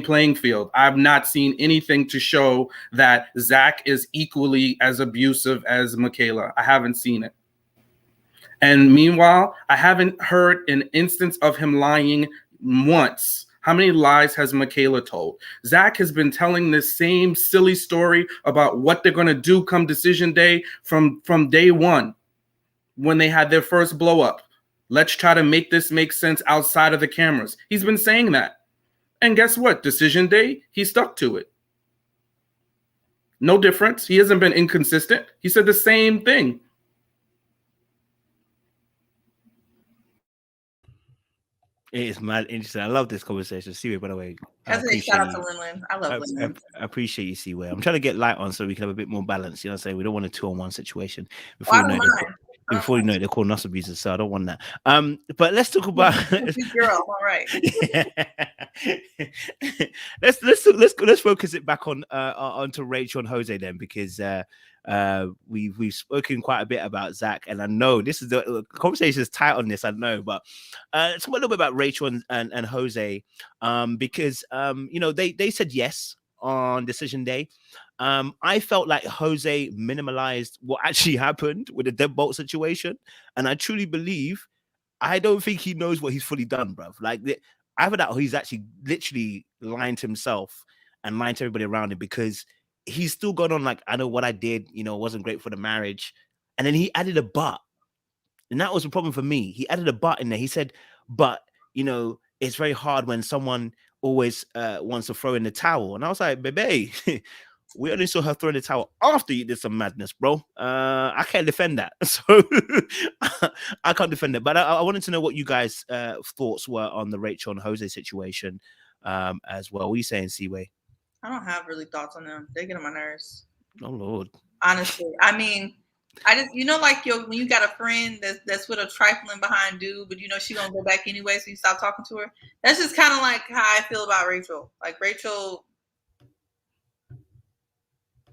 playing field. I've not seen anything to show that Zack is equally as abusive as Michaela. I haven't seen it. And meanwhile, I haven't heard an instance of him lying once. How many lies has Michaela told? Zack has been telling this same silly story about what they're going to do come decision day from day one, when they had their first blow up. Let's try to make this make sense outside of the cameras. He's been saying that. And guess what? Decision day, he stuck to it. No difference. He hasn't been inconsistent. He said the same thing. It is mad interesting. I love this conversation. Seaway, by the way. Shout out to Lin. I love Lin. I appreciate you, Seaway. I'm trying to get light on so we can have a bit more balance. You know what I'm saying? We don't want a 2-on-1 situation. Before you know it, they're calling us abusers, so I don't want that. But let's talk about girl. All right. let's focus it back on onto Rachel and Jose then, because we've spoken quite a bit about Zack, and I know this is the conversation is tight on this, I know, but let's talk a little bit about Rachel and Jose, because you know, they said yes on decision day. I felt like Jose minimalized what actually happened with the deadbolt situation, and I truly believe, I don't think he knows what he's fully done, bruv. Like, either that or he's actually literally lying to himself and lying to everybody around him, because he's still gone on like, I know what I did, you know, wasn't great for the marriage. And then he added a but. And that was a problem for me. He added a but in there. He said, but, you know, it's very hard when someone always wants to throw in the towel. And I was like, baby, we only saw her throwing the towel after you did some madness, bro. I can't defend that. So I can't defend it. But I wanted to know what you guys' thoughts were on the Rachel and Jose situation as well. What are you saying, Seaway? I don't have really thoughts on them. They get on my nerves. Oh Lord. Honestly, I mean, I just, you know, like when you got a friend that's with a trifling behind dude, but you know she gonna go back anyway, so you stop talking to her. That's just kind of like how I feel about Rachel. Like Rachel,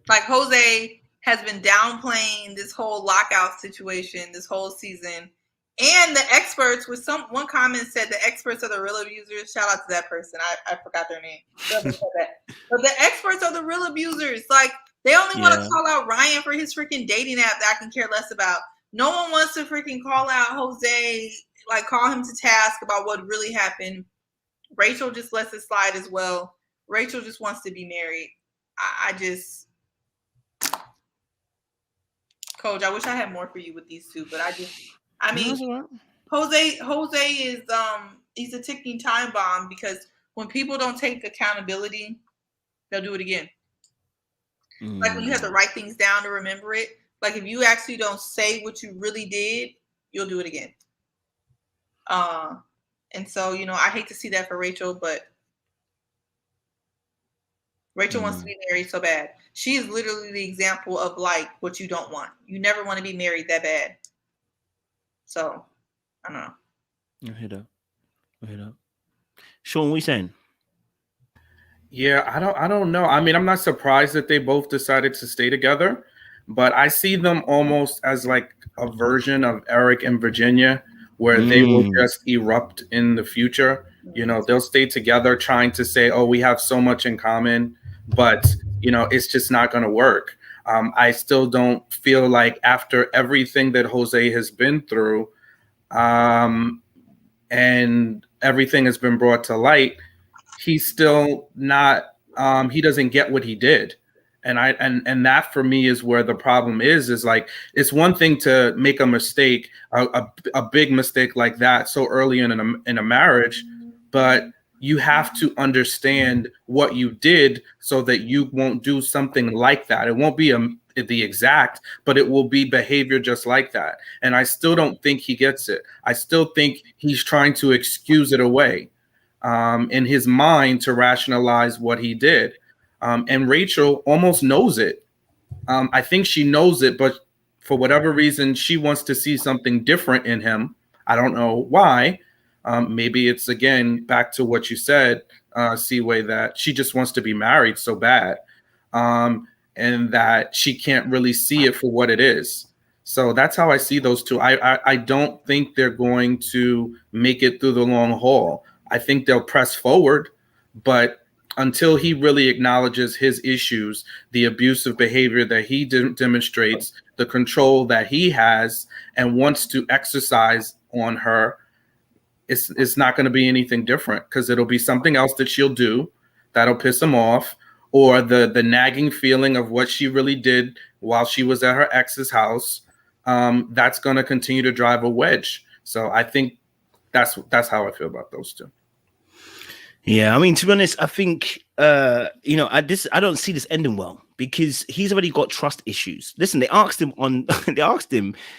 like Jose has been downplaying this whole lockout situation this whole season. And the experts, with one comment said the experts are the real abusers. Shout out to that person. I forgot their name. Whoever said that. But the experts are the real abusers. Like, they only want to call out Ryan for his freaking dating app that I can care less about. No one wants to freaking call out Jose, like call him to task about what really happened. Rachel just lets it slide as well. Rachel just wants to be married. I just, Coach, I wish I had more for you with these two, but I mean, Jose is he's a ticking time bomb, because when people don't take accountability, they'll do it again. Like when you have to write things down to remember it. Like if you actually don't say what you really did, you'll do it again. And so, you know, I hate to see that for Rachel, but Rachel wants to be married so bad. She is literally the example of like what you don't want. You never want to be married that bad. So, I don't know. I hear that. Sean, what are you saying? Yeah, I don't know. I mean, I'm not surprised that they both decided to stay together, but I see them almost as like a version of Eric and Virginia, where they will just erupt in the future. You know, they'll stay together trying to say, oh, we have so much in common, but, you know, it's just not going to work. I still don't feel like after everything that Jose has been through, and everything has been brought to light, he's still not, he doesn't get what he did. And that for me is where the problem is like, it's one thing to make a mistake, a big mistake like that so early in a marriage, but you have to understand what you did so that you won't do something like that. It won't be the exact, but it will be behavior just like that. And I still don't think he gets it. I still think he's trying to excuse it away in his mind to rationalize what he did. And Rachel almost knows it. I think she knows it, but for whatever reason, she wants to see something different in him. I don't know why. Maybe it's, again, back to what you said, Seaway, that she just wants to be married so bad, and that she can't really see it for what it is. So that's how I see those two. I don't think they're going to make it through the long haul. I think they'll press forward, but until he really acknowledges his issues, the abusive behavior that he demonstrates, the control that he has and wants to exercise on her, it's not going to be anything different, because it'll be something else that she'll do that'll piss him off, or the nagging feeling of what she really did while she was at her ex's house. That's going to continue to drive a wedge. So I think that's how I feel about those two. Yeah, I mean, to be honest, I think I don't see this ending well, because he's already got trust issues. Listen, they asked him,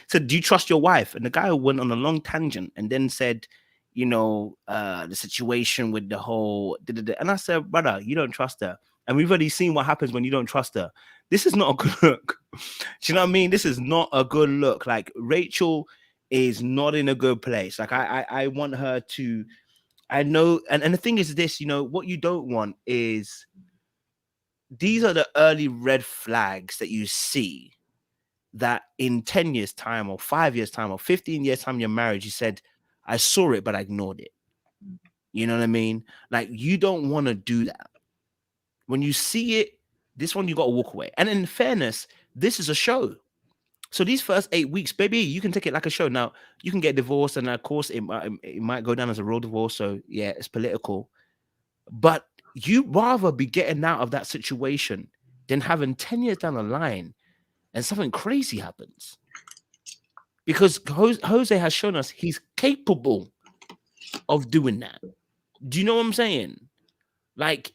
said, "Do you trust your wife?" And the guy went on a long tangent and then said, the situation with the whole, and I said, "Brother, you don't trust her, and we've already seen what happens when you don't trust her. This is not a good look." Do you know what I mean? This is not a good look. Like, Rachel is not in a good place. Like, I want her to. I know, and the thing is this, what you don't want is, these are the early red flags that you see, that in 10 years time or 5 years time or 15 years time you're married, you said, "I saw it, but I ignored it." You know what I mean? Like, you don't want to do that. When you see it, this one, you got to walk away. And in fairness, this is a show. So these first 8 weeks, baby, you can take it like a show. Now, you can get divorced, and of course, it might go down as a real divorce. So yeah, it's political. But you rather be getting out of that situation than having 10 years down the line and something crazy happens. Because Jose has shown us he's capable of doing that. Do you know what I'm saying? Like,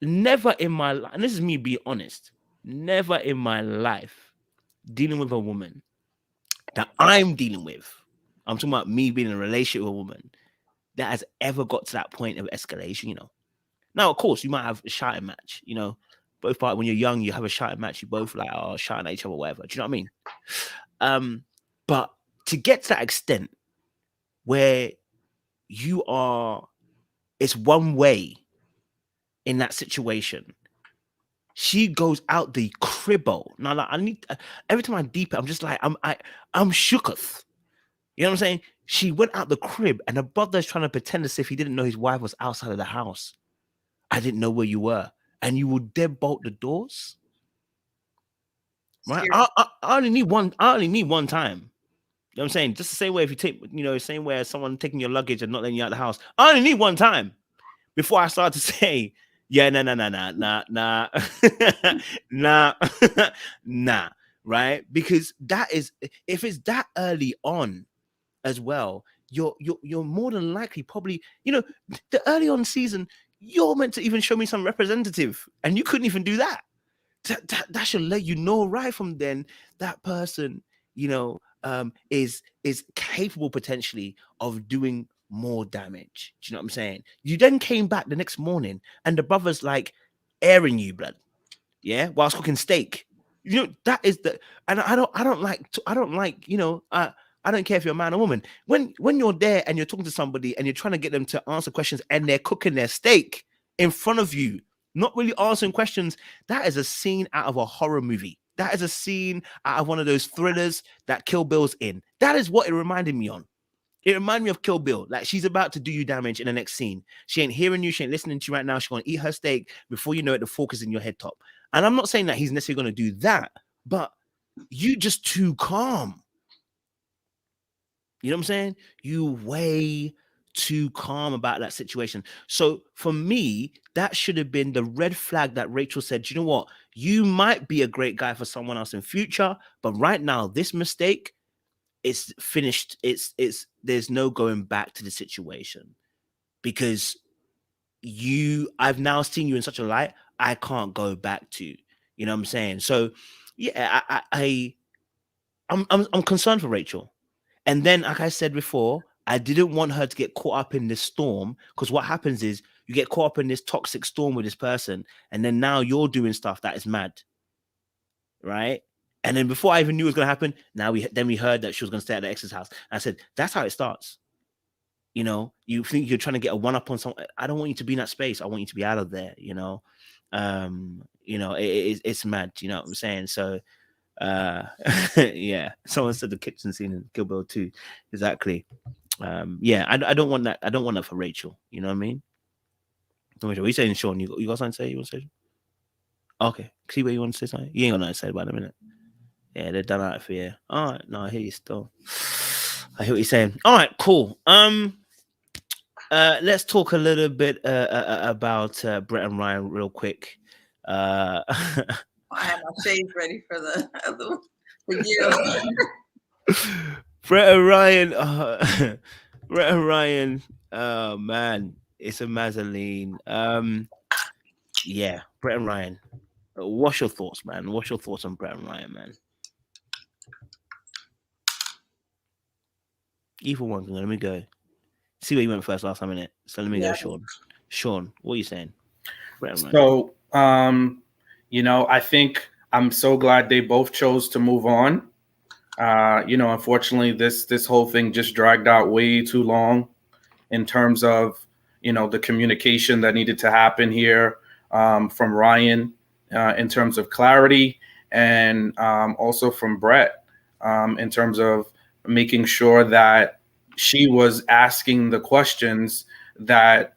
never in my life, and this is me being honest, never in my life dealing with a woman that I'm dealing with, I'm talking about me being in a relationship with a woman, that has ever got to that point of escalation. Now, of course, you might have a shouting match, both parts. When you're young, you have a shouting match, you both like are shouting at each other, whatever. Do you know what I mean? But to get to that extent where you are, it's one way in that situation. She goes out the cribbo. Now, like, I need, every time I deep it, I'm just like, I'm shooketh. You know what I'm saying? She went out the crib, and the brother's trying to pretend as if he didn't know his wife was outside of the house. "I didn't know where you were," and you will deadbolt the doors. Right? I only need one. I only need one time. You know what I'm saying? Just the same way if you take, same way as someone taking your luggage and not letting you out of the house. I only need one time before I start to say, "Yeah, nah, nah," right? Because that is, if it's that early on as well, you're more than likely probably, the early on season, you're meant to even show me some representative, and you couldn't even do that. That should let you know right from then that person, is capable potentially of doing more damage. Do you know what I'm saying? You then came back the next morning, and the brother's like airing you, blood, whilst cooking steak. That is the, and I don't like, I don't care if you're a man or woman. When you're there and you're talking to somebody and you're trying to get them to answer questions, and they're cooking their steak in front of you, not really answering questions, that is a scene out of a horror movie. That is a scene out of one of those thrillers that Kill Bill's in. That is what it reminded me on. It reminded me of Kill Bill. Like, she's about to do you damage in the next scene. She ain't hearing you. She ain't listening to you right now. She's going to eat her steak. Before you know it, the fork is in your head top. And I'm not saying that he's necessarily going to do that, but you just too calm. You know what I'm saying? You way too calm about that situation. So for me, that should have been the red flag that Rachel said, "You know what? You might be a great guy for someone else in future, but right now, this mistake, it's finished. It's there's no going back to the situation." because I've now seen you in such a light I can't go back to. You know what I'm saying? So yeah, I'm concerned for Rachel. And then, like I said before, I didn't want her to get caught up in this storm, because what happens is you get caught up in this toxic storm with this person, and then now you're doing stuff that is mad, right? And then before I even knew it was going to happen, we heard that she was going to stay at the ex's house. And I said, that's how it starts. You know, you think you're trying to get a one up on someone. I don't want you to be in that space. I want you to be out of there. It's mad. You know what I'm saying? So, yeah. Someone said the kitchen scene in Kill Bill 2. Exactly. I don't want that. I don't want that for Rachel. You know what I mean? What are you saying, Sean? You got something to say? You want to say? Okay. See where you want to say something? You ain't got nothing to say about it in a minute. Yeah, they're done out for you. All right. No, I hear you still. I hear what you're saying. All right, cool. Let's talk a little bit about Brett and Ryan real quick. I have my shades ready for the Gil. Brett and Ryan. Oh man, it's a Mazzoline. Yeah, Brett and Ryan. What's your thoughts, man? What's your thoughts on Brett and Ryan, man? Either one. Let me go. See where you went first last time, innit? So let me go, Sean. Sean, what are you saying? So, I think I'm so glad they both chose to move on. Unfortunately, this whole thing just dragged out way too long in terms of, the communication that needed to happen here from Ryan in terms of clarity, and also from Brett in terms of making sure that she was asking the questions that,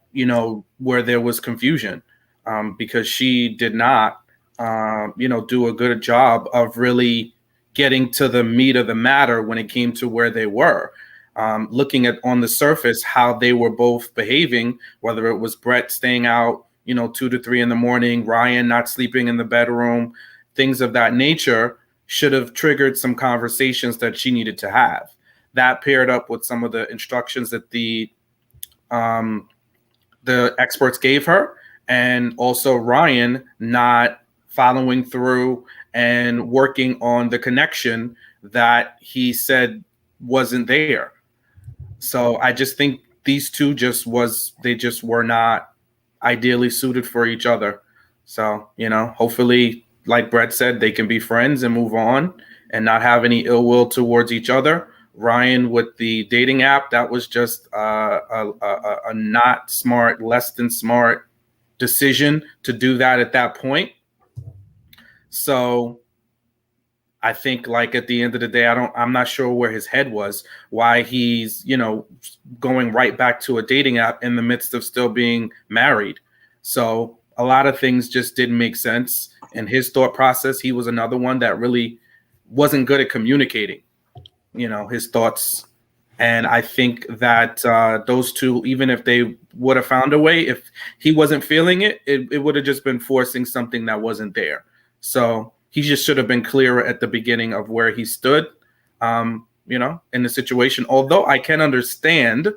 where there was confusion, because she did not, do a good job of really getting to the meat of the matter when it came to where they were. Looking at on the surface how they were both behaving, whether it was Brett staying out, 2 to 3 in the morning, Ryan not sleeping in the bedroom, things of that nature should have triggered some conversations that she needed to have. That paired up with some of the instructions that the experts gave her, and also Ryan not following through and working on the connection that he said wasn't there. So I just think these two just were not ideally suited for each other. So, hopefully, like Brett said, they can be friends and move on and not have any ill will towards each other. Ryan with the dating app, that was just a not smart, less than smart decision to do that at that point. So I think, like, at the end of the day, I'm not sure where his head was, why he's, going right back to a dating app in the midst of still being married. So a lot of things just didn't make sense. And his thought process, he was another one that really wasn't good at communicating, his thoughts. And I think that those two, even if they would have found a way, if he wasn't feeling it, it would have just been forcing something that wasn't there. So he just should have been clearer at the beginning of where he stood, in the situation. Although I can understand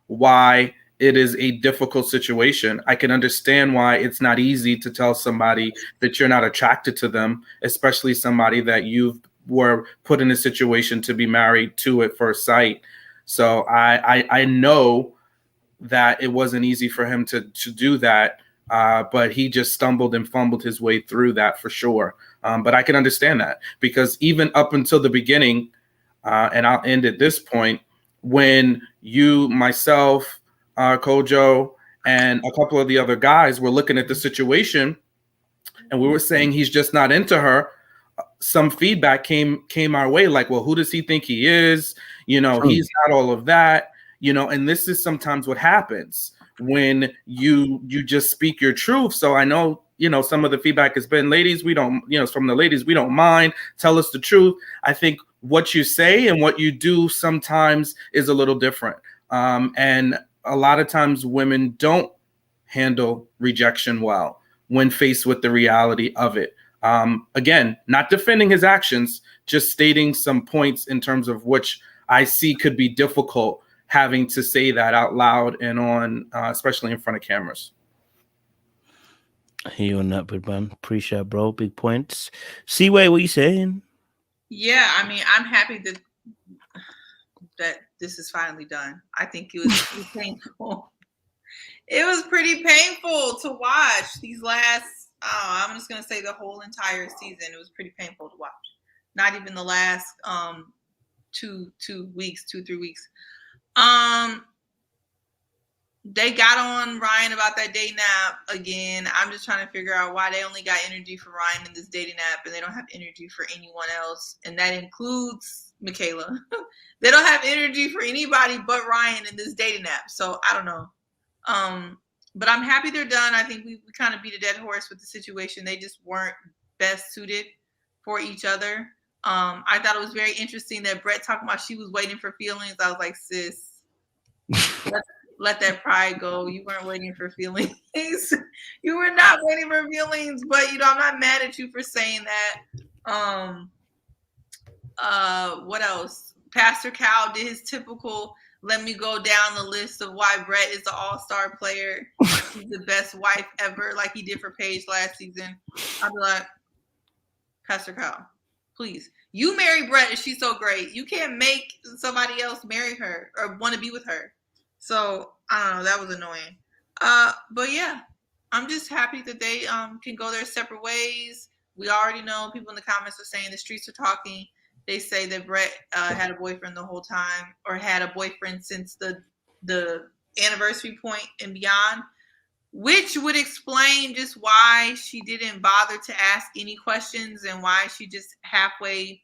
why it is a difficult situation. I can understand why it's not easy to tell somebody that you're not attracted to them, especially somebody that you were put in a situation to be married to at first sight. So I know that it wasn't easy for him to do that, but he just stumbled and fumbled his way through that for sure. But I can understand that, because even up until the beginning, and I'll end at this point, when you, myself, Kojo, and a couple of the other guys were looking at the situation and we were saying he's just not into her, some feedback came our way, like, well, who does he think he is? He's not all of that, and this is sometimes what happens when you just speak your truth. So I know, some of the feedback has been, ladies, we don't, from the ladies, we don't mind. Tell us the truth. I think what you say and what you do sometimes is a little different. And a lot of times women don't handle rejection well when faced with the reality of it. Again, not defending his actions, just stating some points in terms of which I see could be difficult having to say that out loud and on, especially in front of cameras. I hear you on that, big man. Appreciate it, bro. Big points. Seaway, what you saying? Yeah, I mean, I'm happy that this is finally done. I think it was pretty painful. It was pretty painful to watch these last, I'm just going to say the whole entire season. It was pretty painful to watch. Not even the last 2 weeks, 2-3 weeks. They got on Ryan about that dating app again. I'm just trying to figure out why they only got energy for Ryan in this dating app and they don't have energy for anyone else. And that includes Michaela. They don't have energy for anybody but Ryan in this dating app. So I don't know. But I'm happy they're done. I think we kind of beat a dead horse with the situation. They just weren't best suited for each other. I thought it was very interesting that Brett talking about she was waiting for feelings. I was like, sis, let that pride go. You weren't waiting for feelings. You were not waiting for feelings, but I'm not mad at you for saying that. What else? Pastor Cal did his typical let me go down the list of why Brett is the all-star player. He's the best wife ever, like he did for Paige last season. I'd be like, Pastor Cal, please. You marry Brett and she's so great. You can't make somebody else marry her or want to be with her. So I don't know, that was annoying. But yeah, I'm just happy that they can go their separate ways. We already know people in the comments are saying the streets are talking. They say that Brett had a boyfriend the whole time, or had a boyfriend since the anniversary point and beyond, which would explain just why she didn't bother to ask any questions and why she just halfway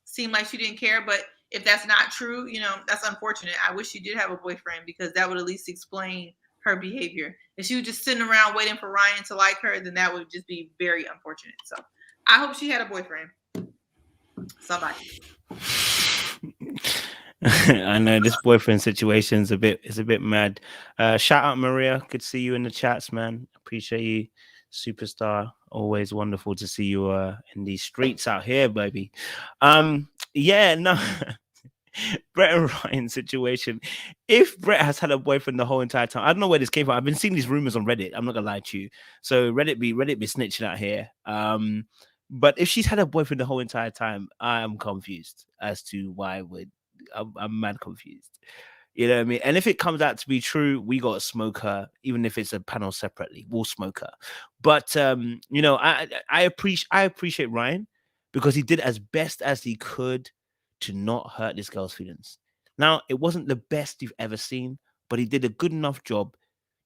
seemed like she didn't care. But if that's not true, that's unfortunate. I wish she did have a boyfriend because that would at least explain her behavior. If she was just sitting around waiting for Ryan to like her, then that would just be very unfortunate. So I hope she had a boyfriend. Somebody. I know this boyfriend situation is a bit mad. Shout out Maria, good to see you in the chats, man. Appreciate you, superstar. Always wonderful to see you in these streets out here, baby. Yeah, no. Brett and Ryan situation. If Brett has had a boyfriend the whole entire time, I don't know where this came from. I've been seeing these rumors on Reddit. I'm not gonna lie to you. So Reddit be snitching out here. But if she's had a boyfriend the whole entire time, I am confused as to why I'm mad confused. You know what I mean? And if it comes out to be true, we got to smoke her, even if it's a panel separately. We'll smoke her. But I appreciate Ryan because he did as best as he could to not hurt this girl's feelings. Now, it wasn't the best you've ever seen, but he did a good enough job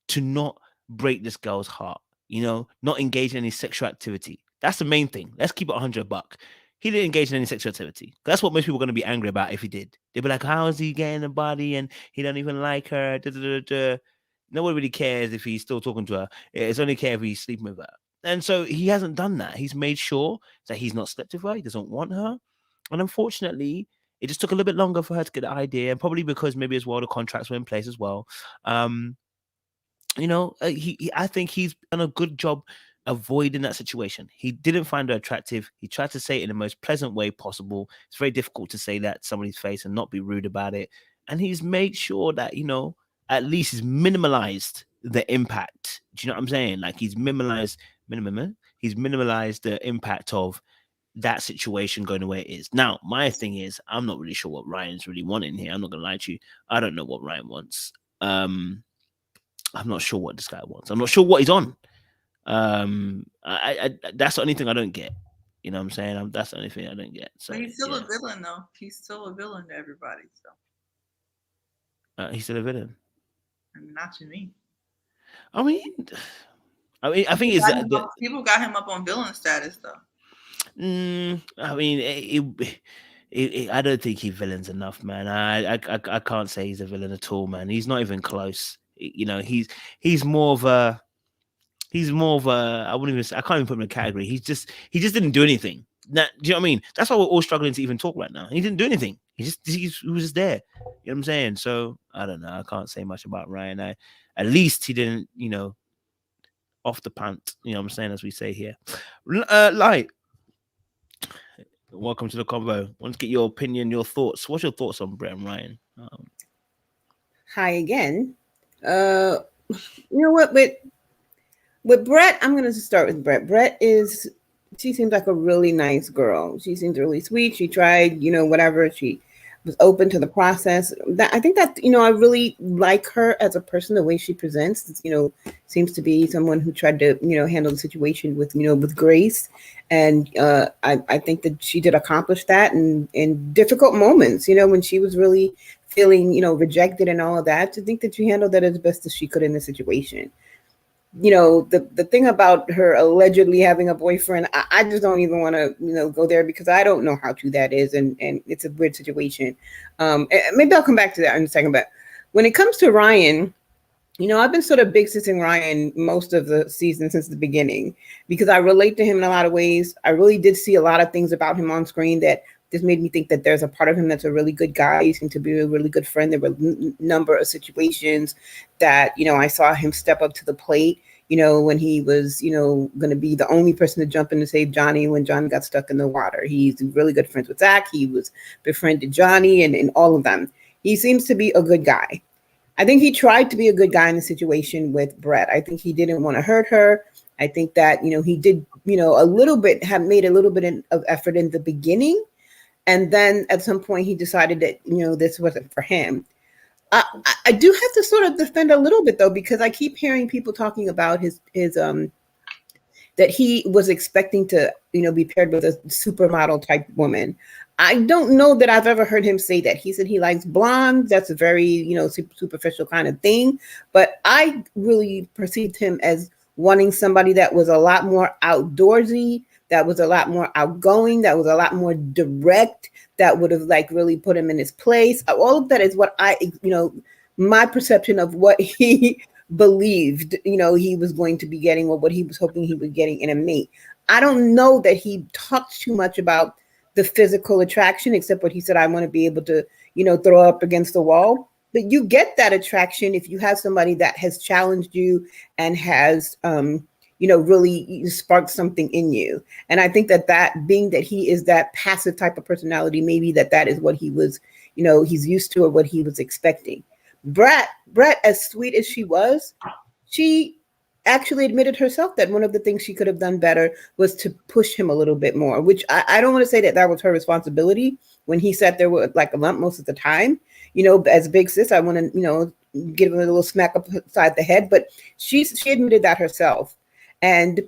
to not break this girl's heart. Not engage in any sexual activity. That's the main thing. Let's keep it $100. He didn't engage in any sexual activity. That's what most people are going to be angry about if he did. They'd be like, how is he getting a body and he don't even like her? Nobody really cares if he's still talking to her. It's only care if he's sleeping with her. And so he hasn't done that. He's made sure that he's not slept with her. He doesn't want her. And unfortunately, it just took a little bit longer for her to get the idea. And probably because maybe as well, the contracts were in place as well. I think he's done a good job avoiding that situation. He didn't find her attractive. He tried to say it in the most pleasant way possible. It's very difficult to say that to somebody's face and not be rude about it. And he's made sure that, at least he's minimalized the impact. Do you know what I'm saying? Like he's minimalized the impact of that situation going the way it is. Now, my thing is, I'm not really sure what Ryan's really wanting here. I'm not going to lie to you. I don't know what Ryan wants. I'm not sure what this guy wants. I'm not sure what he's on. That's the only thing I don't get. You know what I'm saying? That's the only thing I don't get. So but he's still a villain, though. He's still a villain to everybody. So he's still a villain. I mean, not to me. I think it's people got him up on villain status, though. I mean, I don't think he villains enough, man. I can't say he's a villain at all, man. He's not even close. He's more of a. I can't even put him in a category. He just didn't do anything. Now, do you know what I mean? That's why we're all struggling to even talk right now. He didn't do anything. He was just there. You know what I'm saying? So I don't know. I can't say much about Ryan. At least he didn't, off the pant. You know what I'm saying? As we say here. Light. Welcome to the convo. Want to get your opinion, your thoughts. What's your thoughts on Brett and Ryan? high again. You know what? With Brett, I'm gonna start with Brett. She seems like a really nice girl. She seems really sweet. She tried, whatever. She was open to the process. I think that, I really like her as a person, the way she presents, seems to be someone who tried to, handle the situation with grace. And I think that she did accomplish that in difficult moments, when she was really feeling, rejected and all of that. I think that she handled that as best as she could in the situation. The thing about her allegedly having a boyfriend, I just don't even want to, go there because I don't know how true that is. And it's a weird situation. Maybe I'll come back to that in a second. But when it comes to Ryan, I've been sort of big sissing Ryan most of the season since the beginning because I relate to him in a lot of ways. I really did see a lot of things about him on screen that just made me think that there's a part of him that's a really good guy. He seemed to be a really good friend. There were a number of situations that, I saw him step up to the plate, when he was, going to be the only person to jump in to save Johnny when Johnny got stuck in the water. He's really good friends with Zack. He was befriended Johnny and all of them. He seems to be a good guy. I think he tried to be a good guy in the situation with Brett. I think he didn't want to hurt her. I think that, he did, a little bit have made a little bit of effort in the beginning. And then at some point he decided that, this wasn't for him. I do have to sort of defend a little bit though, because I keep hearing people talking about his that he was expecting to, be paired with a supermodel type woman. I don't know that I've ever heard him say that. He said he likes blondes. That's a very, superficial kind of thing. But I really perceived him as wanting somebody that was a lot more outdoorsy, that was a lot more outgoing, that was a lot more direct, that would have really put him in his place. All of that is what my perception of what he believed, he was going to be getting or what he was hoping he was getting in a mate. I don't know that he talked too much about the physical attraction, except what he said, I want to be able to, throw up against the wall. But you get that attraction if you have somebody that has challenged you and has, really sparked something in you. And I think that being that he is that passive type of personality, maybe that is what he was, he's used to or what he was expecting. Brett, as sweet as she was, she actually admitted herself that one of the things she could have done better was to push him a little bit more, which I don't want to say that was her responsibility when he sat there with like a lump most of the time. As big sis, I want to, give him a little smack upside the head, but she admitted that herself. And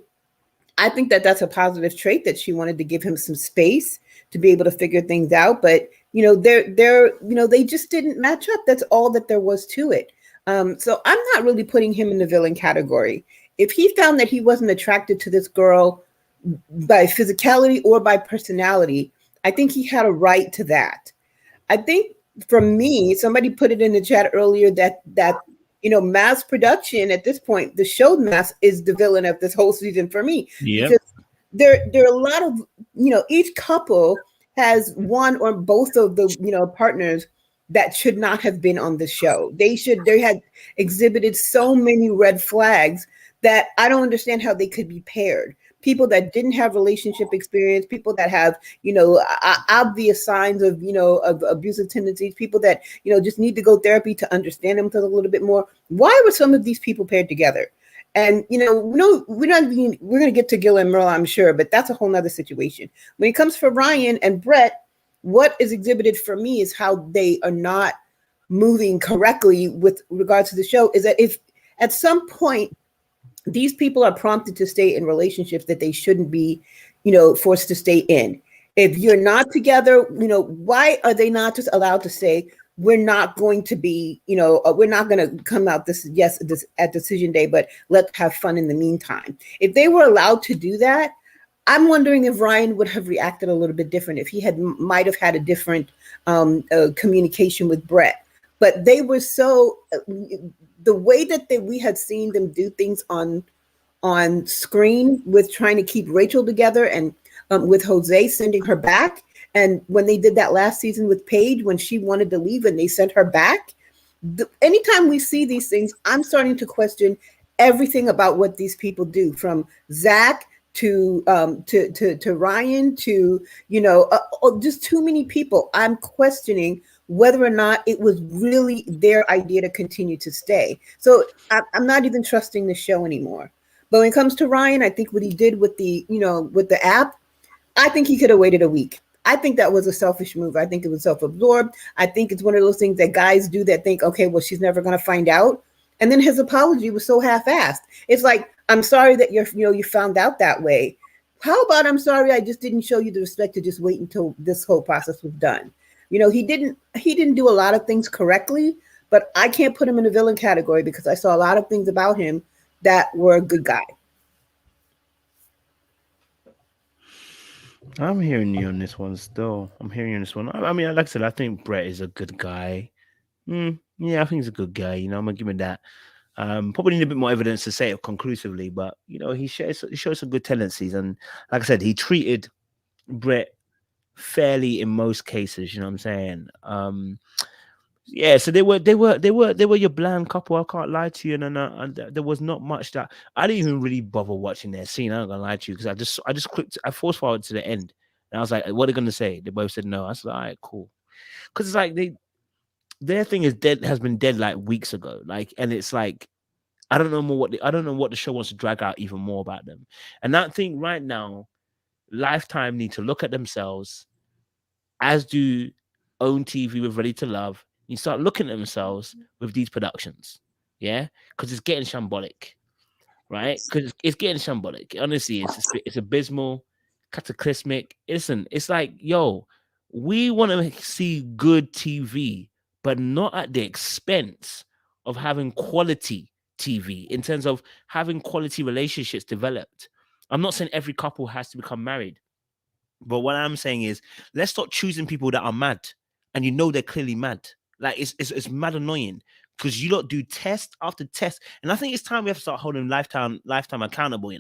I think that that's a positive trait, that she wanted to give him some space to be able to figure things out. But, they just didn't match up. That's all that there was to it. So I'm not really putting him in the villain category. If he found that he wasn't attracted to this girl by physicality or by personality, I think he had a right to that. I think for me, somebody put it in the chat earlier that mass production at this point, the show Mafs is the villain of this whole season for me. Yeah. Because there are a lot of, each couple has one or both of the, partners that should not have been on the show. They had exhibited so many red flags that I don't understand how they could be paired. People that didn't have relationship experience, people that have, obvious signs of, of abusive tendencies, people that, just need to go therapy to understand themselves a little bit more. Why were some of these people paired together? And, we're going to get to Gil and Myrla, I'm sure, but that's a whole nother situation. When it comes for Ryan and Brett, what is exhibited for me is how they are not moving correctly with regards to the show, is that if at some point these people are prompted to stay in relationships that they shouldn't be, forced to stay in. If you're not together, why are they not just allowed to say, we're not going to be, we're not going to come out this at decision day, but let's have fun in the meantime. If they were allowed to do that, I'm wondering if Ryan would have reacted a little bit different, if he might have had a different communication with Brett. But they were so, the way that we had seen them do things on screen with trying to keep Rachel together and with Jose sending her back. And when they did that last season with Paige, when she wanted to leave and they sent her back, anytime we see these things, I'm starting to question everything about what these people do, from Zack to Ryan to, just too many people. I'm questioning whether or not it was really their idea to continue to stay. So I'm not even trusting the show anymore. But when it comes to Ryan, I think what he did with the, with the app, I think he could have waited a week. I think that was a selfish move. I think it was self-absorbed. I think it's one of those things that guys do that think, okay, well, she's never going to find out. And then his apology was so half-assed. It's like, I'm sorry that you found out that way. How about I'm sorry I just didn't show you the respect to just wait until this whole process was done. He didn't do a lot of things correctly, but I can't put him in the villain category because I saw a lot of things about him that were a good guy. I'm hearing you on this one still. I'm hearing you on this one. I mean, like I said, I think Brett is a good guy. Yeah, I think he's a good guy. I'm gonna give him that. Probably need a bit more evidence to say it conclusively, but he shows some good tendencies, and like I said, he treated Brett fairly in most cases. You know what I'm saying? Yeah. So they were your bland couple. I can't lie to you, and there was not much that I didn't even really bother watching their scene. I'm not gonna lie to you because I just clicked. I forced forward to the end, and I was like, "What are they gonna say?" They both said no. I was like, "All right, cool," because it's like their thing is dead, has been dead like weeks ago. Like, and it's like I don't know what the show wants to drag out even more about them. And that thing right now, Lifetime need to look at themselves, as do Own TV with Ready to Love. You start looking at themselves with these productions, yeah, because it's getting shambolic, right? Because it's getting shambolic. Honestly, it's abysmal, cataclysmic. It's like, yo, we want to see good TV, but not at the expense of having quality TV in terms of having quality relationships developed. I'm not saying every couple has to become married, but what I'm saying is let's stop choosing people that are mad and they're clearly mad. Like it's mad annoying because you don't do test after test. And I think it's time we have to start holding lifetime accountable,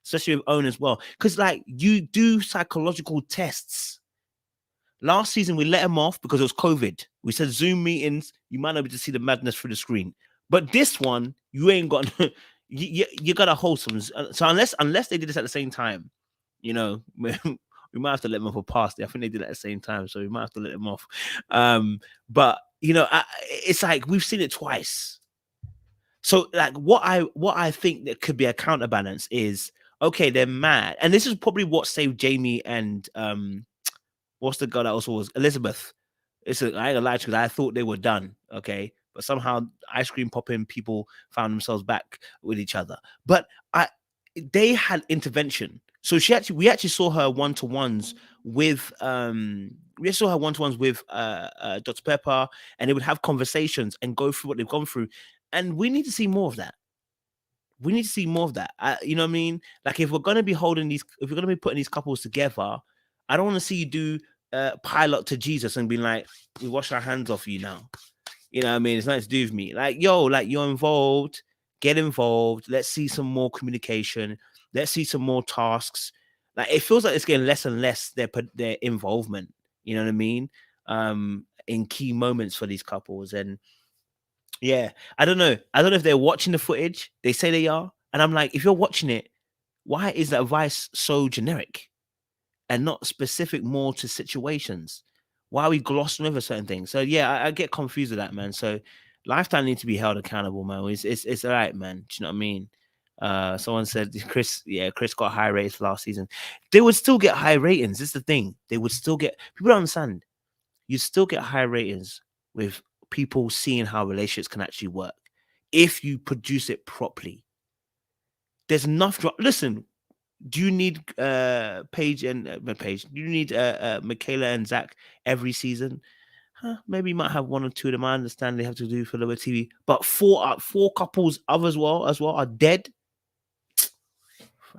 especially with Own as well. Because like you do psychological tests. Last season we let them off because it was COVID. We said Zoom meetings, you might not be able to see the madness through the screen. But this one, you ain't got you gotta hold some. So unless they did this at the same time, we might have to let them off a pass. I think they did it at the same time, so we might have to let them off. But it's like we've seen it twice. So like what I think that could be a counterbalance is, okay, they're mad, and this is probably what saved Jamie and what's the girl that also was Elizabeth. I ain't gonna lie to you, I thought they were done, okay, but somehow ice cream popping people found themselves back with each other. But they had intervention. So we actually saw her one-to-ones with Dr. Pepper, and they would have conversations and go through what they've gone through. And we need to see more of that. You know what I mean? Like if we're gonna be putting these couples together, I don't want to see you do pilot to Jesus and be like, we wash our hands off you now. You know what I mean? It's nothing to do with me. Like, yo, like you're involved, get involved. Let's see some more communication. Let's see some more tasks. Like it feels like it's getting less and less their involvement. You know what I mean? In key moments for these couples. And yeah, I don't know if they're watching the footage. They say they are, and I'm like, if you're watching it, why is that advice so generic and not specific more to situations? Why are we glossing over certain things? So yeah, I get confused with that, man. So Lifetime needs to be held accountable, man. It's all right, man. Do you know what I mean? Someone said Chris got high ratings last season. They would still get high ratings. This is the thing. They would still get, people don't understand. You still get high ratings with people seeing how relationships can actually work if you produce it properly. There's enough. Listen, do you need Paige? Do you need Michaela and Zack every season? Maybe you might have one or two of them. I understand they have to do for lower TV, but four couples others as well are dead.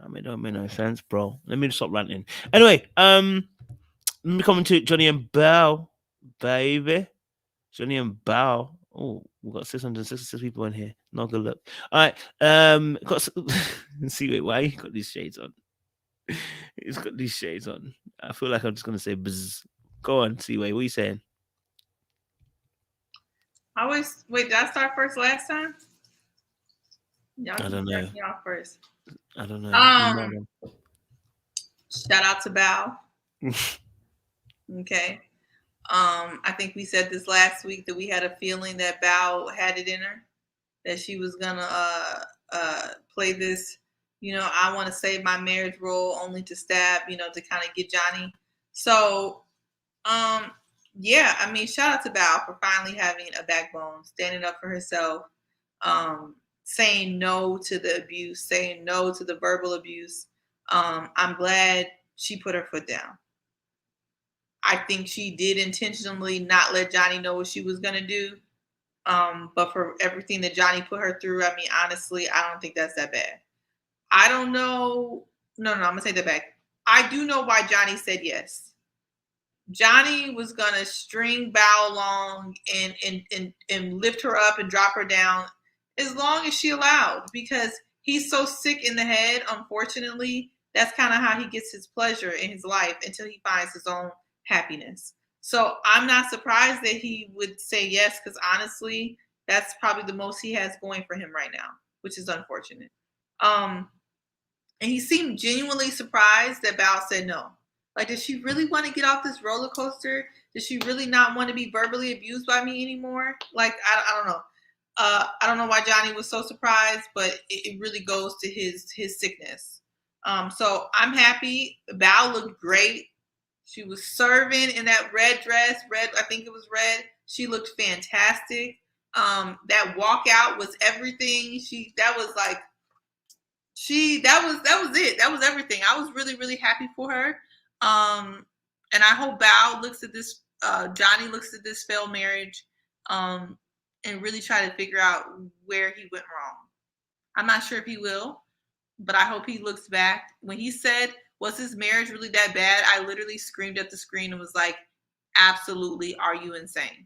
I mean, it don't make no sense, bro. Let me stop ranting. Anyway, let me come to Johnny and Belle, baby. Johnny and Belle. Oh, we've got 666 people in here. Not good look. All right. See, wait, why you got these shades on? He's got these shades on. I feel like I'm just gonna say buzz. Go on, see, wait, what are you saying? Wait, did I start first last time? Y'all I don't know. Me off first. I don't know. Shout out to Bao. Okay. I think we said this last week that we had a feeling that Bao had it in her, that she was gonna play this, I want to save my marriage role only to stab, to kind of get Johnny. So, yeah, I mean, shout out to Bao for finally having a backbone, standing up for herself, saying no to the abuse, saying no to the verbal abuse. I'm glad she put her foot down. I think she did intentionally not let Johnny know what she was going to do. But for everything that Johnny put her through, I mean, honestly, I don't think that's that bad. I don't know. No, I'm going to take that back. I do know why Johnny said yes. Johnny was going to string Bao along and lift her up and drop her down as long as she allowed, because he's so sick in the head, unfortunately. That's kind of how he gets his pleasure in his life until he finds his own happiness. So I'm not surprised that he would say yes, because honestly, that's probably the most he has going for him right now, which is unfortunate. And he seemed genuinely surprised that Bao said no. Like, does she really want to get off this roller coaster? Does she really not want to be verbally abused by me anymore? Like, I don't know. I don't know why Johnny was so surprised, but it really goes to his sickness. So I'm happy. Bao looked great. She was serving in that red dress. I think it was red. She looked fantastic. That walkout was everything. That was it. That was everything. I was really, really happy for her. And I hope Bao looks at this, Johnny looks at this failed marriage, and really try to figure out where he went wrong. I'm not sure if he will, but I hope he looks back. When he said, was his marriage really that bad? I literally screamed at the screen and was like, absolutely, are you insane?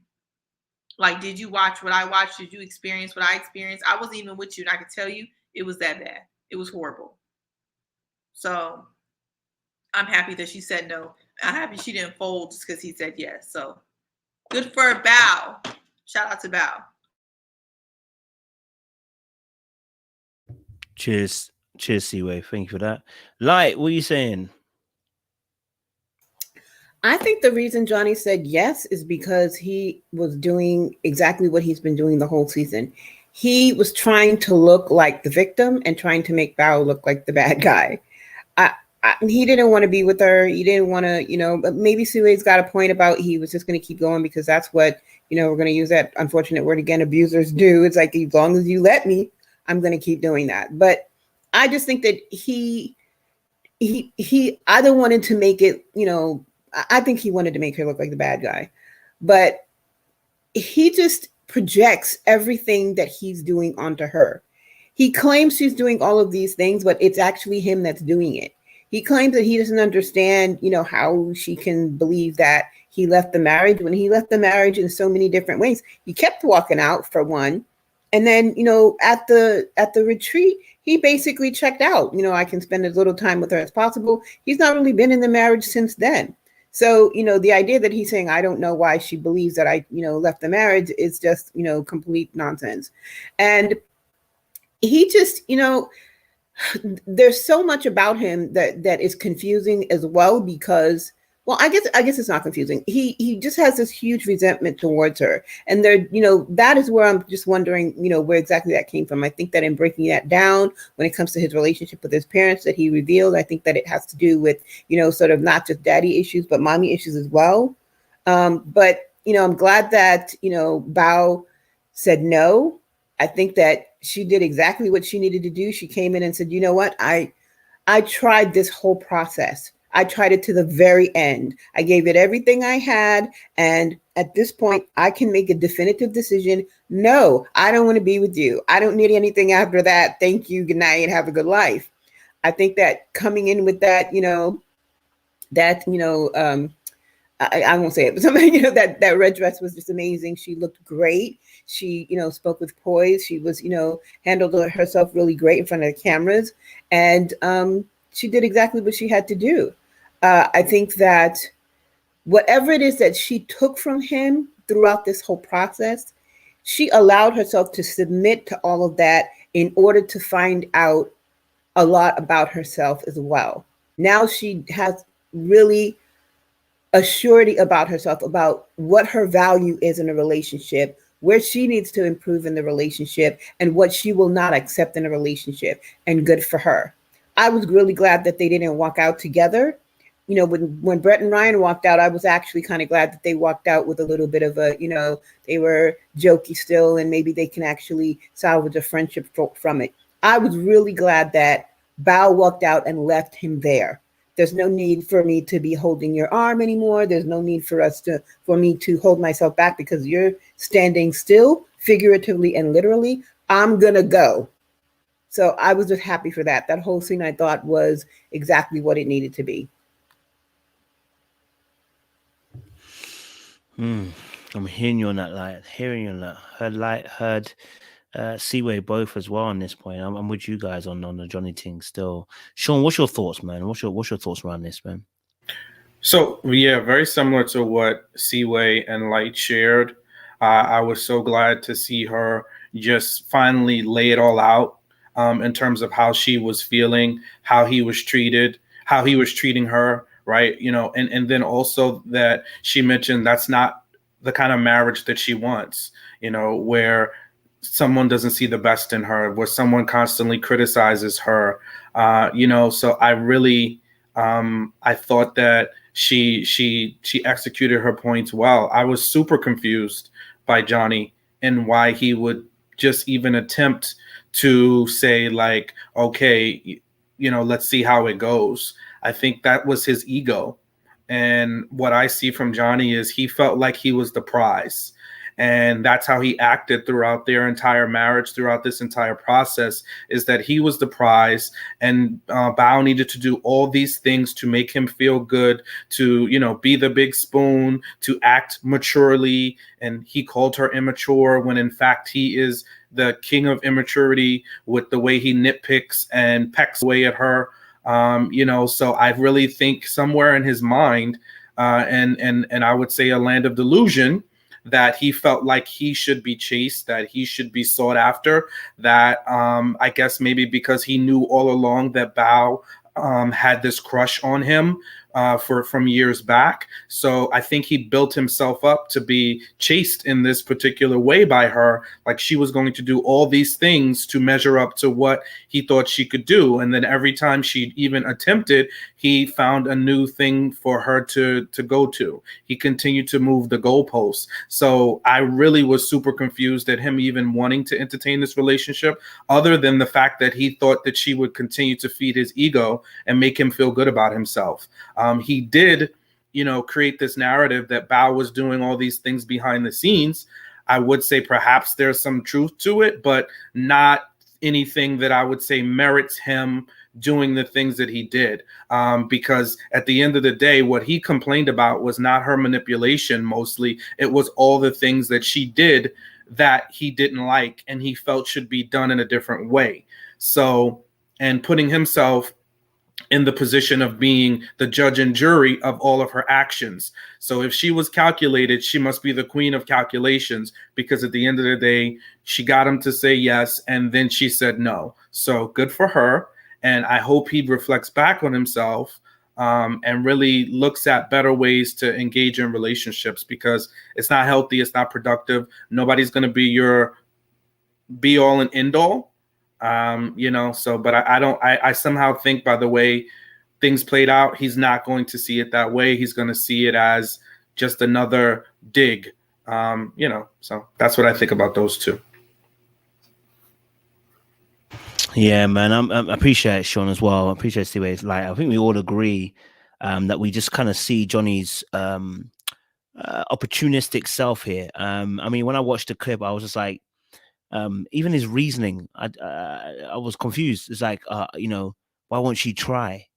Like, did you watch what I watched? Did you experience what I experienced? I wasn't even with you, and I could tell you it was that bad. It was horrible. So I'm happy that she said no. I'm happy she didn't fold just because he said yes. So good for Bao. Shout out to Bao. Cheers, Seaway. Thank you for that. Light, what are you saying? I think the reason Johnny said yes is because he was doing exactly what he's been doing the whole season. He was trying to look like the victim and trying to make Bao look like the bad guy. He didn't want to be with her. He didn't want to, but maybe Sue's got a point about he was just going to keep going because that's what, we're going to use that unfortunate word again, abusers do. It's like, as long as you let me, I'm going to keep doing that. But I just think that he either wanted to make it, I think he wanted to make her look like the bad guy, but he just projects everything that he's doing onto her. He claims she's doing all of these things, but it's actually him that's doing it. He claims that he doesn't understand, how she can believe that he left the marriage when he left the marriage in so many different ways. He kept walking out, for one. And then, at the retreat, he basically checked out. I can spend as little time with her as possible. He's not really been in the marriage since then. So, the idea that he's saying, I don't know why she believes that I, left the marriage is just, complete nonsense. And he just, there's so much about him that is confusing as well because, well, I guess it's not confusing. He just has this huge resentment towards her. And there, that is where I'm just wondering, where exactly that came from. I think that in breaking that down, when it comes to his relationship with his parents that he revealed, I think that it has to do with, sort of not just daddy issues, but mommy issues as well. But, I'm glad that, Bao said no. I think that she did exactly what she needed to do. She came in and said, you know what? I tried this whole process. I tried it to the very end. I gave it everything I had. And at this point, I can make a definitive decision. No, I don't want to be with you. I don't need anything after that. Thank you. Good night. Have a good life. I think that coming in with that, I won't say it, but somebody, that red dress was just amazing. She looked great. She, spoke with poise. She was, handled herself really great in front of the cameras. And she did exactly what she had to do. I think that whatever it is that she took from him throughout this whole process, she allowed herself to submit to all of that in order to find out a lot about herself as well. Now she has really a surety about herself, about what her value is in a relationship, where she needs to improve in the relationship, and what she will not accept in a relationship. And good for her. I was really glad that they didn't walk out together. You know, when Brett and Ryan walked out, I was actually kind of glad that they walked out with a little bit of a, you know, they were jokey still, and maybe they can actually salvage a friendship from it. I was really glad that Bao walked out and left him there. There's no need for me to be holding your arm anymore. There's no need for me to hold myself back because you're standing still, figuratively and literally. I'm gonna go. So I was just happy for that. That whole scene I thought was exactly what it needed to be. I'm hearing you on that light, hearing you on that. Heard Seaway both as well on this point. I'm with you guys on the Johnny thing still. Sean, what's your thoughts, man? What's your thoughts around this, man? So yeah, very similar to what Seaway and Light shared. I was so glad to see her just finally lay it all out in terms of how she was feeling, how he was treated, how he was treating her, right? You know, and then also that she mentioned that's not the kind of marriage that she wants, you know, where someone doesn't see the best in her, where someone constantly criticizes her, you know. So I really, I thought that she executed her points well. I was super confused by Johnny and why he would just even attempt to say like, okay, you know, let's see how it goes. I think that was his ego. And what I see from Johnny is he felt like he was the prize. And that's how he acted throughout their entire marriage, throughout this entire process, is that he was the prize, and Bao needed to do all these things to make him feel good, to, you know, be the big spoon, to act maturely. And he called her immature when in fact he is the king of immaturity with the way he nitpicks and pecks away at her. You know, so I really think somewhere in his mind, and I would say a land of delusion, that he felt like he should be chased, that he should be sought after, that I guess maybe because he knew all along that Bao had this crush on him from years back. So I think he built himself up to be chased in this particular way by her, like she was going to do all these things to measure up to what he thought she could do. And then every time she even attempted, he found a new thing for her to go to. He continued to move the goalposts. So I really was super confused at him even wanting to entertain this relationship, other than the fact that he thought that she would continue to feed his ego and make him feel good about himself. He did, you know, create this narrative that Bao was doing all these things behind the scenes. I would say perhaps there's some truth to it, but not anything that I would say merits him doing the things that he did. Because at the end of the day, what he complained about was not her manipulation mostly. It was all the things that she did that he didn't like and he felt should be done in a different way. So, and putting himself in the position of being the judge and jury of all of her actions. So if she was calculated, she must be the queen of calculations, because at the end of the day, she got him to say yes, and then she said no. So good for her. And I hope he reflects back on himself and really looks at better ways to engage in relationships, because it's not healthy. It's not productive. Nobody's going to be your be all and end all. You know, so, but I somehow think by the way things played out, he's not going to see it that way. He's going to see it as just another dig, you know, so that's what I think about those two. Yeah, man, I appreciate it, Sean, as well. I appreciate Steve. Like, I think we all agree that we just kind of see Johnny's opportunistic self here. I mean, when I watched the clip, I was just like, even his reasoning, I was confused. It's like, you know, why won't she try?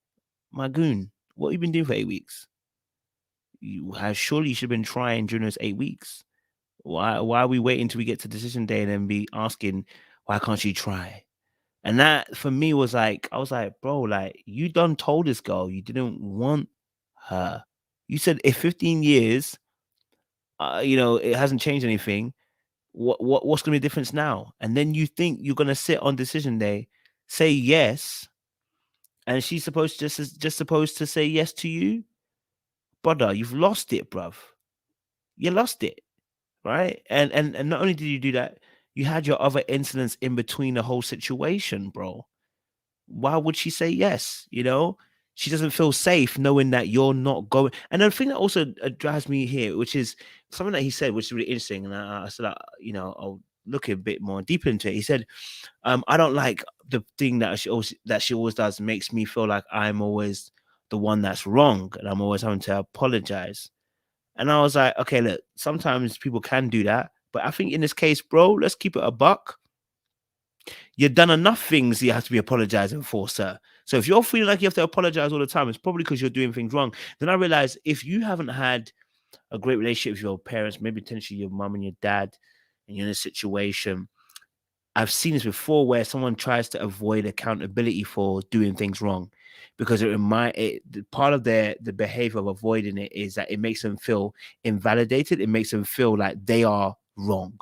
My goon, what have you been doing for 8 weeks? Surely you should have been trying during those 8 weeks. Why are we waiting till we get to decision day and then be asking, why can't she try? And that for me was like, I was like, bro, like you done told this girl you didn't want her. You said if 15 years, you know, it hasn't changed anything. What's gonna be the difference now? And then you think you're gonna sit on decision day, say yes, and she's supposed to just supposed to say yes to you. brother, you've lost it, bruv. You lost it, right? And not only did you do that, you had your other incidents in between the whole situation, bro. Why would she say yes? You know, she doesn't feel safe knowing that you're not going. And the thing that also drives me here, which is something that he said, which is really interesting, and I said, you know, I'll look a bit more deep into it. He said, I don't like the thing that she always does makes me feel like I'm always the one that's wrong, and I'm always having to apologize. And I was like, okay, look, sometimes people can do that, but I think in this case, bro, let's keep it a buck. You've done enough things you have to be apologizing for, sir. So if you're feeling like you have to apologize all the time, it's probably because you're doing things wrong. Then I realized if you haven't had a great relationship with your parents, maybe potentially your mom and your dad, and you're in a situation, I've seen this before where someone tries to avoid accountability for doing things wrong, because part of the behavior of avoiding it is that it makes them feel invalidated. It makes them feel like they are wrong,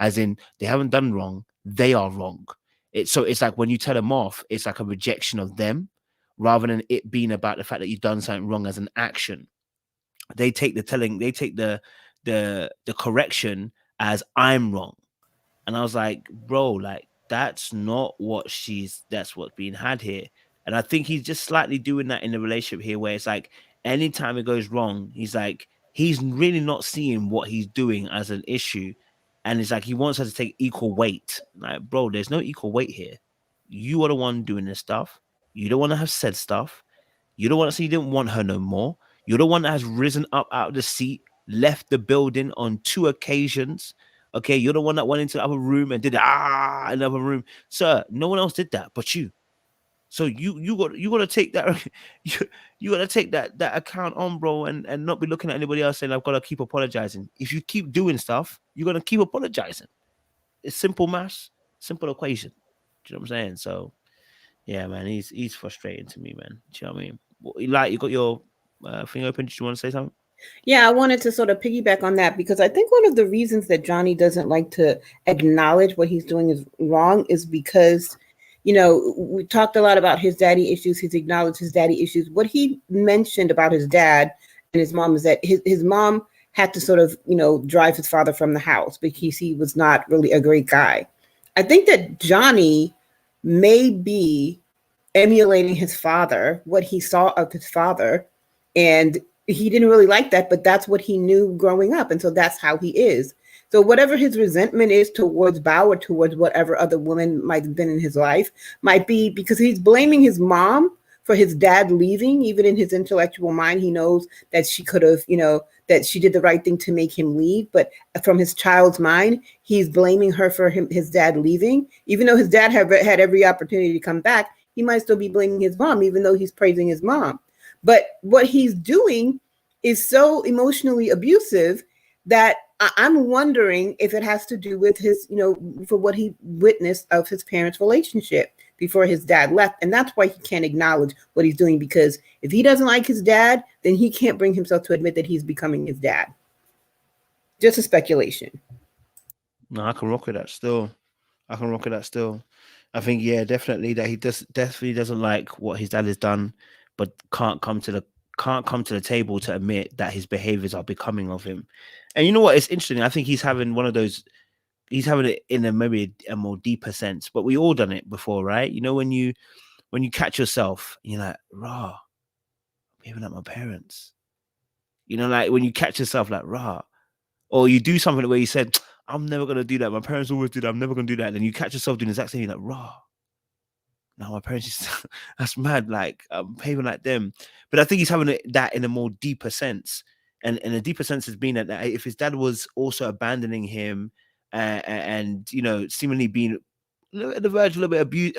as in they haven't done wrong, they are wrong. It's like when you tell them off, it's like a rejection of them rather than it being about the fact that you've done something wrong as an action. They take the correction as I'm wrong. And I was like, bro, like that's not that's what's being had here. And I think he's just slightly doing that in the relationship here, where it's like anytime it goes wrong, he's really not seeing what he's doing as an issue. And it's like he wants her to take equal weight. Like, bro, there's no equal weight here. You are the one doing this stuff. You don't want to have said stuff. You don't want to say you didn't want her no more. You're the one that has risen up out of the seat, left the building on 2 occasions. Okay, you're the one that went into the other room and did another room, sir. No one else did that but you. So you got to take that you got to take that account on, bro, and not be looking at anybody else saying I've got to keep apologizing. If you keep doing stuff, you're gonna keep apologizing. It's simple maths, simple equation. Do you know what I'm saying? So yeah, man, he's frustrating to me, man. Do you know what I mean? Like, you got your thing open. Did you want to say something? Yeah, I wanted to sort of piggyback on that because I think one of the reasons that Johnny doesn't like to acknowledge what he's doing is wrong is because, you know, we talked a lot about his daddy issues. He's acknowledged his daddy issues. What he mentioned about his dad and his mom is that his mom had to sort of, you know, drive his father from the house because he was not really a great guy. I think that Johnny may be emulating his father, what he saw of his father, and he didn't really like that, but that's what he knew growing up. And so that's how he is. So whatever his resentment is towards Bao or towards whatever other woman might have been in his life might be because he's blaming his mom for his dad leaving. Even in his intellectual mind, he knows that she could have, you know, that she did the right thing to make him leave. But from his child's mind, he's blaming her for his dad leaving. Even though his dad had every opportunity to come back, he might still be blaming his mom, even though he's praising his mom. But what he's doing is so emotionally abusive that I'm wondering if it has to do with his, you know, for what he witnessed of his parents' relationship before his dad left. And that's why he can't acknowledge what he's doing, because if he doesn't like his dad, then he can't bring himself to admit that he's becoming his dad. Just a speculation. No, I can rock with that still. I think, yeah, definitely that he definitely doesn't like what his dad has done, but can't come to the table to admit that his behaviors are becoming of him. And you know what? It's interesting. I think he's having it in maybe a more deeper sense, but we all done it before, right? You know, when you catch yourself, you're like, rah, I'm behaving like my parents. You know, like when you catch yourself like, rah, or you do something where you said, I'm never going to do that. My parents always do that. I'm never going to do that. And then you catch yourself doing the exact same thing, like, rah. Now my parents, that's mad. Like, I'm behaving like them. But I think he's having that in a more deeper sense. And a deeper sense has been that if his dad was also abandoning him and, you know, seemingly being at the verge of a little bit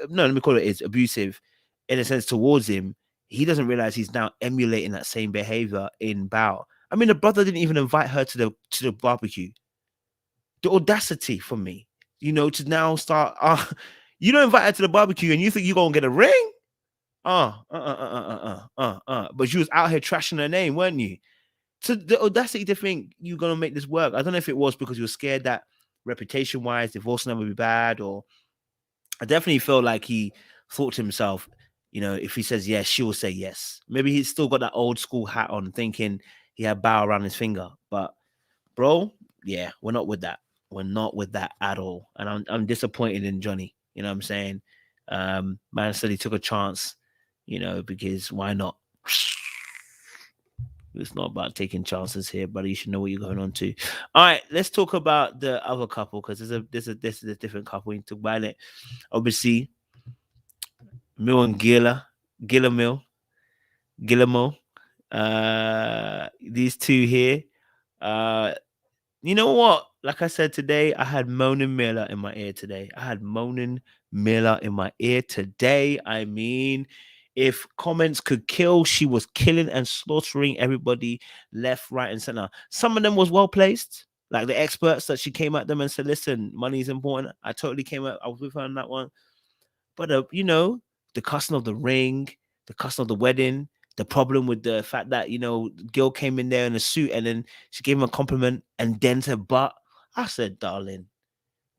let me call it abusive in a sense towards him, he doesn't realize he's now emulating that same behavior in Bao. I mean, the brother didn't even invite her to the barbecue. The audacity for me, you know, to now start, you don't invite her to the barbecue and you think you're going to get a ring? But you was out here trashing her name, weren't you? So the audacity to think you're going to make this work. I don't know if it was because you were scared that reputation-wise, divorce would be bad, or I definitely feel like he thought to himself, You know, if he says yes, she will say yes. Maybe he's still got that old school hat on, thinking he had bow around his finger. But bro, yeah, we're not with that. We're not with that at all. And I'm disappointed in Johnny. You know what I'm saying? Man said he took a chance, you know, because why not? It's not about taking chances here, buddy. You should know what you're going on to. All right, let's talk about the other couple, because this is a different couple. We need to talk about it. Obviously, Mill and Guillermo. These two here. You know what? Like I said today, I had Moaning Myrla in my ear today. I mean, if comments could kill, she was killing and slaughtering everybody left, right, and center. Some of them was well placed, like the experts that she came at them and said, listen, money is important. I was with her on that one. But, you know, the custom of the ring, the custom of the wedding, the problem with the fact that, you know, Gil came in there in a suit and then she gave him a compliment and then said, but I said, darling,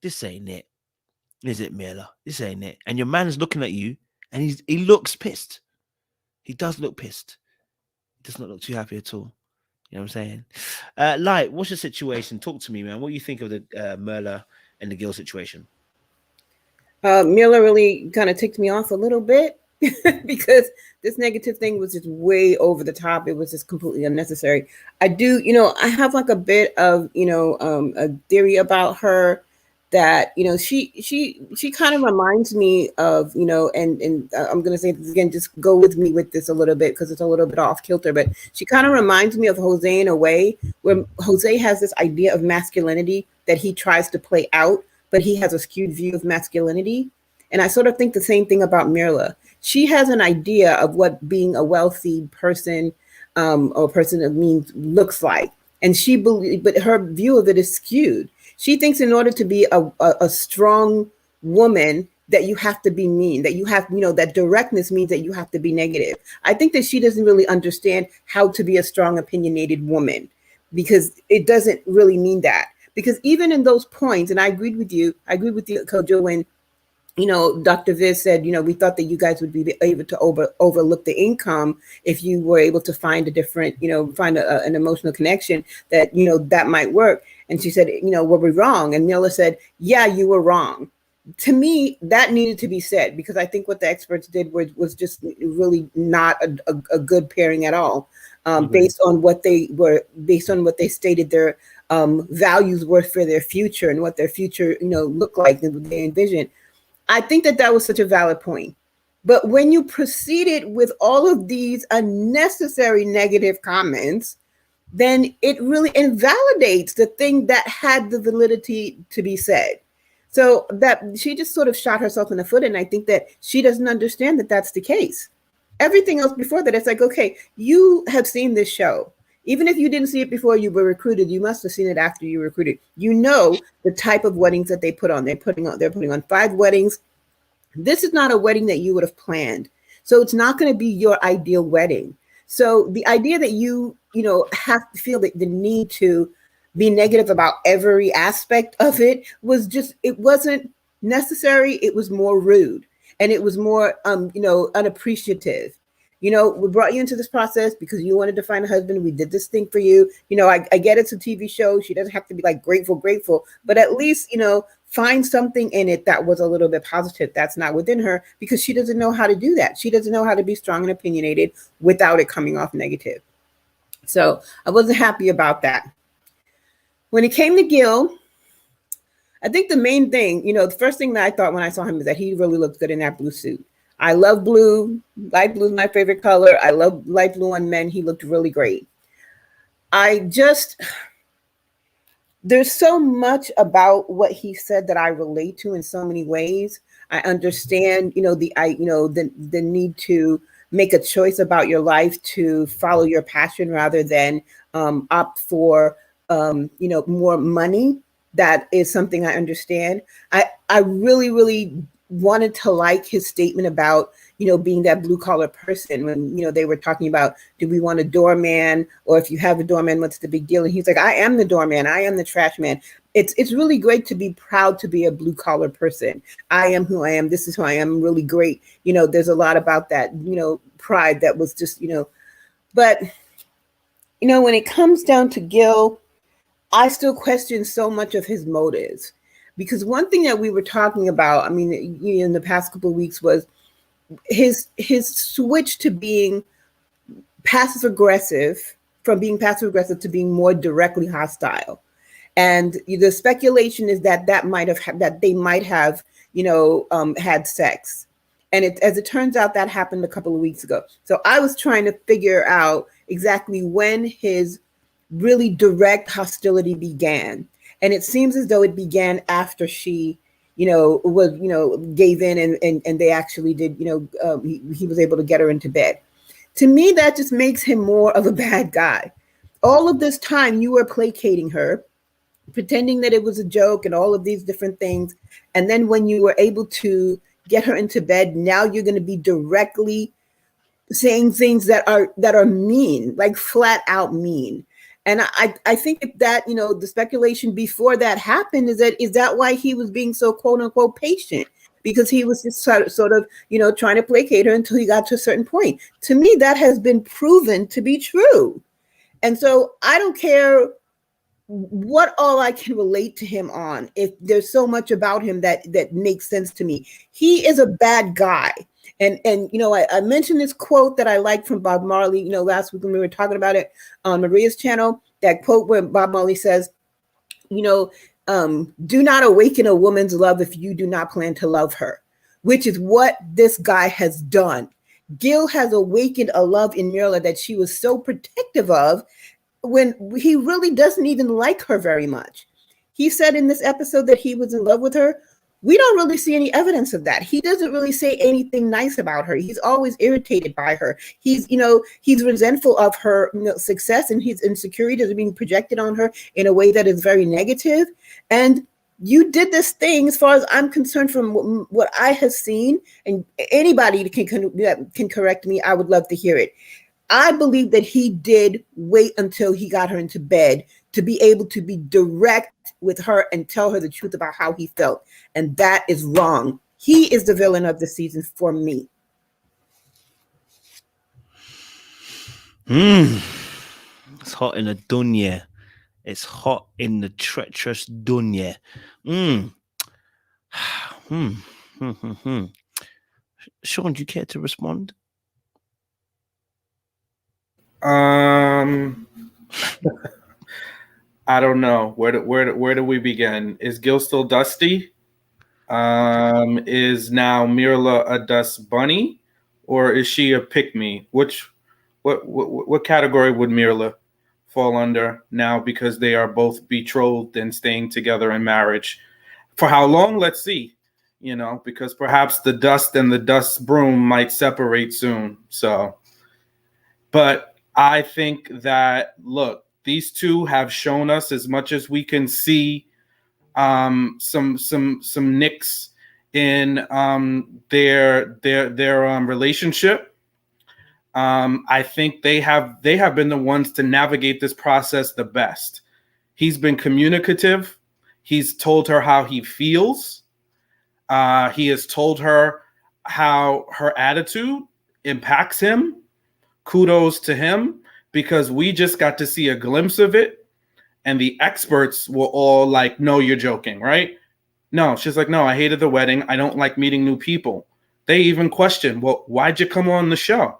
this ain't it. Is it, Myrla? This ain't it. And your man's looking at you and he looks pissed. He does look pissed. He does not look too happy at all. You know what I'm saying? Light, what's your situation? Talk to me, man. What do you think of the Myrla and the Gil situation? Myrla really kind of ticked me off a little bit because this negative thing was just way over the top. It was just completely unnecessary. I do, you know, I have like a bit of, you know, a theory about her that, you know, she kind of reminds me of, you know, and I'm going to say this again, just go with me with this a little bit because it's a little bit off kilter, but she kind of reminds me of Jose in a way where Jose has this idea of masculinity that he tries to play out, but he has a skewed view of masculinity. And I sort of think the same thing about Myrla. She has an idea of what being a wealthy person or a person of means looks like. And but her view of it is skewed. She thinks in order to be a strong woman that you have to be mean, that you have, you know, that directness means that you have to be negative. I think that she doesn't really understand how to be a strong, opinionated woman because it doesn't really mean that. Because even in those points, and I agree with you, Kojo, when, you know, Dr. Viz said, you know, we thought that you guys would be able to overlook the income if you were able to find a different, you know, find an emotional connection that, you know, that might work. And she said, you know, were we wrong? And Myrla said, yeah, you were wrong. To me, that needed to be said because I think what the experts did was just really not a good pairing at all, based on what they stated their values were for their future and what their future, you know, looked like and what they envisioned. I think that was such a valid point. But when you proceeded with all of these unnecessary negative comments, then it really invalidates the thing that had the validity to be said. So that she just sort of shot herself in the foot. And I think that she doesn't understand that that's the case. Everything else before that, it's like, okay, you have seen this show. Even if you didn't see it before you were recruited, you must have seen it after you were recruited. You know the type of weddings that they put on. They're putting on 5 weddings. This is not a wedding that you would have planned. So it's not going to be your ideal wedding. So the idea that you know, have to feel the need to be negative about every aspect of it was just, it wasn't necessary. It was more rude and it was more, you know, unappreciative. You know, we brought you into this process because you wanted to find a husband. We did this thing for you. You know, I get it's a TV show. She doesn't have to be like grateful, but at least, you know, find something in it that was a little bit positive. That's not within her because she doesn't know how to do that. She doesn't know how to be strong and opinionated without it coming off negative. So I wasn't happy about that. When it came to Gil, I think the main thing, you know, the first thing that I thought when I saw him is that he really looked good in that blue suit. I love blue. Light blue is my favorite color. I love light blue on men. He looked really great. There's so much about what he said that I relate to in so many ways. I understand, you know, the need to make a choice about your life to follow your passion rather than opt for, you know, more money. That is something I understand. I really, really wanted to like his statement about, you know, being that blue collar person when, you know, they were talking about, do we want a doorman, or if you have a doorman, what's the big deal? And he's like, I am the doorman. I am the trash man. it's really great to be proud to be a blue collar person. I am who I am. This is who I am. I'm really great. There's a lot about that, pride that was just, but when it comes down to Gil, I still question so much of his motives, because one thing that we were talking about, I mean, in the past couple of weeks, was his switch to being passive aggressive, from being passive aggressive to being more directly hostile. And the speculation is that they might have, had sex. And as it turns out, that happened a couple of weeks ago. So I was trying to figure out exactly when his really direct hostility began. And it seems as though it began after she, gave in and they actually did, he was able to get her into bed. To me, that just makes him more of a bad guy. All of this time you were placating her, pretending that it was a joke and all of these different things. And then when you were able to get her into bed, now you're going to be directly saying things that are mean, like flat out mean. And I think that, the speculation before that happened is that why he was being so quote unquote patient, because he was just sort of, trying to placate her until he got to a certain point. To me, that has been proven to be true. And so I don't care what all I can relate to him on, if there's so much about him that makes sense to me. He is a bad guy. And I mentioned this quote that I like from Bob Marley, last week when we were talking about it on Maria's channel, that quote where Bob Marley says, do not awaken a woman's love if you do not plan to love her, which is what this guy has done. Gil has awakened a love in Myrla that she was so protective of, when he really doesn't even like her very much. He said in this episode that he was in love with her. We don't really see any evidence of that. He doesn't really say anything nice about her. He's always irritated by her. He's resentful of her success, and his insecurities are being projected on her in a way that is very negative. And you did this thing, as far as I'm concerned, from what I have seen, and anybody that can correct me, I would love to hear it. I believe that he did wait until he got her into bed to be able to be direct with her and tell her the truth about how he felt. And that is wrong. He is the villain of the season for me. It's hot in the dunya. It's hot in the treacherous dunya. Sean, do you care to respond? I don't know. Where do we begin? Is Gil still dusty? Is now Myrla a dust bunny, or is she a pick-me? What category would Myrla fall under now, because they are both betrothed and staying together in marriage? For how long? Let's see. Because perhaps the dust and the dust broom might separate soon. So, but I think that, look, these two have shown us, as much as we can see, some nicks in their relationship. I think they have been the ones to navigate this process the best. He's been communicative. He's told her how he feels. He has told her how her attitude impacts him. Kudos to him, because we just got to see a glimpse of it, and the experts were all like, no, you're joking, right? No, she's like, no, I hated the wedding. I don't like meeting new people. They even questioned, well, why'd you come on the show?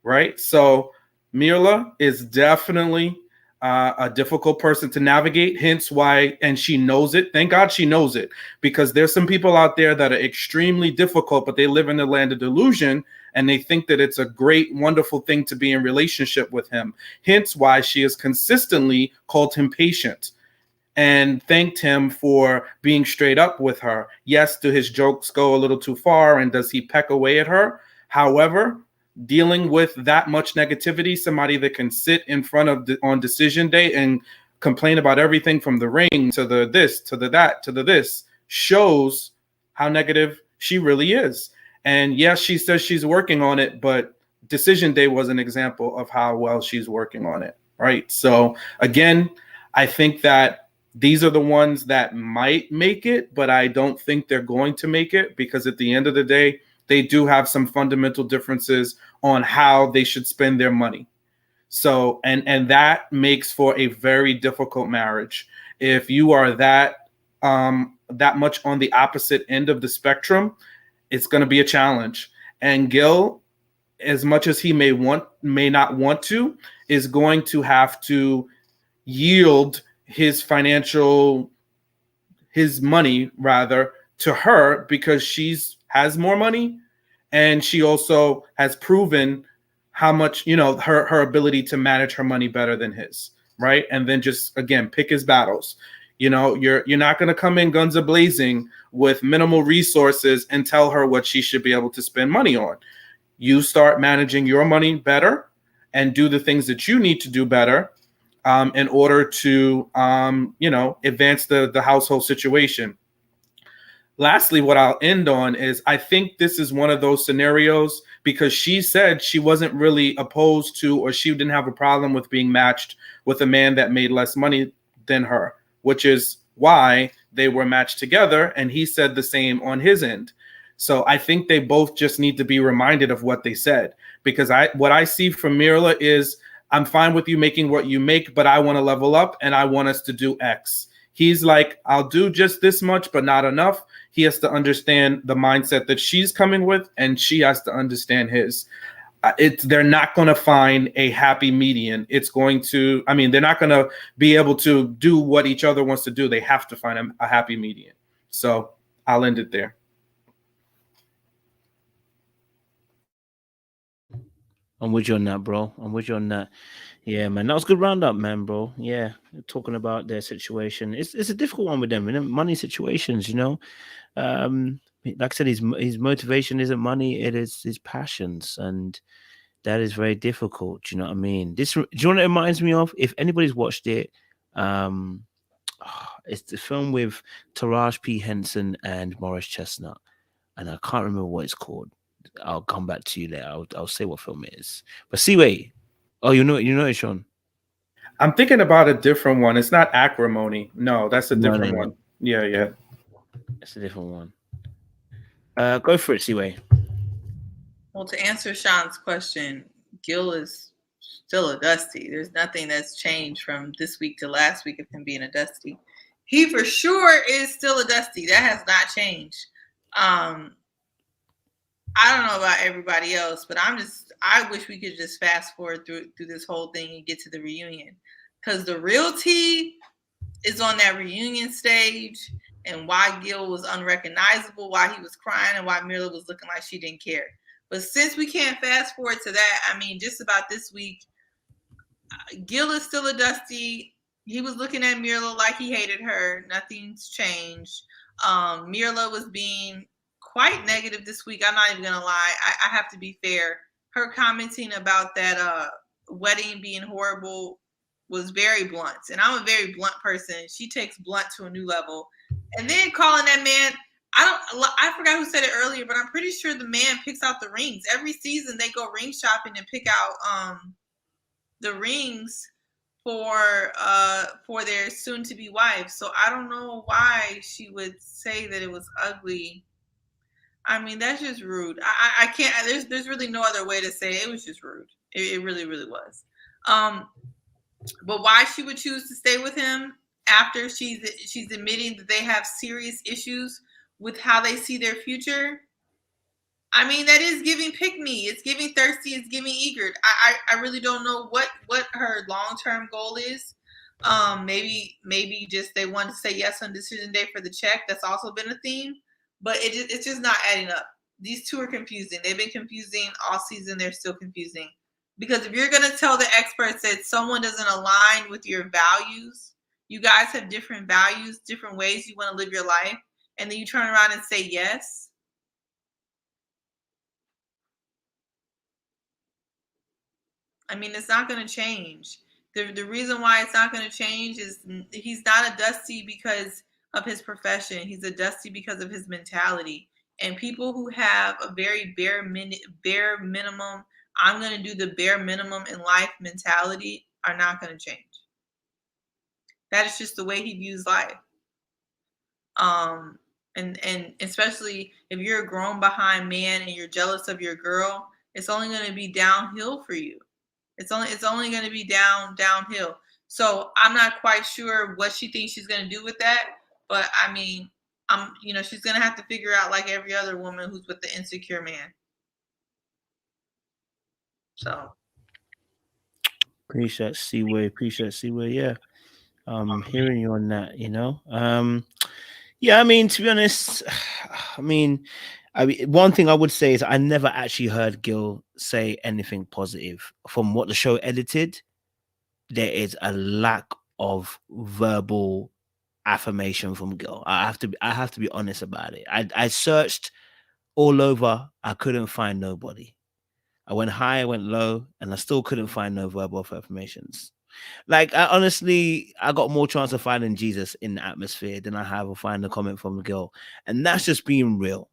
Right? So Myrla is definitely a difficult person to navigate, hence why, and she knows it. Thank God she knows it, because there's some people out there that are extremely difficult, but they live in the land of delusion, and they think that it's a great, wonderful thing to be in relationship with him. Hence why she has consistently called him patient and thanked him for being straight up with her. Yes, do his jokes go a little too far, and does he peck away at her? However, dealing with that much negativity, somebody that can sit in front of on decision day and complain about everything from the ring to the this to the that to the this, shows how negative she really is. And yes, she says she's working on it, but decision day was an example of how well she's working on it, right? So again, I think that These are the ones that might make it, but I don't think they're going to make it, because at the end of the day, they do have some fundamental differences on how they should spend their money. So, and that makes for a very difficult marriage. If you are that much on the opposite end of the spectrum, it's going to be a challenge. And Gil, as much as he may not want to, is going to have to yield his money rather to her, because has more money, and she also has proven how much, her ability to manage her money better than his, right? And then just, again, pick his battles. You're not going to come in guns a-blazing with minimal resources and tell her what she should be able to spend money on. You start managing your money better and do the things that you need to do better in order to, advance the household situation. Lastly, what I'll end on is, I think this is one of those scenarios, because she said she wasn't really opposed to, or she didn't have a problem with being matched with a man that made less money than her, which is why they were matched together. And he said the same on his end. So I think they both just need to be reminded of what they said, because what I see from Myrla is, I'm fine with you making what you make, but I want to level up and I want us to do X. He's like, I'll do just this much, but not enough. He has to understand the mindset that she's coming with, and she has to understand his. They're not going to find a happy median. They're not going to be able to do what each other wants to do. They have to find a happy median. So I'll end it there. I'm with you on that, bro. I'm with you on that. Yeah, man. That was a good roundup, man, bro. Yeah. Talking about their situation. It's a difficult one with them, money situations, like I said, his motivation isn't money, it is his passions, and that is very difficult. You know what I mean? Do you know what it reminds me of? If anybody's watched it, it's the film with Taraji P. Henson and Morris Chestnut, and I can't remember what it's called. I'll come back to you later. I'll say what film it is. But wait. Oh, you know it, Sean. I'm thinking about a different one. It's not Acrimony. No, that's a different one. Yeah. It's a different one. Go for it, Seaway. Well, to answer Sean's question, Gil is still a Dusty. There's nothing that's changed from this week to last week of him being a Dusty. He for sure is still a Dusty. That has not changed. I don't know about everybody else, but I wish we could just fast forward through this whole thing and get to the reunion, because the real tea is on that reunion stage, and why Gil was unrecognizable, why he was crying, and why Myrla was looking like she didn't care. But since we can't fast forward to that, just about this week, Gil is still a Dusty. He was looking at Myrla like he hated her. Nothing's changed. Myrla was being quite negative this week. I'm not even gonna lie. I have to be fair. Her commenting about that wedding being horrible was very blunt, and I'm a very blunt person. She takes blunt to a new level. And then calling that man, I forgot who said it earlier, but I'm pretty sure the man picks out the rings. Every season they go ring shopping and pick out the rings for their soon-to-be wife. So I don't know why she would say that it was ugly. That's just rude. I can't. There's really no other way to say it. It was just rude. It really, really was. But why she would choose to stay with him after she's admitting that they have serious issues with how they see their future? That is giving pick me. It's giving thirsty. It's giving eager. I really don't know what her long-term goal is. Maybe just they want to say yes on decision day for the check. That's also been a theme. But it's just not adding up. These two are confusing. They've been confusing all season. They're still confusing. Because if you're going to tell the experts that someone doesn't align with your values, you guys have different values, different ways you want to live your life, and then you turn around and say yes. It's not going to change. The reason why it's not going to change is he's not a Dusty because of his profession. He's a Dusty because of his mentality. And people who have a very bare minimum, I'm going to do the bare minimum in life mentality, are not going to change. That is just the way he views life. And especially if you're a grown behind man and you're jealous of your girl, it's only going to be downhill for you. It's only going to be downhill. So I'm not quite sure what she thinks she's going to do with that, but I mean, she's going to have to figure out, like every other woman who's with the insecure man. So appreciate Seaway. Yeah. Hearing you on that, yeah, I mean, to be honest, I mean, one thing I would say is I never actually heard Gil say anything positive. From what the show edited, there is a lack of verbal affirmation from Gil. I have to be honest about it. I searched all over, I couldn't find nobody. I went high, I went low, and I still couldn't find no verbal affirmations. Like, I got more chance of finding Jesus in the atmosphere than I have of finding a comment from the girl. And that's just being real,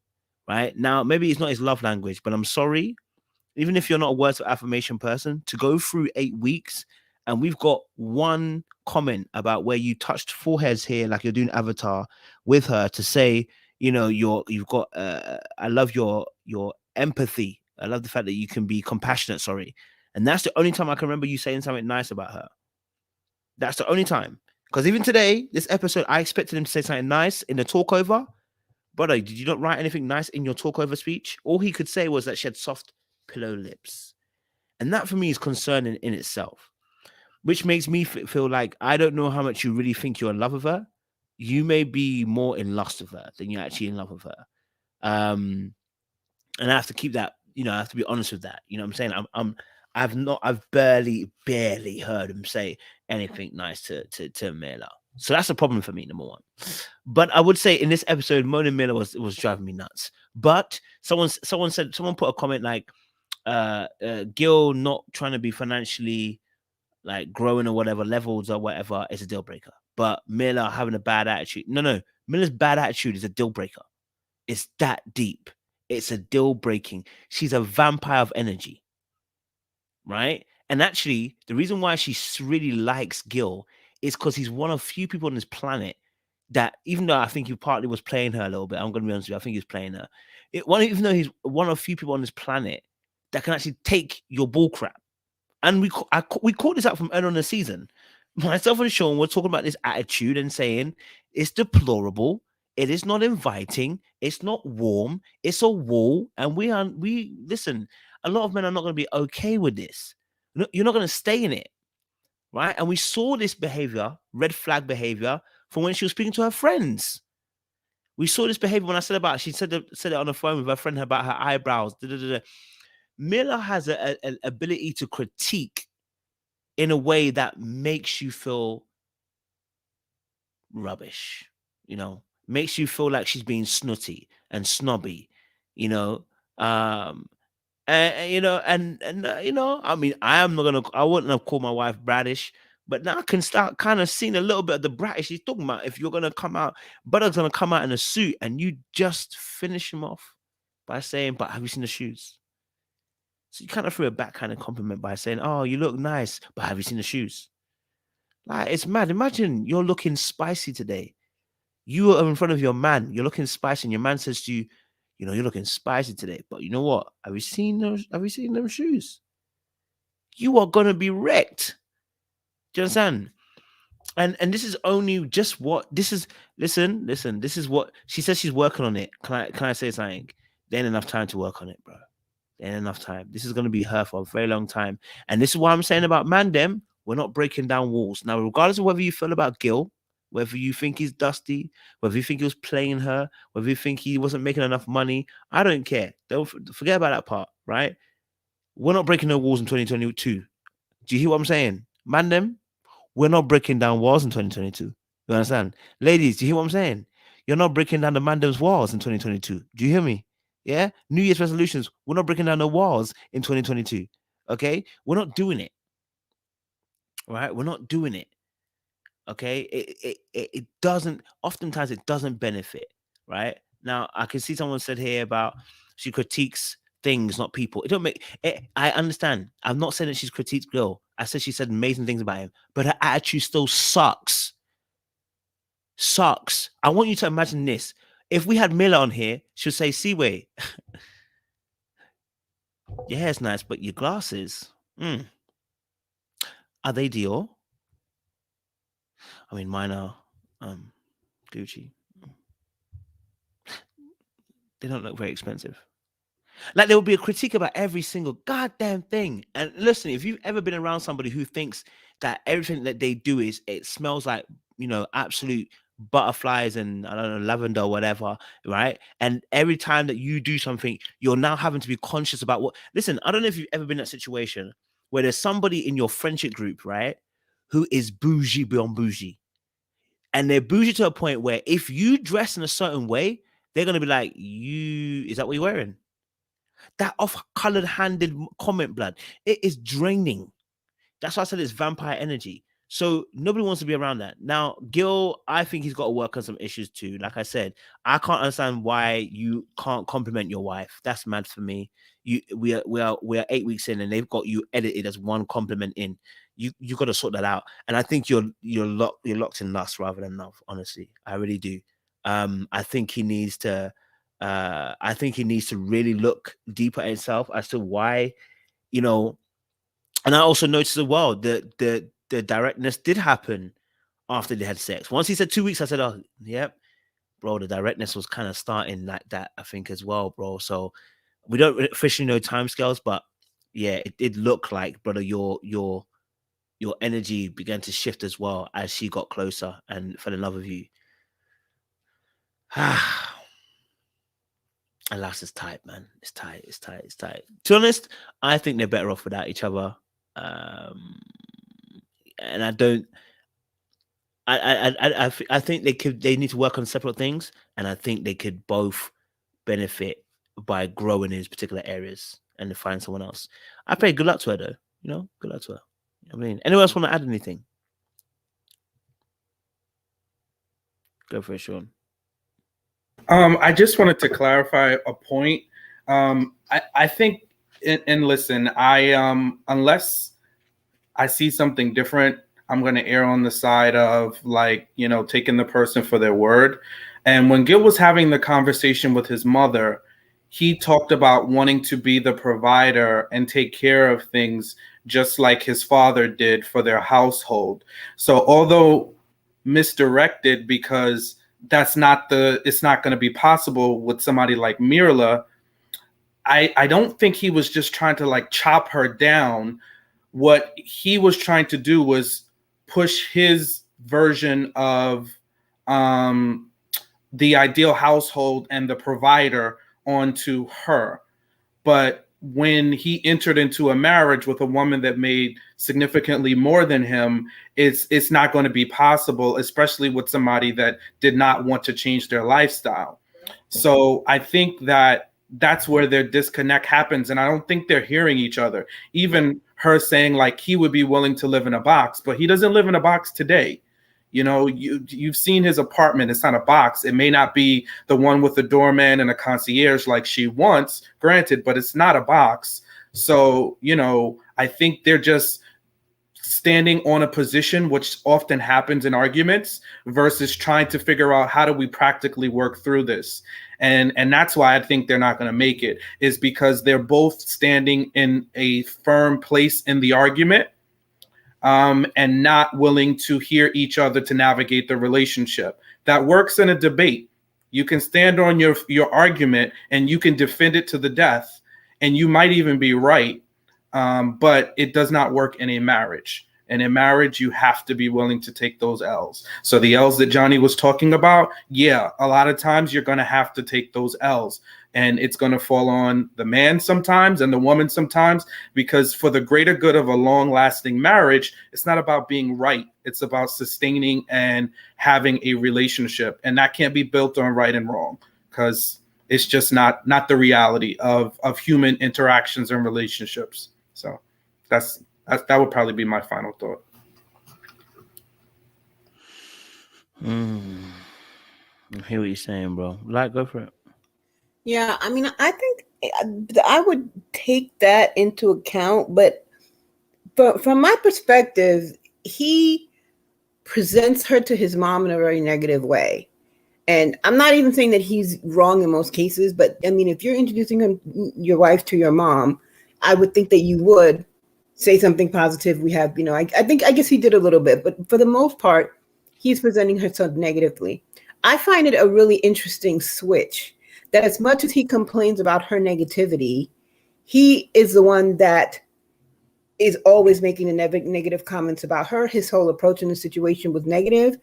right? Now, maybe it's not his love language, but I'm sorry. Even if you're not a words of affirmation person, to go through 8 weeks and we've got one comment about where you touched foreheads here, like you're doing Avatar with her, to say, you've got, I love your empathy. I love the fact that you can be compassionate, sorry. And that's the only time I can remember you saying something nice about her. That's the only time. Because even today, this episode, I expected him to say something nice in the talkover. Brother, did you not write anything nice in your talkover speech? All he could say was that she had soft pillow lips. And that for me is concerning in itself, which makes me feel like I don't know how much you really think you're in love with her. You may be more in lust with her than you're actually in love with her. And I have to keep that, I have to be honest with that. You know what I'm saying? I've barely heard him say anything nice to Myrla. So that's a problem for me, number one. But I would say in this episode, Mona Myrla was driving me nuts. But someone put a comment like, Gil not trying to be financially like growing or whatever levels or whatever is a deal breaker. But Myrla having a bad attitude. No. Myrla's bad attitude is a deal breaker. It's that deep. It's a deal breaking. She's a vampire of energy. Right? And actually, the reason why she really likes Gil is because he's one of few people on this planet that, even though I think he partly was playing her a little bit, I'm going to be honest with you, I think he's playing her. Even though he's one of few people on this planet that can actually take your bull crap. And we caught this out from earlier in the season. Myself and Sean were talking about this attitude and saying it's deplorable. It is not inviting. It's not warm. It's a wall. And we listen. A lot of men are not going to be okay with this. You're not going to stay in it, right? And we saw this behavior, red flag behavior, from when she was speaking to her friends. We saw this behavior when I said about, she said it on the phone with her friend about her eyebrows. Myrla has an ability to critique in a way that makes you feel rubbish, makes you feel like she's being snooty and snobby, I mean, I wouldn't have called my wife bratish, but now I can start kind of seeing a little bit of the bratish she's talking about. If you're going to come out, Buddock's going to come out in a suit and you just finish him off by saying, but have you seen the shoes? So you kind of threw a backhand compliment by saying, oh, you look nice, but have you seen the shoes? Like, it's mad. Imagine you're looking spicy today. You are in front of your man. You're looking spicy and your man says to you, you're looking spicy today, but you know what? Have you seen them shoes? You are gonna be wrecked. Do you understand? And this is only just what this is. Listen. This is what she says she's working on it. Can I say something? There ain't enough time to work on it, bro. There ain't enough time. This is gonna be her for a very long time. And this is what I'm saying about Mandem. We're not breaking down walls now, regardless of whether you feel about Gil, whether you think he's dusty, whether you think he was playing her, whether you think he wasn't making enough money, I don't care. Don't forget about that part, right? We're not breaking no walls in 2022. Do you hear what I'm saying? Mandem, we're not breaking down walls in 2022. You understand? Ladies, do you hear what I'm saying? You're not breaking down the Mandem's walls in 2022. Do you hear me? Yeah? New Year's resolutions, we're not breaking down the walls in 2022. Okay? We're not doing it. Right? We're not doing it. Okay, it doesn't, oftentimes it doesn't benefit, right? Now I can see someone said here about she critiques things, not people. It don't make it, I understand. I'm not saying that she's critiqued Gil. I said she said amazing things about him, but her attitude still sucks. socks. I want you to imagine this. If we had Myrla on here, she'll say, Seaway, your hair's nice, but your glasses, are they Dior? I mean, mine are Gucci. They don't look very expensive. Like, there will be a critique about every single goddamn thing. And listen, if you've ever been around somebody who thinks that everything that they do is, it smells like, absolute butterflies and, I don't know, lavender or whatever, right? And every time that you do something, you're now having to be conscious about what. Listen, I don't know if you've ever been in that situation where there's somebody in your friendship group, right, who is bougie beyond bougie. And they're bougie to a point where if you dress in a certain way, they're going to be like, is that what you're wearing? That off-colored handed comment, blood, it is draining. That's why I said it's vampire energy. So nobody wants to be around that. Now, Gil, I think he's got to work on some issues too. Like I said, I can't understand why you can't compliment your wife. That's mad for me. We are 8 weeks in and they've got you edited as one compliment in. You got to sort that out. And I think you're locked in lust rather than love. Honestly, I really do. I think he needs to really look deeper at himself as to why, and I also noticed as well that the directness did happen after they had sex. Once he said 2 weeks, I said, oh, yep, bro, the directness was kind of starting like that, I think, as well, bro. So we don't officially know timescales, but yeah, it did look like, brother, your energy began to shift as well as she got closer and fell in love with you. And last is tight, man. It's tight. To be honest, I think they're better off without each other. And I think they need to work on separate things, and I think they could both benefit by growing in these particular areas and to find someone else. I pray good luck to her, though. Good luck to her. I mean, anyone else want to add anything? Go for it, Sean. I just wanted to clarify a point. I think, and listen, unless I see something different, I'm going to err on the side of taking the person for their word. And when Gil was having the conversation with his mother, he talked about wanting to be the provider and take care of things just like his father did for their household. So although misdirected, because it's not going to be possible with somebody like Myrla, I don't think he was just trying to chop her down. What he was trying to do was push his version of the ideal household and the provider onto her. But when he entered into a marriage with a woman that made significantly more than him, it's not going to be possible, especially with somebody that did not want to change their lifestyle. So I think that's where their disconnect happens. And I don't think they're hearing each other. Even her saying he would be willing to live in a box, but he doesn't live in a box today. You've seen his apartment. It's not a box. It may not be the one with the doorman and a concierge like she wants, granted, but it's not a box. So, I think they're just standing on a position, which often happens in arguments, versus trying to figure out how do we practically work through this. And that's why I think they're not going to make it, is because they're both standing in a firm place in the argument, and not willing to hear each other to navigate the relationship. That works in a debate. You can stand on your argument and you can defend it to the death, and you might even be right, but it does not work in a marriage. And in marriage, you have to be willing to take those L's. So the L's that Johnny was talking about, yeah, a lot of times you're going to have to take those L's. And it's going to fall on the man sometimes and the woman sometimes, because for the greater good of a long-lasting marriage, it's not about being right. It's about sustaining and having a relationship. And that can't be built on right and wrong, because it's just not the reality of human interactions and relationships. So that would probably be my final thought. I hear what you're saying, bro. Go for it. Yeah, I mean, I think I would take that into account, but from my perspective, he presents her to his mom in a very negative way. And I'm not even saying that he's wrong in most cases, but I mean, if you're introducing your wife to your mom, I would think that you would say something positive. We have, I guess he did a little bit, but for the most part, he's presenting her so negatively. I find it a really interesting switch that as much as he complains about her negativity, he is the one that is always making the negative comments about her. His whole approach in the situation was negative.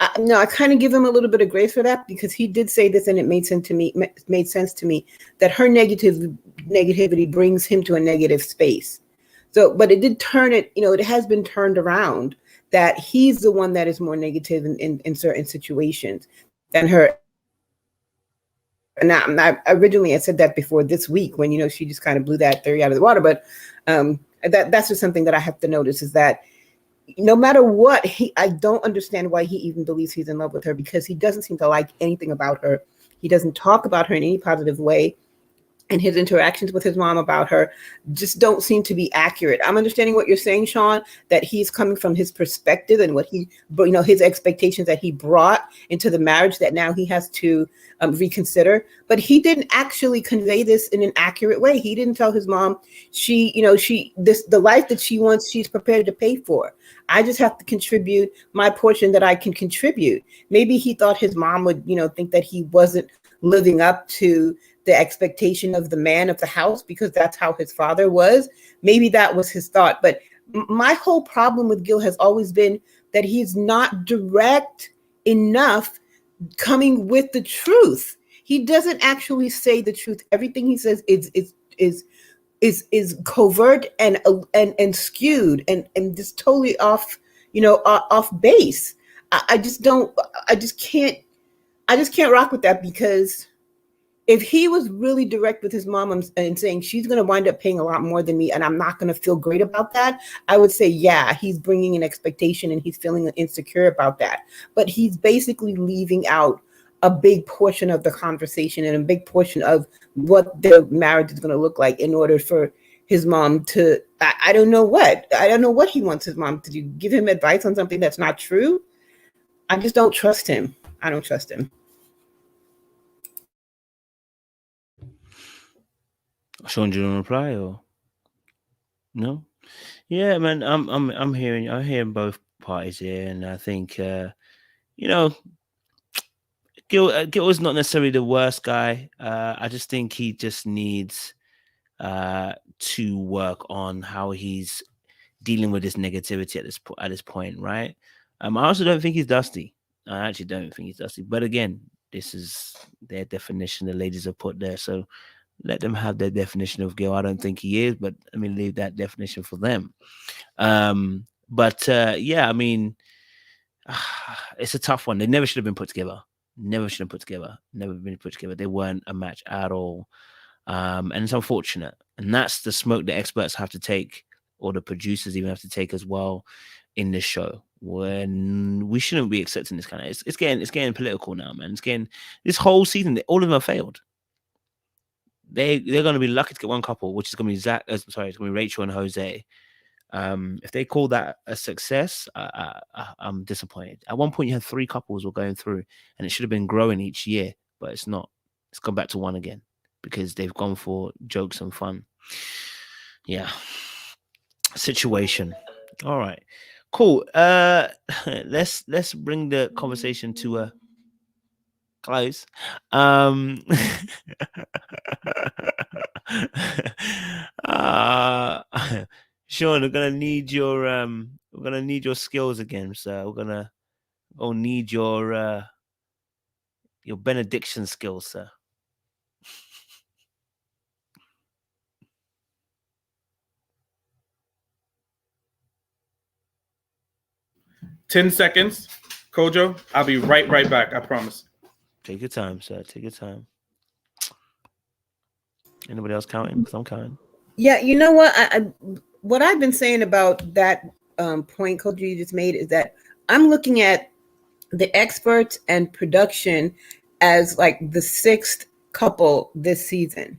I kind of give him a little bit of grace for that, because he did say this and it made sense to me that her negativity brings him to a negative space. So, but it did turn it, it has been turned around that he's the one that is more negative in certain situations than her. And I originally said that before this week when, she just kind of blew that theory out of the water. But that's just something that I have to notice, is that no matter what, I don't understand why he even believes he's in love with her, because he doesn't seem to like anything about her. He doesn't talk about her in any positive way. And his interactions with his mom about her just don't seem to be accurate. I'm understanding what you're saying, Sean, that he's coming from his perspective and what his expectations that he brought into the marriage that now he has to reconsider. But he didn't actually convey this in an accurate way. He didn't tell his mom the life that she wants, she's prepared to pay for. I just have to contribute my portion that I can contribute. Maybe he thought his mom would, think that he wasn't living up to the expectation of the man of the house because that's how his father was. Maybe that was his thought. But my whole problem with Gil has always been that he's not direct enough coming with the truth. He doesn't actually say the truth. Everything he says is covert and skewed and just totally off, off base. I just can't rock with that, because if he was really direct with his mom and saying she's going to wind up paying a lot more than me and I'm not going to feel great about that, I would say, yeah, he's bringing an expectation and he's feeling insecure about that. But he's basically leaving out a big portion of the conversation and a big portion of what their marriage is going to look like in order for his mom to, I don't know what he wants his mom to do. Give him advice on something that's not true. I just don't trust him. I don't trust him. Sean, do you want to reply or no? Yeah, man, I'm hearing both parties here, and I think Gil is not necessarily the worst guy. I just think he just needs to work on how he's dealing with this negativity at this point, right? I also don't think he's dusty. I actually don't think he's dusty. But again, this is their definition the ladies have put there, so let them have their definition of Gil. I don't think he is, but I mean, leave that definition for them. Yeah, I mean, it's a tough one. They never should have been put together. Never been put together. They weren't a match at all. And it's unfortunate. And that's the smoke the experts have to take, or the producers even have to take as well in this show. When we shouldn't be accepting this kind of it's getting political now, man. It's getting this whole season, all of them have failed. They're going to be lucky to get one couple, which is going to be Zack. It's going to be Rachel and Jose. If they call that a success, I'm disappointed. At one point, you had 3 couples were going through, and it should have been growing each year, but it's not. It's gone back to 1 again because they've gone for jokes and fun. Yeah. Situation. All right. Cool. Let's bring the conversation to a close. Sean, we're gonna need your skills again, sir. We're gonna need your benediction skills, sir. Ten seconds, Kojo. I'll be right back. I promise. Take your time, sir. Take your time. Anybody else counting? Because I'm counting. Yeah, you know what? What I've been saying about that point, Kojo, you just made is that I'm looking at the experts and production as like the 6th couple this season,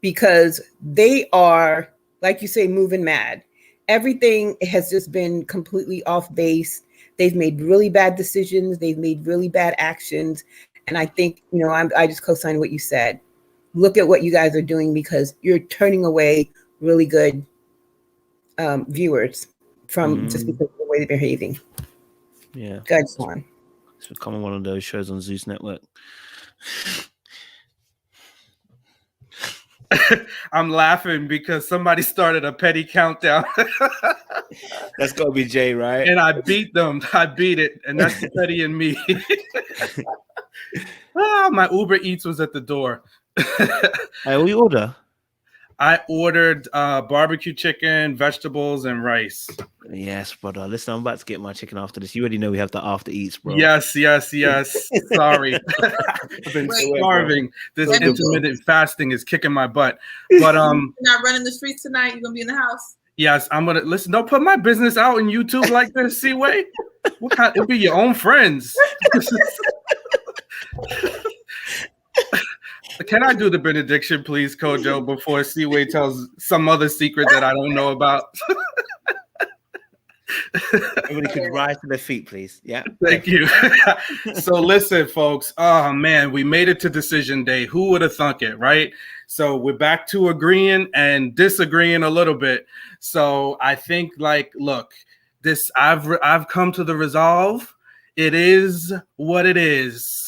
because they are, like you say, moving mad. Everything has just been completely off base. They've made really bad decisions. They've made really bad actions. And I think, I just co-sign what you said. Look at what you guys are doing, because you're turning away really good viewers from just because of the way they're behaving. Yeah. Good, Swan. It's becoming one of those shows on Zeus Network. I'm laughing because somebody started a petty countdown. That's got to be Jay, right? And I beat them. I beat it. And that's the petty in me. My Uber Eats was at the door. Hey, what you order? I ordered barbecue chicken, vegetables, and rice. Yes, brother. Listen, I'm about to get my chicken after this. You already know we have the after eats, bro. Yes. Sorry. I've been starving. This intermittent fasting is kicking my butt. But You're not running the streets tonight. You're gonna be in the house. yes, I'm gonna listen. Don't put my business out on YouTube like this, Seaway. What kind? It'll be your own friends. Can I do the benediction, please, Kojo, before Seaway tells some other secret that I don't know about? Everybody could rise to their feet, please. Yeah. Thank you. So listen, folks. Oh, man, we made it to decision day. Who would have thunk it, right? So we're back to agreeing and disagreeing a little bit. So I think, look, this I've come to the resolve. It is what it is.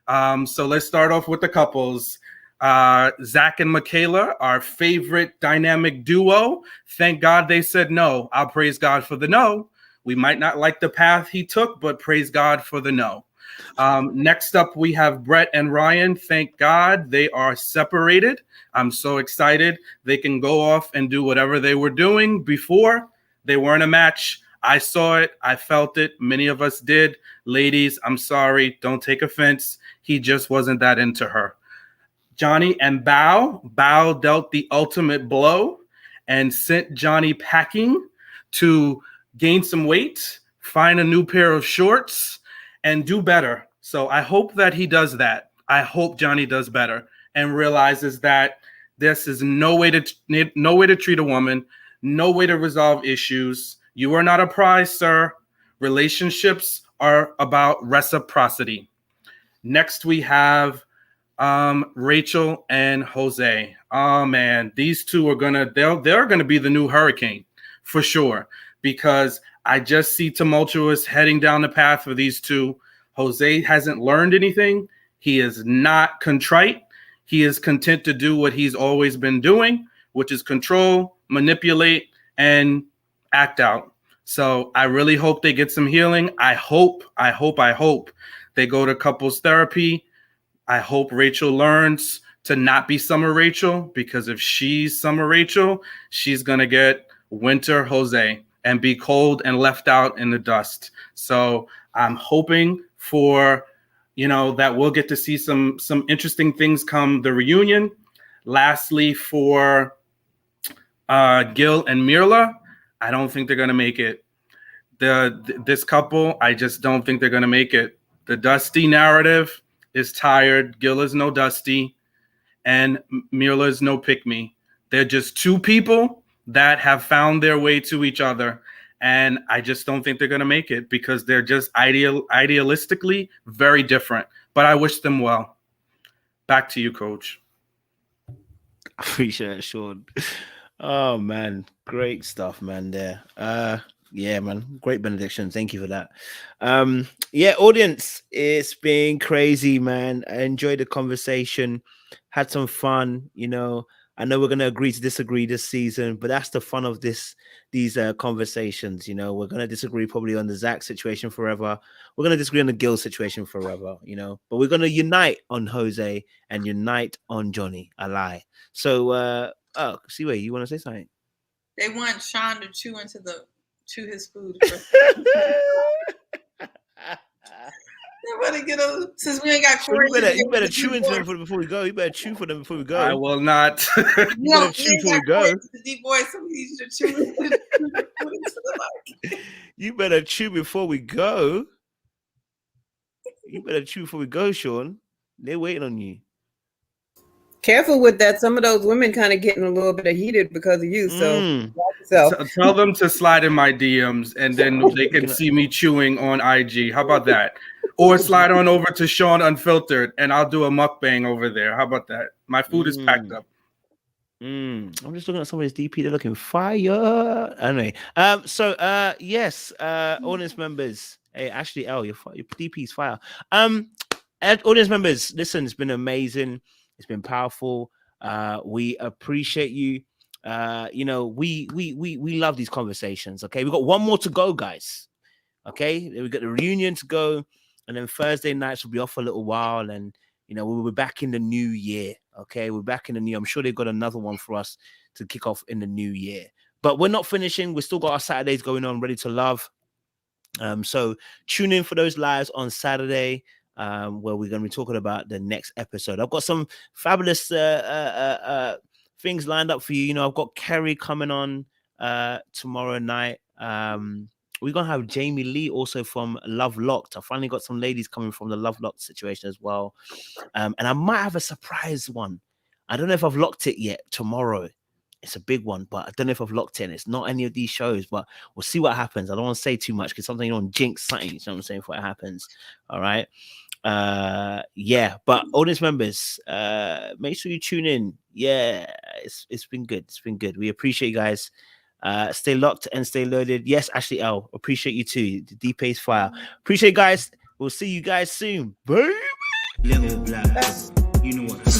So let's start off with the couples. Zach and Michaela, our favorite dynamic duo. Thank God they said no. I'll praise God for the no. We might not like the path he took, but praise God for the no. Next up, we have Brett and Ryan. Thank God they are separated. I'm so excited. They can go off and do whatever they were doing before. They weren't a match. I saw it. I felt it. Many of us did. Ladies, I'm sorry. Don't take offense. He just wasn't that into her. Johnny and Bao. Bao dealt the ultimate blow and sent Johnny packing to gain some weight, find a new pair of shorts, and do better. So I hope that he does that. I hope Johnny does better and realizes that this is no way to treat a woman, no way to resolve issues. You are not a prize, sir. Relationships are about reciprocity. Next, we have Rachel and Jose. Oh man, these two are they're gonna be the new hurricane for sure, because I just see tumultuous heading down the path for these two. Jose hasn't learned anything. He is not contrite. He is content to do what he's always been doing, which is control, manipulate, and act out. So I really hope they get some healing. I hope they go to couples therapy. I hope Rachel learns to not be Summer Rachel, because if she's Summer Rachel, she's going to get Winter Jose and be cold and left out in the dust. So I'm hoping for, that we'll get to see some interesting things come the reunion. Lastly, for Gil and Myrla, I don't think they're going to make it. This couple, I just don't think they're going to make it. The Dusty narrative is tired. Gil is no Dusty, and Myrla is no pick-me. They're just two people that have found their way to each other, and I just don't think they're going to make it because they're just idealistically very different. But I wish them well. Back to you, Coach. I appreciate it, Sean. Oh man, great stuff, man. There. Yeah, man. Great benediction. Thank you for that. Yeah, audience, it's been crazy, man. I enjoyed the conversation, had some fun. I know we're gonna agree to disagree this season, but that's the fun of these conversations. We're gonna disagree probably on the Zack situation forever. We're gonna disagree on the Gil situation forever, but we're gonna unite on Jose and unite on Johnny. I lie. So Seaway, you want to say something? They want Sean to chew his food. They want to get since we ain't got Corey. You better chew into them before we go. You better chew for them before we go. I will not. You better chew before we go. Deep voice, so we need to chew into the mic. You better chew before we go. You better chew before we go, Sean. They're waiting on you. Careful with that. Some of those women kind of getting a little bit heated because of you. So watch So Tell them to slide in my DMs, and then they can see me chewing on IG. How about that? Or slide on over to Sean Unfiltered, and I'll do a mukbang over there. How about that? My food is packed up. I'm just looking at somebody's DP. They're looking fire. Anyway, yes, audience members. Hey, Ashley L, your DP is fire. Audience members, listen, it's been amazing. It's been powerful. We appreciate you. We love these conversations. Okay, we got one more to go, guys. Okay, we got the reunion to go, and then Thursday nights will be off for a little while, and we'll be back in the new year. Okay, we're back in the new. I'm sure they've got another one for us to kick off in the new year. But we're not finishing. We've still got our Saturdays going on, Ready to Love. So tune in for those lives on Saturday, where we're going to be talking about the next episode. I've got some fabulous things lined up for you. I've got Kerry coming on tomorrow night. We're going to have Jamie Lee also from Love Locked. I finally got some ladies coming from the Love Locked situation as well. And I might have a surprise one. I don't know if I've locked it yet tomorrow. It's a big one, but I don't know if I've locked in. It's not any of these shows, but we'll see what happens. I don't want to say too much because something you don't jinx something. You know what I'm saying? Before it happens. All right. But audience members, make sure you tune in. Yeah, it's been good. It's been good. We appreciate you guys. Stay locked and stay loaded. Yes, Ashley L, appreciate you too. The deep pace fire. Appreciate you guys. We'll see you guys soon. Baby. Level black. You know what?